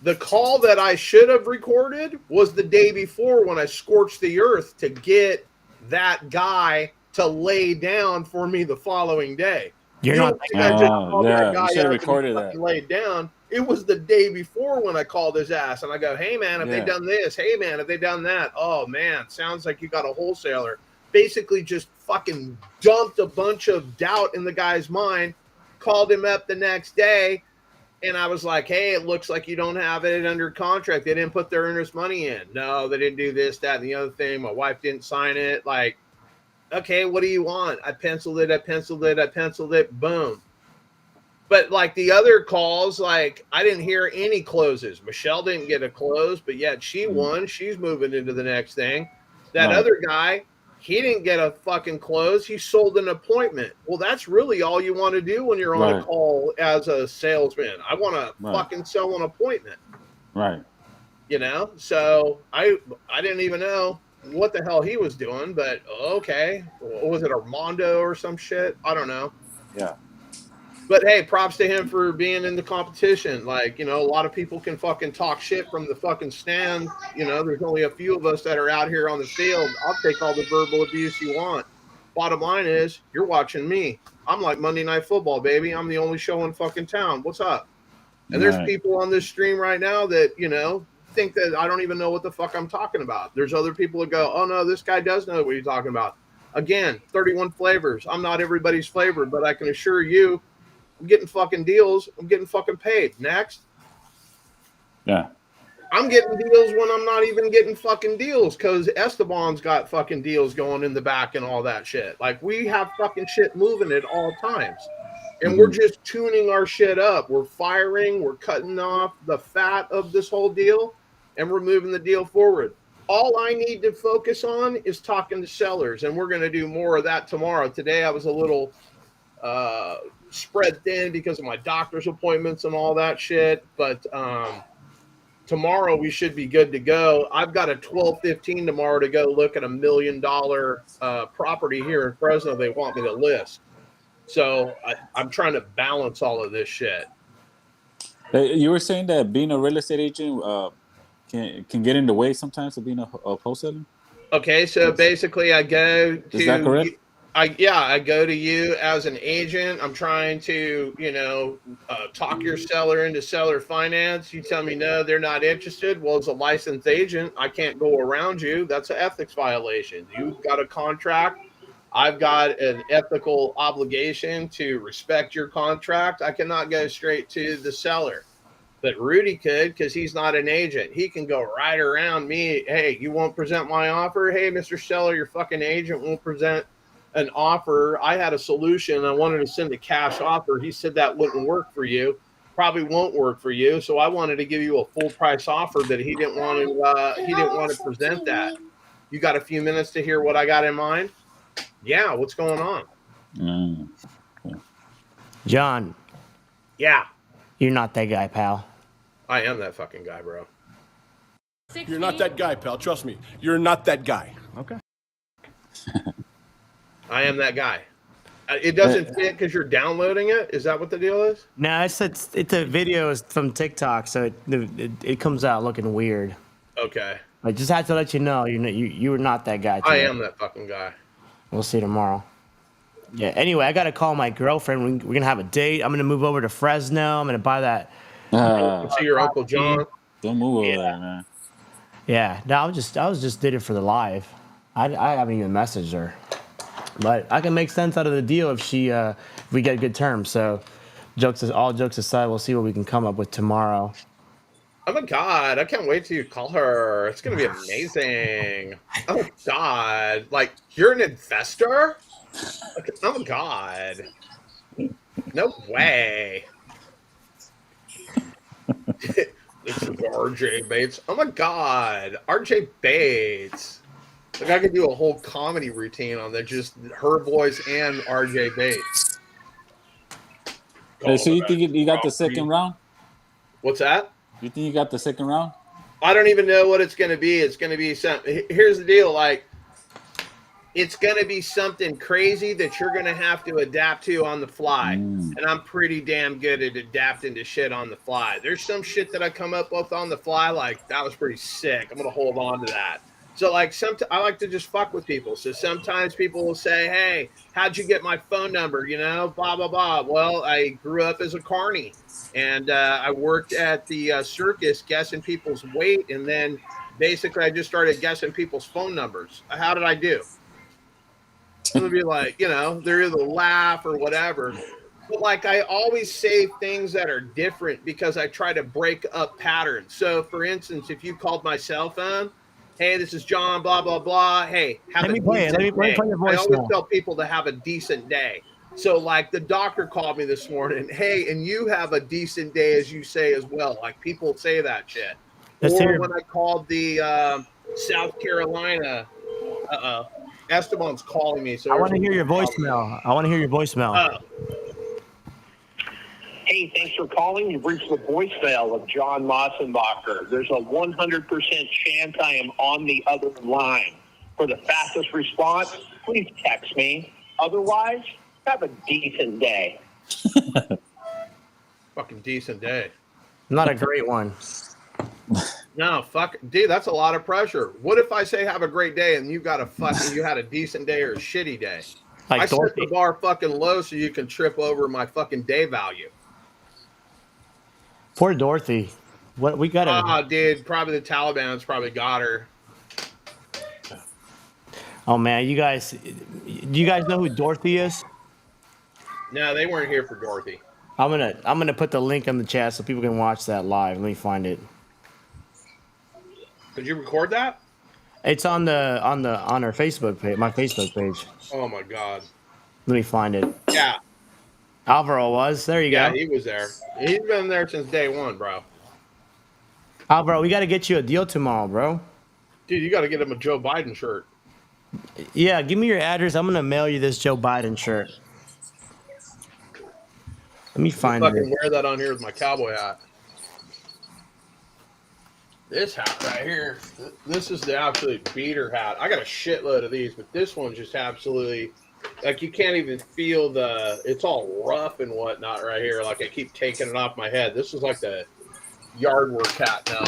the call that I should have recorded was the day before when I scorched the earth to get that guy to lay down for me the following day. You're not. You should have recorded that. Laid down. It was the day before when I called his ass and I go, "Hey man, have they done this? Hey man, have they done that? Oh man, sounds like you got a wholesaler." Basically, just fucking dumped a bunch of doubt in the guy's mind. Called him up the next day, and I was like, "Hey, it looks like you don't have it under contract. They didn't put their earnest money in. No, they didn't do this, that, and the other thing. My wife didn't sign it. Like, okay, what do you want? I penciled it. Boom." But like the other calls, like I didn't hear any closes. Michelle didn't get a close, but yet she won. She's moving into the next thing. That other guy, he didn't get a fucking close. He sold an appointment. Well, that's really all you want to do when you're on a call as a salesman. I want to fucking sell an appointment. Right. So I didn't even know what the hell he was doing, but okay. Was it Armando or some shit? I don't know. Yeah. But hey, props to him for being in the competition. Like, a lot of people can fucking talk shit from the fucking stand. There's only a few of us that are out here on the field. I'll take all the verbal abuse you want. Bottom line is, you're watching me. I'm like Monday Night Football, baby. I'm the only show in fucking town. What's up? And there's people on this stream right now that, think that I don't even know what the fuck I'm talking about. There's other people that go, "Oh no, this guy does know what he's talking about." Again, 31 flavors. I'm not everybody's flavor, but I can assure you, I'm getting fucking deals. I'm getting fucking paid. Next. Yeah. I'm getting deals when I'm not even getting fucking deals because Esteban's got fucking deals going in the back and all that shit. Like, we have fucking shit moving at all times. And we're just tuning our shit up. We're firing. We're cutting off the fat of this whole deal and we're moving the deal forward. All I need to focus on is talking to sellers, and we're going to do more of that tomorrow. Today I was a little spread thin because of my doctor's appointments and all that shit, but tomorrow we should be good to go. I've got a 12:15 tomorrow to go look at $1 million property here in Fresno they want me to list. So I'm trying to balance all of this shit. You were saying that being a real estate agent can get in the way sometimes of being a wholesaler? Okay, so basically I go to... Is that correct? I go to you as an agent. I'm trying to, talk your seller into seller finance. You tell me, no, they're not interested. Well, as a licensed agent, I can't go around you. That's an ethics violation. You've got a contract. I've got an ethical obligation to respect your contract. I cannot go straight to the seller. But Rudy could, because he's not an agent. He can go right around me. Hey, you won't present my offer? Hey, Mr. Seller, your fucking agent won't present an offer. I had a solution. I wanted to send a cash offer. He said that wouldn't work for you. Probably won't work for you. So I wanted to give you a full price offer, but he didn't want to present that. You got a few minutes to hear what I got in mind? Yeah, what's going on? John. Yeah. You're not that guy, pal. I am that fucking guy, bro. You're not that guy, pal. Trust me. You're not that guy. Okay. I am that guy. It doesn't fit because you're downloading it? Is that what the deal is? No, it's a video from TikTok, so it comes out looking weird. Okay. I just had to let you know you're not that guy. I am that fucking guy. We'll see tomorrow. Yeah. Anyway, I gotta call my girlfriend. We're gonna have a date. I'm gonna move over to Fresno. I'm gonna buy that. See your Uncle John. Don't move over there, man. Yeah, no, I was just did it for the live. I haven't even messaged her, but I can make sense out of the deal if we get good terms. So, all jokes aside, we'll see what we can come up with tomorrow. Oh my god, I can't wait till you call her. It's gonna be amazing. Oh my god, like you're an investor? Oh my god, no way. This is RJ Bates. Oh my god, RJ Bates. Like I could do a whole comedy routine on that, just her voice and RJ Bates. Hey, so you think you got the second round? What's that? You think you got the second round? I don't even know what it's going to be. It's going to be something. Here's the deal. Like, it's going to be something crazy that you're going to have to adapt to on the fly. And I'm pretty damn good at adapting to shit on the fly. There's some shit that I come up with on the fly. Like, that was pretty sick. I'm going to hold on to that. So, like, I like to just fuck with people. So sometimes people will say, hey, how'd you get my phone number? You know, blah, blah, blah. Well, I grew up as a carny. And I worked at the circus guessing people's weight. And then basically I just started guessing people's phone numbers. How did I do? It's going to be like, you know, they're either laugh or whatever. But like I always say things that are different because I try to break up patterns. So, for instance, if you called my cell phone, hey, this is John, blah, blah, blah. Hey, have a decent day. Let me play your voice. I always tell people to have a decent day. So, like, the doctor called me this morning. Hey, and you have a decent day, as you say as well. Like, people say that shit. Or when I called the South Carolina, Esteban's calling me. So I want to hear your voicemail. Hey, thanks for calling. You've reached the voicemail of John Mossenbacher. There's a 100% chance I am on the other line. For the fastest response, please text me. Otherwise, have a decent day. Fucking decent day. Not a great one. No, fuck, dude, that's a lot of pressure. What if I say have a great day and you had a decent day or a shitty day? Like I set the bar fucking low so you can trip over my fucking day value. Poor Dorothy. What we got? Dude, probably the Taliban's probably got her. Oh man, do you guys know who Dorothy is? No, they weren't here for Dorothy. I'm gonna put the link in the chat so people can watch that live. Let me find it. Did you record that? It's on our Facebook page, my Facebook page. Oh my god. Let me find it. Yeah. Alvaro was. There you go. Yeah, he was there. He's been there since day one, bro. Alvaro, we got to get you a deal tomorrow, bro. Dude, you got to get him a Joe Biden shirt. Yeah, give me your address. I'm going to mail you this Joe Biden shirt. Let me find it. I can wear that on here with my cowboy hat. This hat right here, this is the absolute beater hat. I got a shitload of these, but this one's just absolutely, like, you can't even feel it's all rough and whatnot right here. Like, I keep taking it off my head. This is like the yard work hat now.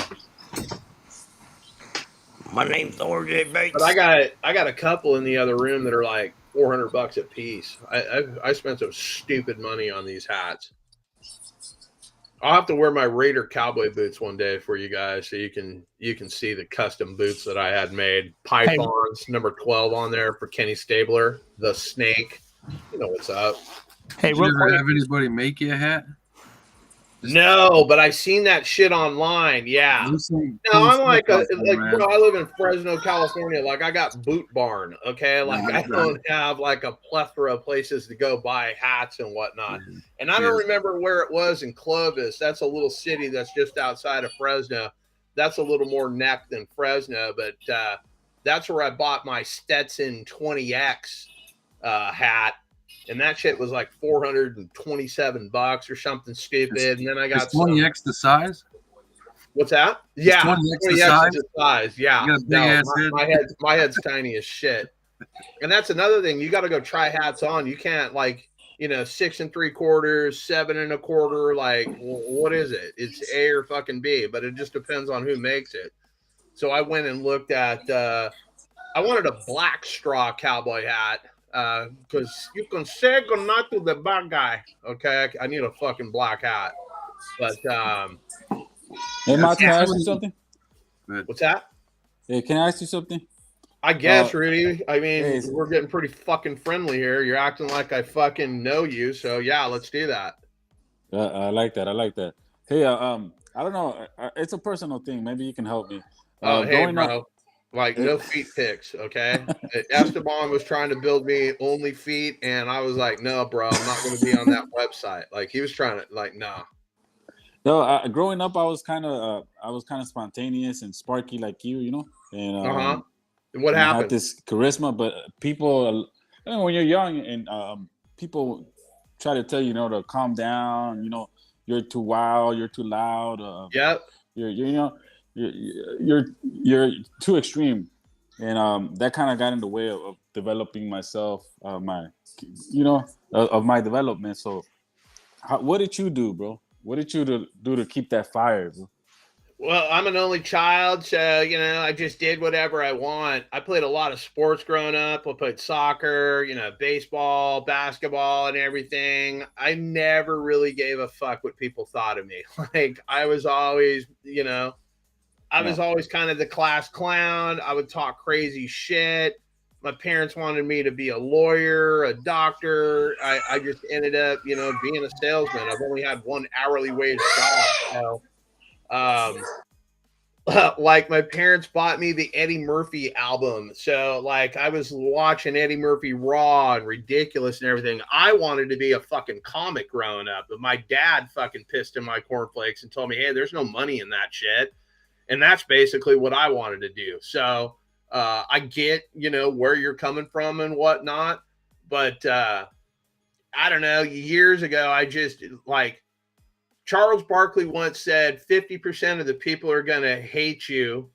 My name's RJ Bates. But I got a couple in the other room that are like $400 a piece. I spent some stupid money on these hats. I'll have to wear my Raider cowboy boots one day for you guys so you can see the custom boots that I had made. Pythons, number 12 on there for Kenny Stabler, the snake. You know what's up. Hey, did you ever have anybody make you a hat? No, but I've seen that shit online. Yeah. No, I'm like bro, I live in Fresno, California. Like, I got Boot Barn. Okay, like I don't have like a plethora of places to go buy hats and whatnot. And I don't remember where it was in Clovis. That's a little city that's just outside of Fresno. That's a little more neck than Fresno, but that's where I bought my Stetson 20X hat. And that shit was like $427 or something stupid. And then I got 20X the size. What's that? Yeah, 20X the size. Yeah, my head's tiny as shit. And that's another thing. You got to go try hats on. You can't 6 3/4, 7 1/4. Like, what is it? It's A or fucking B, but it just depends on who makes it. So I went and looked at. I wanted a black straw cowboy hat. Because you can say goodnight to the bad guy. Okay, I need a fucking black hat. But Hey, Mark, can I ask you something? What's that? Hey, can I ask you something? I guess, Rudy. I mean, hey, we're getting pretty fucking friendly here. You're acting like I fucking know you. So yeah, let's do that. I like that. I like that. Hey, I don't know. It's a personal thing. Maybe you can help me. Hey, bro. Like, no feet pics, okay? Esteban was trying to build me only feet, and I was like, no, bro, I'm not going to be on that website. Like, he was trying to, like, nah. No, growing up, I was kind of spontaneous and sparky like you, you know. And What and happened? I had this charisma, but people, when you're young and people try to tell you, to calm down. You're too wild. You're too loud. Yep. You're too extreme, and that kind of got in the way of developing myself, of my development. So, what did you do, bro? What did you do to keep that fire, bro? Well, I'm an only child, so, I just did whatever I want. I played a lot of sports growing up. I played soccer, baseball, basketball, and everything. I never really gave a fuck what people thought of me. Like, I was always, I was always kind of the class clown. I would talk crazy shit. My parents wanted me to be a lawyer, a doctor. I just ended up, being a salesman. I've only had one hourly wage job. Like, my parents bought me the Eddie Murphy album. So, like, I was watching Eddie Murphy Raw and Ridiculous and everything. I wanted to be a fucking comic growing up, but my dad fucking pissed in my cornflakes and told me, hey, there's no money in that shit. And that's basically what I wanted to do. So I get, where you're coming from and whatnot. But I don't know. Years ago, I just, like, Charles Barkley once said 50% of the people are going to hate you,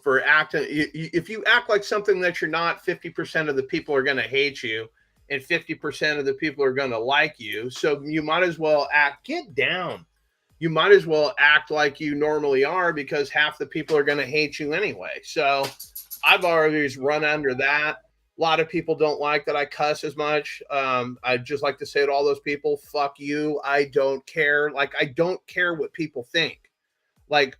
for acting. If you act like something that you're not, 50% of the people are going to hate you. And 50% of the people are going to like you. So you might as well get down. You might as well act like you normally are, because half the people are going to hate you anyway. So I've always run under that. A lot of people don't like that I cuss as much. I just like to say to all those people, fuck you. I don't care. Like, I don't care what people think. Like,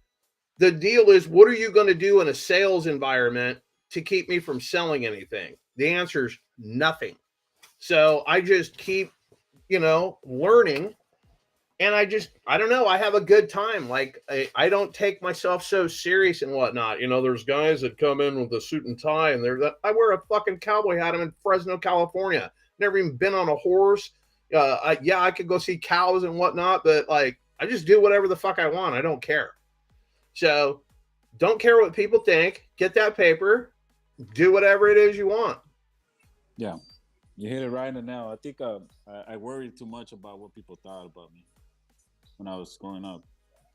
the deal is, what are you going to do in a sales environment to keep me from selling anything? The answer is nothing. So I just keep, learning. And I don't know. I have a good time. Like, I don't take myself so serious and whatnot. There's guys that come in with a suit and tie, and I wear a fucking cowboy hat. I'm in Fresno, California. Never even been on a horse. I could go see cows and whatnot, but, like, I just do whatever the fuck I want. I don't care. So don't care what people think. Get that paper. Do whatever it is you want. Yeah. You hit it right in the nail. I think I worried too much about what people thought about me when I was growing up.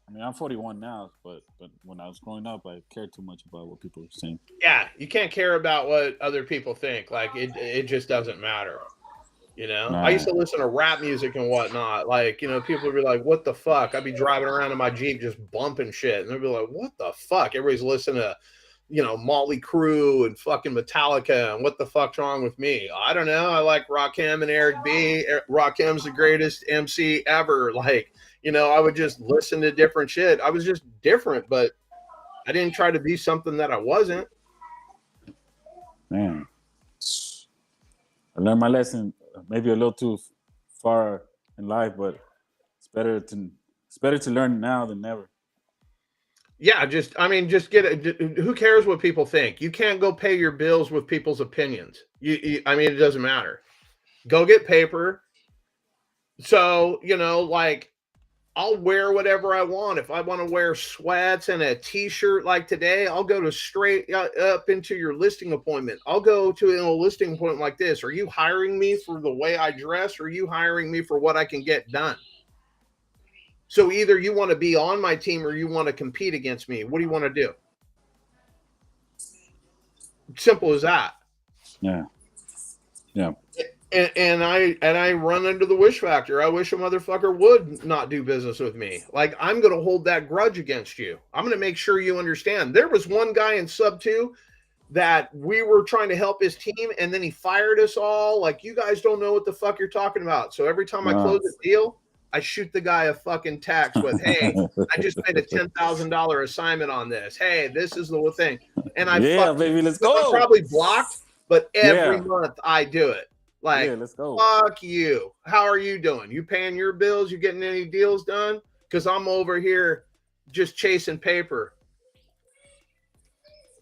I mean, I'm 41 now, but when I was growing up, I cared too much about what people were saying. Yeah, you can't care about what other people think. Like, it just doesn't matter. I used to listen to rap music and whatnot. Like, people would be like, what the fuck? I'd be driving around in my Jeep just bumping shit. And they'd be like, what the fuck? Everybody's listening to, Motley Crue and fucking Metallica, and what the fuck's wrong with me? I don't know. I like Rakim and Eric B. Rakim's the greatest MC ever. Like, I would just listen to different shit. I was just different, but I didn't try to be something that I wasn't. Man, I learned my lesson maybe a little too far in life, but it's better to learn now than never. Yeah, just get it. Who cares what people think? You can't go pay your bills with people's opinions. It doesn't matter. Go get paper. So, like, I'll wear whatever I want. If I want to wear sweats and a t-shirt like today, I'll go to straight up into your listing appointment. I'll go to a listing appointment like this. Are you hiring me for the way I dress, or are you hiring me for what I can get done? So either you want to be on my team or you want to compete against me. What do you want to do? Simple as that. Yeah. Yeah. And I run into the wish factor. I wish a motherfucker would not do business with me. Like, I'm going to hold that grudge against you. I'm going to make sure you understand. There was one guy in sub 2 that we were trying to help his team, and then he fired us all. Like, you guys don't know what the fuck you're talking about. So every time I close a deal, I shoot the guy a fucking text with, "Hey, I just made a $10,000 assignment on this. Hey, this is the thing." And I baby, let's go. I'm probably blocked, but every Yeah. month I do it. Like, Yeah, let's go. fuck you. How are you doing? You paying your bills? You getting any deals done? Because I'm over here just chasing paper.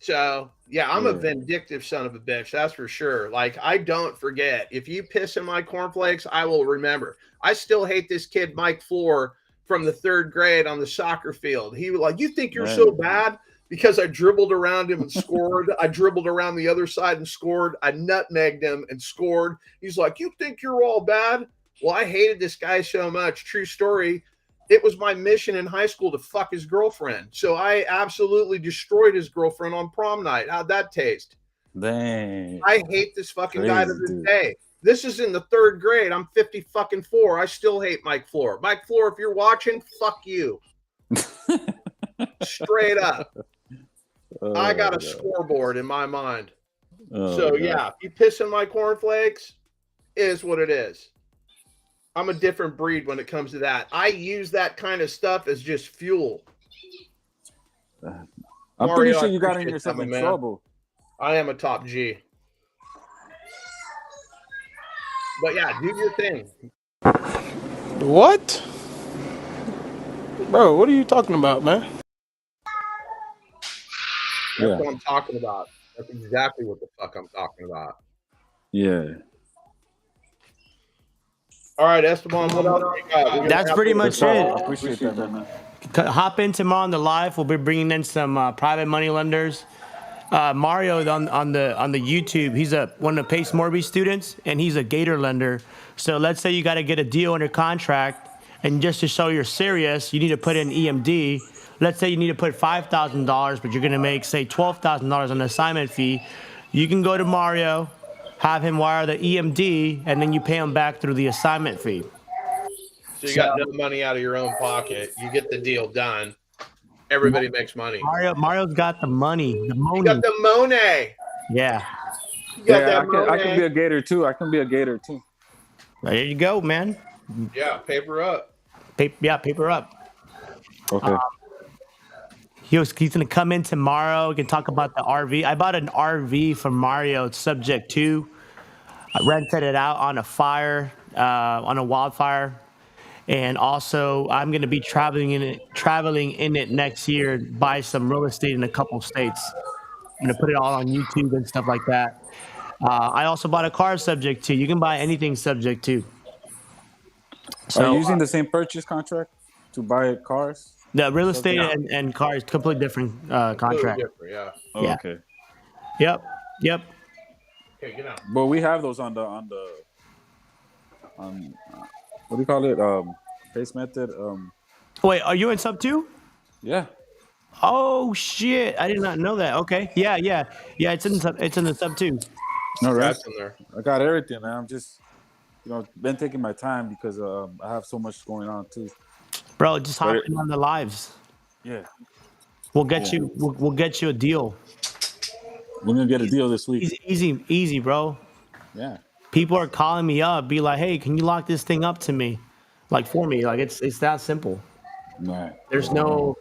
So yeah, I'm a vindictive son of a bitch. That's for sure. Like, I don't forget. If you piss in my cornflakes, I will remember. I still hate this kid, Mike Floor, from the 3rd grade on the soccer field. He was like, "You think you're so bad?" Because I dribbled around him and scored. I dribbled around the other side and scored. I nutmegged him and scored. He's like, "You think you're all bad?" Well, I hated this guy so much. True story. It was my mission in high school to fuck his girlfriend. So I absolutely destroyed his girlfriend on prom night. How'd that taste? Dang. I hate this fucking guy to Crazy, this dude. day. This is in the 3rd grade. I'm 54. I still hate Mike Floor. Mike Floor, if you're watching, fuck you. Straight up. I got a scoreboard in my mind. So yeah, if you piss in my cornflakes, it is what it is. I'm a different breed when it comes to that. I use that kind of stuff as just fuel. I'm Mario, pretty I sure you got appreciate yourself that, in man. trouble. I am a top G. But yeah, do your thing. What? Bro, what are you talking about, man? That's what I'm talking about. That's exactly what the fuck I'm talking about. Yeah. All right, Esteban, what else you got? We're gonna That's have pretty to- much it. Appreciate that, man. Hop in tomorrow on the live. We'll be bringing in some private money lenders. Mario on the YouTube. He's one of the Pace Morby students, and he's a Gator lender. So let's say you got to get a deal under contract, and just to show you're serious, you need to put in EMD. Let's say you need to put $5,000, but you're going to make, say, $12,000 on the assignment fee. You can go to Mario, have him wire the EMD, and then you pay him back through the assignment fee. So you got no money out of your own pocket. You get the deal done. Everybody makes money. Mario's got the money, the money. You got the money. Yeah. You got Yeah, that I can money. be a Gator too. I can be a Gator too. There you go, man. Yeah, paper up. Paper up. Okay. He's going to come in tomorrow. We can talk about the RV. I bought an RV from Mario. It's subject to. I rented it out on a fire, on a wildfire. And also, I'm going to be traveling in it next year, buy some real estate in a couple states. I'm going to put it all on YouTube and stuff like that. I also bought a car subject to. You can buy anything subject to. So, are you using the same purchase contract to buy cars? The real estate and cars, completely different contract. Different, yeah. Oh, Yeah. okay. Yep. Okay, get out. But we have those on what do you call it? Face method. Wait, are you in sub 2? Yeah. Oh shit! I did not know that. Okay. Yeah. It's in the sub 2. No, right. That's in there. I got everything, man. I'm just, been taking my time because I have so much going on too. Bro, just hop in on the lives. Yeah. We'll get you. We'll get you a deal. We're gonna get a deal this week. Easy, bro. Yeah. People are calling me up, be like, "Hey, can you lock this thing up to me, like for me? Like it's that simple." Right. There's no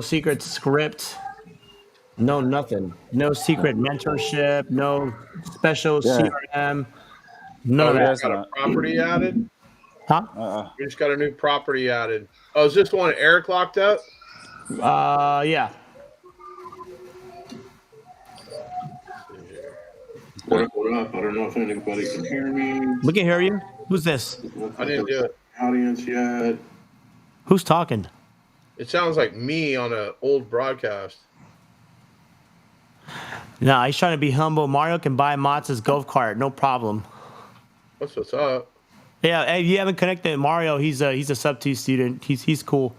secret script. No nothing. No secret mentorship. No special CRM. None of that. Got a property added? Huh? We just got a new property added. Oh, is this the one Eric locked up? Yeah. What up? I don't know if anybody can hear me. We can hear you. Who's this? I didn't do it. Audience yet? Who's talking? It sounds like me on an old broadcast. No, he's trying to be humble. Mario can buy Motz's golf cart, no problem. What's up? Yeah, hey, you haven't connected Mario. He's a sub 2 student. He's cool.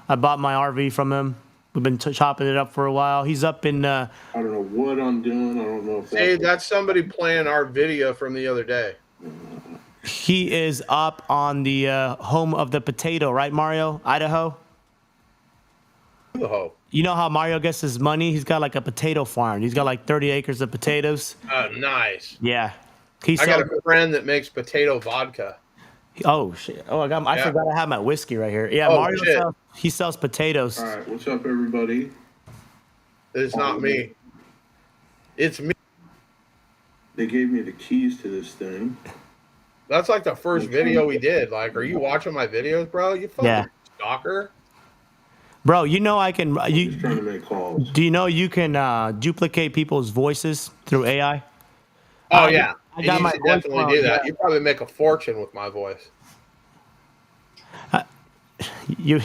I bought my RV from him. We've been chopping it up for a while. He's up in. I don't know what I'm doing. I don't know if Hey, that's somebody playing our video from the other day. He is up on the home of the potato, right, Mario? Idaho. Idaho. You know how Mario gets his money? He's got like a potato farm. He's got like 30 acres of potatoes. Oh, nice. Yeah. I got a friend that makes potato vodka. Oh shit! Oh, I Yeah. forgot I have my whiskey right here. Yeah, Oh, Mario shit. sells potatoes. All right, what's up, everybody? It's not me. It's me. They gave me the keys to this thing. That's like the first video we did. Like, are you watching my videos, bro? You fucking Yeah. stalker. Bro, you know I can. Just trying to make calls. Do you know you can duplicate people's voices through AI? Oh, yeah. I got you my should voice definitely clone, do that. yeah. You probably make a fortune with my voice. You.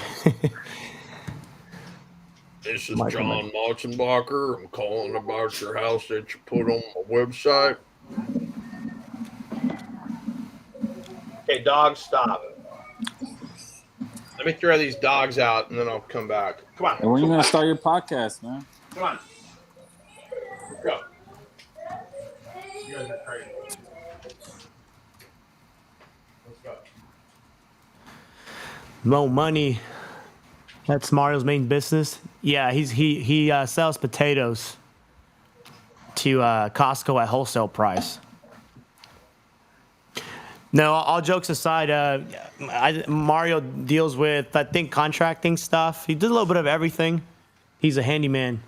This is Michael, John Motzenbacher. I'm calling about your house that you put on my website. Okay, dogs, stop. Let me throw these dogs out and then I'll come back. Come on. And when are you gonna start your podcast, man? Come on. Let's go. You guys are crazy. Let's go. Mo money. That's Mario's main business. Yeah, he sells potatoes to Costco at wholesale price. No, all jokes aside, Mario deals with, I think, contracting stuff. He did a little bit of everything. He's a handyman.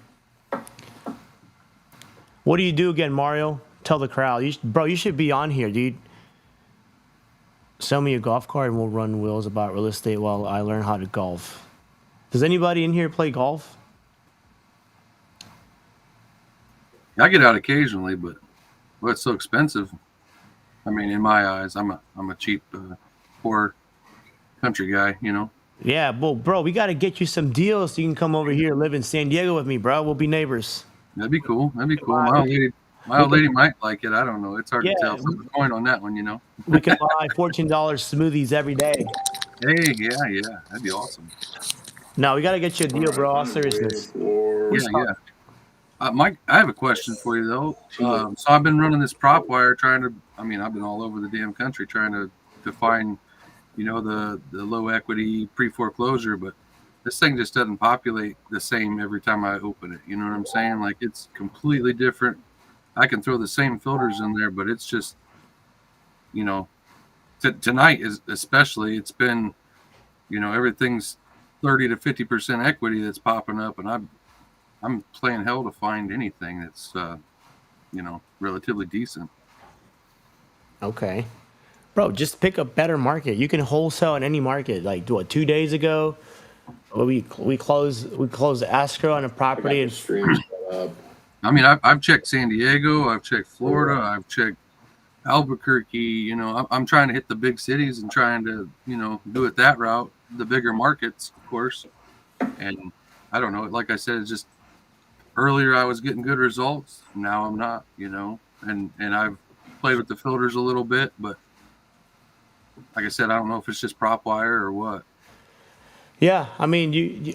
What do you do again, Mario? Tell the crowd. Bro, you should be on here, dude. Sell me a golf cart and we'll run wheels about real estate while I learn how to golf. Does anybody in here play golf? I get out occasionally, but it's so expensive. I mean, in my eyes, I'm a cheap, poor country guy, you know. Yeah, well, bro, we got to get you some deals so you can come over here and live in San Diego with me, bro. We'll be neighbors. That'd be cool. My old lady might like it. I don't know. It's hard to tell. Flip a coin on that one, you know. We can buy $14 smoothies every day. Hey, yeah, that'd be awesome. No, we got to get you a deal, bro. All seriousness. Yeah. Mike, I have a question for you though. So I've been running this prop wire, I've been all over the damn country trying to find, you know, the low equity pre-foreclosure, but this thing just doesn't populate the same every time I open it. You know what I'm saying? Like, it's completely different. I can throw the same filters in there, but it's just, you know, tonight is especially, it's been, you know, everything's 30 to 50% equity that's popping up, and I'm playing hell to find anything that's, you know, relatively decent. Okay. Bro, just pick a better market. You can wholesale in any market. Like, 2 days ago, we closed escrow on a property. I mean, I've checked San Diego, I've checked Florida, I've checked Albuquerque. You know, I'm trying to hit the big cities and trying to, you know, do it that route, the bigger markets, of course. And I don't know, like I said, it's just earlier I was getting good results. Now I'm not, you know, and I've played with the filters a little bit, but like I said, I don't know if it's just prop wire or what. Yeah, I mean, you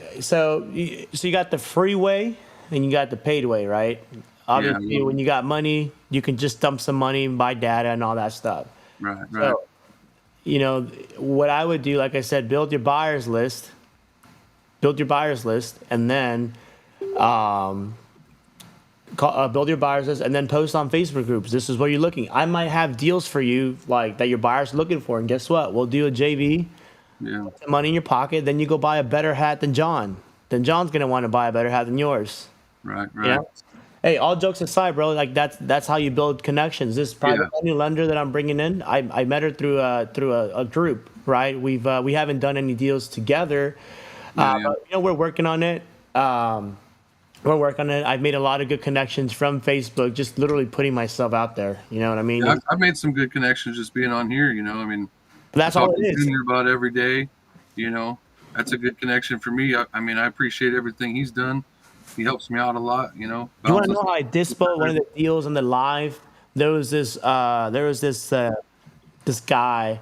got the free way and you got the paid way, right? Obviously, when you got money, you can just dump some money and buy data and all that stuff. Right. So, you know, what I would do, like I said, build your buyers list, and then build your buyers list, and then post on Facebook groups. This is what you're looking. I might have deals for you like that your buyers are looking for, and guess what? We'll do a JV. Yeah. Put some money in your pocket, then you go buy a better hat than John. Then John's gonna want to buy a better hat than yours. Right. You know? Hey, all jokes aside, bro, like that's how you build connections. This private money lender that I'm bringing in, I met her through a group, right? We haven't done any deals together, but you know, we're working on it. I've made a lot of good connections from Facebook, just literally putting myself out there. You know what I mean? Yeah, I've made some good connections just being on here. You know, I mean, that's all it is. Junior about every day, you know, that's a good connection for me. I mean, I appreciate everything he's done. He helps me out a lot, you know. You want to know how I dispo one of the deals on the live? There was this guy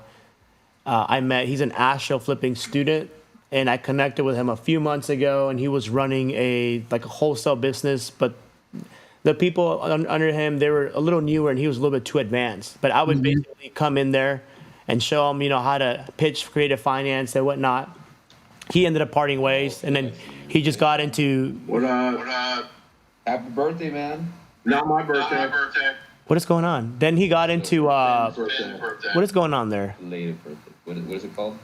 I met. He's an Astro flipping student, and I connected with him a few months ago, and he was running a wholesale business, but the people under him, they were a little newer, and he was a little bit too advanced. But I would basically come in there and show him, you know, how to pitch creative finance and whatnot. He ended up parting ways, and then he just got into What up? Happy birthday, man. Not my birthday. What is going on? Then he got into what is going on there? Belated birthday. What is it called?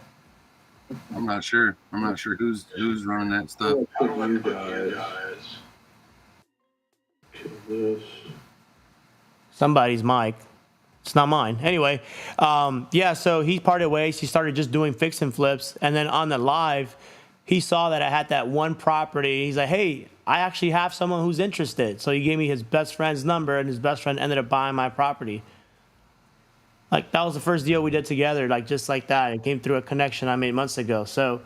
I'm not sure. I'm not sure who's running that stuff. You guys. Kill this. Somebody's mic. It's not mine. Anyway, yeah, so he parted ways. He started just doing fix and flips. And then on the live, he saw that I had that one property. He's like, hey, I actually have someone who's interested. So he gave me his best friend's number, and his best friend ended up buying my property. Like, that was the first deal we did together, like just like that. It came through a connection I made months ago. So,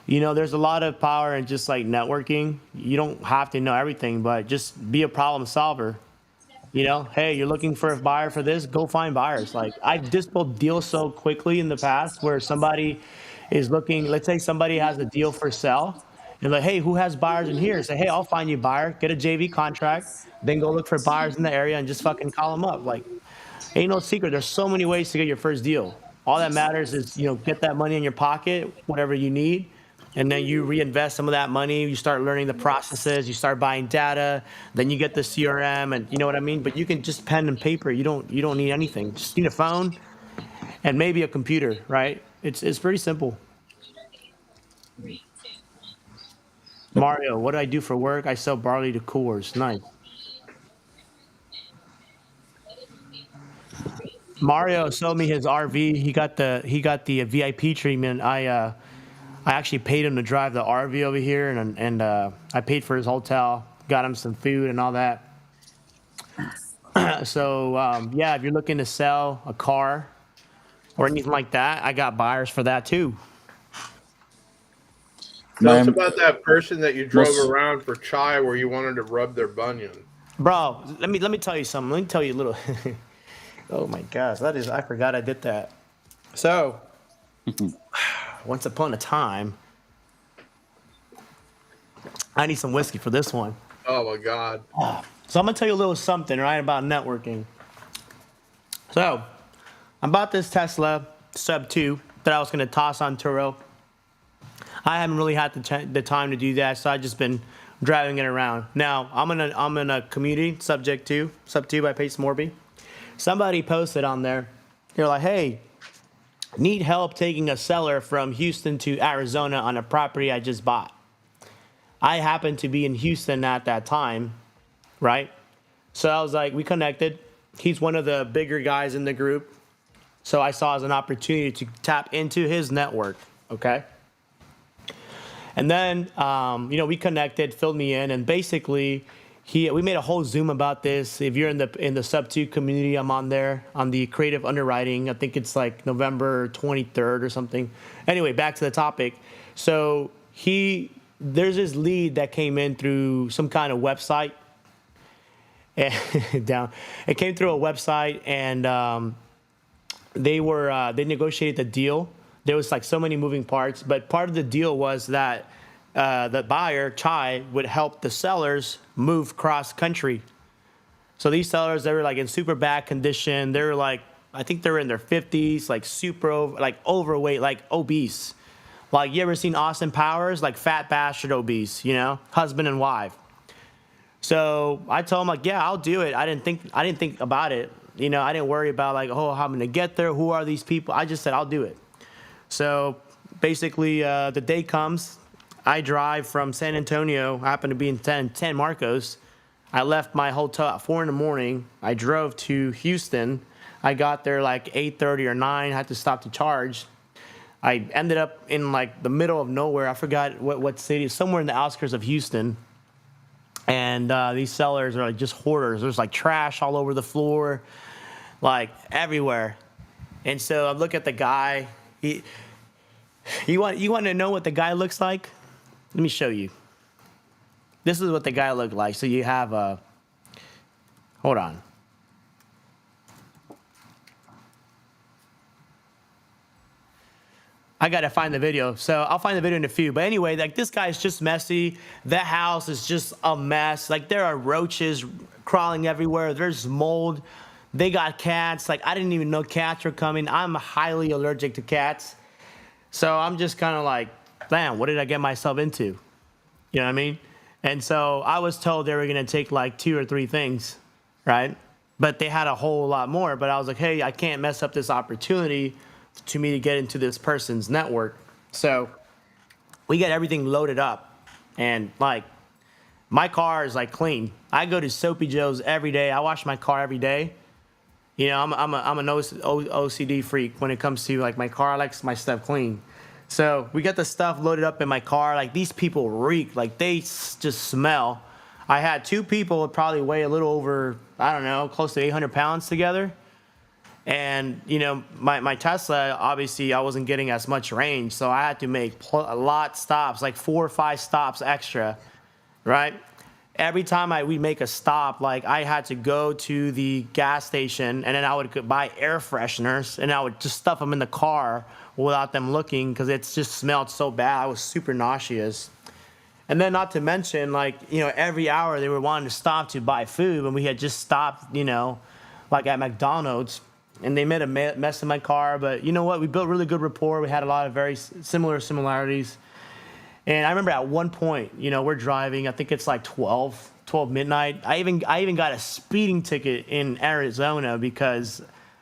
you know, there's a lot of power in just like networking. You don't have to know everything, but just be a problem solver. You know, hey, you're looking for a buyer for this, go find buyers. Like, I've dispelled deals so quickly in the past where somebody is looking, let's say somebody has a deal for sale. You're like, hey, who has buyers in here? Say, hey, I'll find you a buyer, get a JV contract, then go look for buyers in the area and just fucking call them up. Like, ain't no secret. There's so many ways to get your first deal. All that matters is, you know, get that money in your pocket, whatever you need, and then you reinvest some of that money. You start learning the processes. You start buying data. Then you get the CRM, and you know what I mean. But you can just pen and paper. You don't need anything. Just need a phone and maybe a computer, right? It's pretty simple. Mario, what do I do for work? I sell barley to Coors. Nice. Mario sold me his RV. He got the VIP treatment. I actually paid him to drive the RV over here, and I paid for his hotel, got him some food and all that. So yeah, if you're looking to sell a car or anything like that, I got buyers for that too. Tell us about that person that you drove around for chai where you wanted to rub their bunion. Bro, let me tell you something. Let me tell you a little. Oh my gosh, I forgot I did that. So, once upon a time, I need some whiskey for this one. Oh my God. So I'm gonna tell you a little something, right, about networking. So, I bought this Tesla Sub 2 that I was gonna toss on Turo. I haven't really had the time to do that, so I've just been driving it around. Now, I'm in a community, Sub 2 by Pace Morby. Somebody posted on there, they're like, hey, need help taking a seller from Houston to Arizona on a property I just bought. I happened to be in Houston at that time, right? So I was like, we connected. He's one of the bigger guys in the group. So I saw it as an opportunity to tap into his network, okay? And then, you know, we connected, filled me in, and basically, we made a whole Zoom about this. If you're in the Sub 2 community, I'm on there on the creative underwriting. I think it's like November 23rd or something. Anyway, back to the topic. So there's this lead that came in through some kind of website. It came through a website, and they negotiated the deal. There was like so many moving parts, but part of the deal was that the buyer, Chai, would help the sellers move cross country. So these sellers, they were like in super bad condition. They were like, I think they were in their 50s, like like overweight, like obese. Like, you ever seen Austin Powers? Like fat bastard obese, you know, husband and wife. So I told him, like, yeah, I'll do it. I didn't think about it. You know, I didn't worry about like, oh, how I'm gonna get there. Who are these people? I just said, I'll do it. So basically, the day comes. I drive from San Antonio. I happen to be in San Marcos. I left my hotel at 4 a.m. I drove to Houston. I got there like 8:30 or 9. Had to stop to charge. I ended up in like the middle of nowhere. I forgot what city. Somewhere in the outskirts of Houston. And these sellers are like just hoarders. There's like trash all over the floor, like everywhere. And so I look at the guy. You want to know what the guy looks like? Let me show you. This is what the guy looked like. So you have a, hold on. I got to find the video. So I'll find the video in a few. But anyway, like, this guy's just messy. The house is just a mess. Like, there are roaches crawling everywhere. There's mold. They got cats. Like, I didn't even know cats were coming. I'm highly allergic to cats. So I'm just kind of like, damn, what did I get myself into? You know what I mean? And so I was told they were going to take like 2 or 3 things, right? but they had a whole lot more. But I was like, hey, I can't mess up this opportunity to me to get into this person's network. So we get everything loaded up, and like my car is like clean. I go to Soapy Joe's every day. I wash my car every day. You know, I'm an OCD freak when it comes to like my car. I like my stuff clean. So we got the stuff loaded up in my car. Like these people reek. Like they just smell. I had two people that probably weigh a little over, I don't know, close to 800 pounds together. And, you know, my Tesla, obviously I wasn't getting as much range. So I had to make a lot stops, like 4 or 5 stops extra, right? Every time we make a stop, like I had to go to the gas station and then I would buy air fresheners and I would just stuff them in the car without them looking because it just smelled so bad. I was super nauseous. And then not to mention, like, you know, every hour they were wanting to stop to buy food when we had just stopped, you know, like at McDonald's, and they made a mess in my car. But you know what? We built really good rapport. We had a lot of very similarities. And I remember at one point, you know, we're driving, I think it's like 12 midnight. I even got a speeding ticket in Arizona because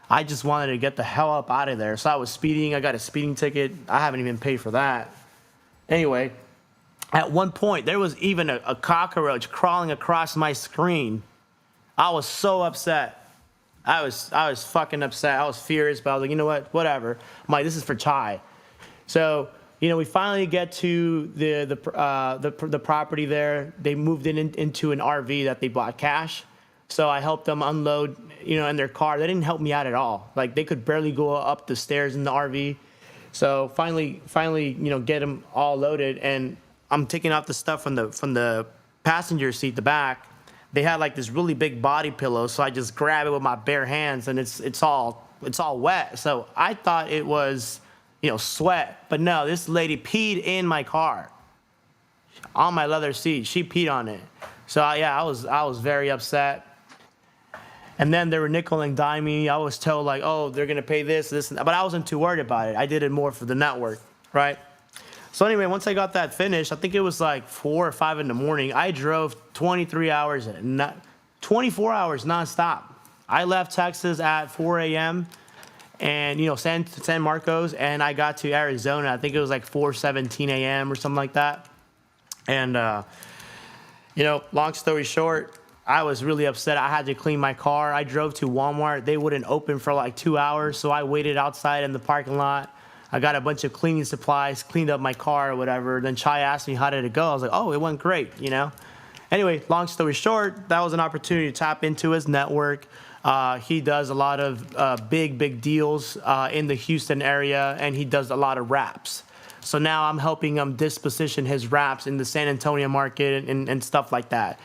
I just wanted to get the hell up out of there. So I was speeding, I got a speeding ticket. I haven't even paid for that. Anyway, at one point, there was even a cockroach crawling across my screen. I was so upset. I was fucking upset. I was furious, but I was like, you know what, whatever. I'm like, this is for Chai. So, you know, we finally get to the property there. They moved into an RV that they bought cash. So I helped them unload, you know, in their car. They didn't help me out at all. Like they could barely go up the stairs in the RV. So finally, you know, get them all loaded, and I'm taking out the stuff from the passenger seat, the back. They had like this really big body pillow, so I just grab it with my bare hands, and it's all wet. So I thought it was, you know, sweat, but no, this lady peed in my car on my leather seat. She peed on it. So yeah, I was very upset. And then they were nickel and diming me. I was told like, oh, they're gonna pay this, and that. But I wasn't too worried about it. I did it more for the network, right? So anyway, once I got that finished, I think it was like 4 or 5 in the morning. I drove 24 hours nonstop. I left Texas at 4 a.m. and, you know, San Marcos, and I got to Arizona. I think it was like 4:17 a.m. or something like that. And, you know, long story short, I was really upset. I had to clean my car. I drove to Walmart. They wouldn't open for like 2 hours, so I waited outside in the parking lot. I got a bunch of cleaning supplies, cleaned up my car or whatever. Then Chai asked me, how did it go? I was like, oh, it went great, you know? Anyway, long story short, that was an opportunity to tap into his network. He does a lot of big deals in the Houston area, and he does a lot of wraps. So now I'm helping him disposition his wraps in the San Antonio market and stuff like that.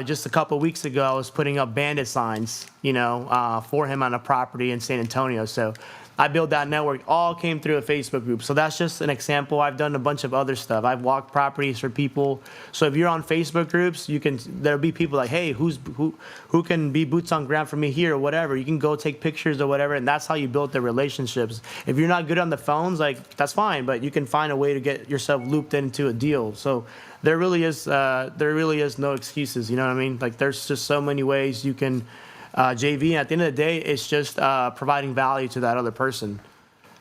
Just a couple of weeks ago, I was putting up bandit signs, you know, for him on a property in San Antonio. So I built that network, all came through a Facebook group. So that's just an example. I've done a bunch of other stuff. I've walked properties for people. So if you're on Facebook groups, there'll be people like, hey, who can be boots on ground for me here or whatever. You can go take pictures or whatever, and that's how you build the relationships. If you're not good on the phones, like that's fine, but you can find a way to get yourself looped into a deal. So there really is no excuses. You know what I mean? Like there's just so many ways you can. JV, and at the end of the day, it's just providing value to that other person.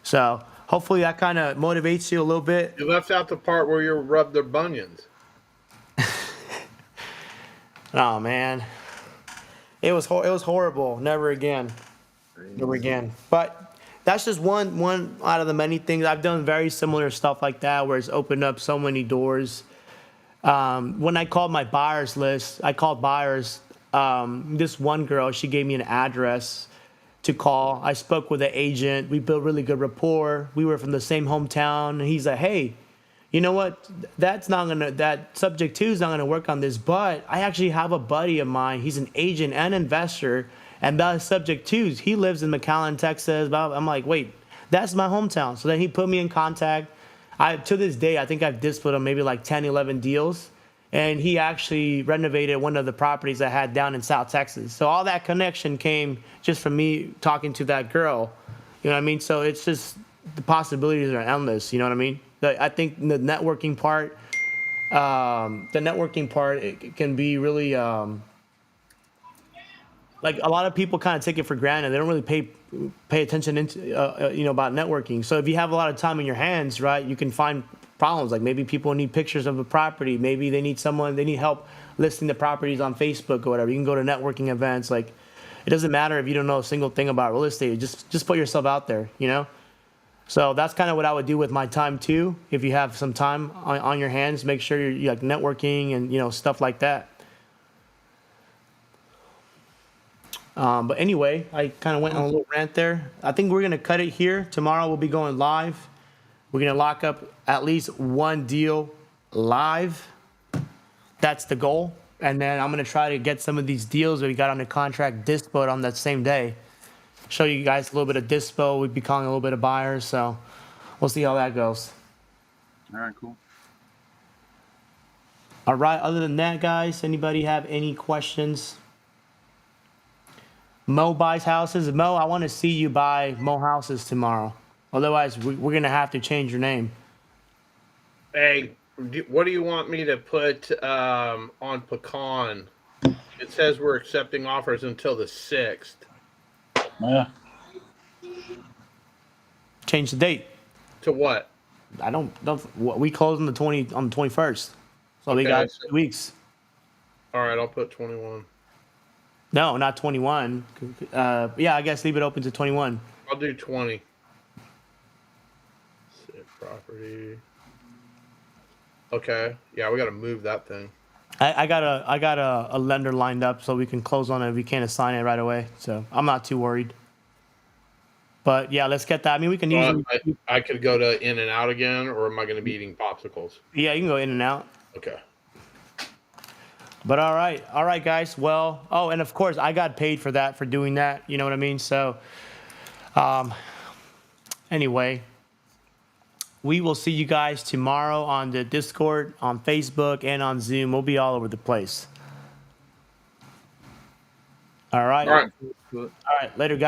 So hopefully that kind of motivates you a little bit. You left out the part where you rubbed their bunions. Oh man, it was horrible. Never again. But that's just one out of the many things. I've done very similar stuff like that, where it's opened up so many doors. When I called my buyers list, I called buyers. This one girl, she gave me an address to call. I spoke with the agent. We built really good rapport. We were from the same hometown. And he's like, hey, you know what? That subject 2 is not gonna work on this, but I actually have a buddy of mine. He's an agent and investor, and that subject 2, he lives in McAllen, Texas. I'm like, wait, that's my hometown. So then he put me in contact. To this day, I think I've displayed him maybe like 10, 11 deals. And he actually renovated one of the properties I had down in South Texas. So all that connection came just from me talking to that girl. You know what I mean? So it's just, the possibilities are endless. You know what I mean? I think the networking part, it can be really, like a lot of people kind of take it for granted. They don't really pay attention into about networking. So if you have a lot of time in your hands, right, you can find problems. Like maybe people need pictures of a property. Maybe they need help listing the properties on Facebook or whatever. You can go to networking events. Like it doesn't matter if you don't know a single thing about real estate. Just put yourself out there, So that's kind of what I would do with my time too. If you have some time on your hands, make sure you're like networking and stuff like that. But anyway, I kind of went on a little rant there. I think we're gonna cut it here. Tomorrow we'll be going live. We're gonna lock up at least one deal live. That's the goal. And then I'm gonna try to get some of these deals that we got under contract dispoed on that same day. Show you guys a little bit of dispo. We'd be calling a little bit of buyers, so we'll see how that goes. All right, cool. All right. Other than that, guys, anybody have any questions? Mo buys houses. Mo, I want to see you buy Mo houses tomorrow. Otherwise, we're gonna have to change your name. Hey, what do you want me to put on Pecan? It says we're accepting offers until the 6th. Yeah. Change the date. To what? I don't. We close on the 21st, so we got 2 weeks. All right, I'll put 21. No, not 21. Yeah, I guess leave it open to 21. I'll do 20. Property. Okay. Yeah, we got to move that thing. I got a lender lined up so we can close on it. We can't assign it right away, so I'm not too worried. But yeah, let's get that. I mean, we can easily. I could go to In and Out again, or am I going to be eating popsicles? Yeah, you can go In and Out. Okay. But all right, guys. Well, and of course, I got paid for that, for doing that. You know what I mean? So, anyway, we will see you guys tomorrow on the Discord, on Facebook, and on Zoom. We'll be all over the place. All right. All right. All right. Later, guys.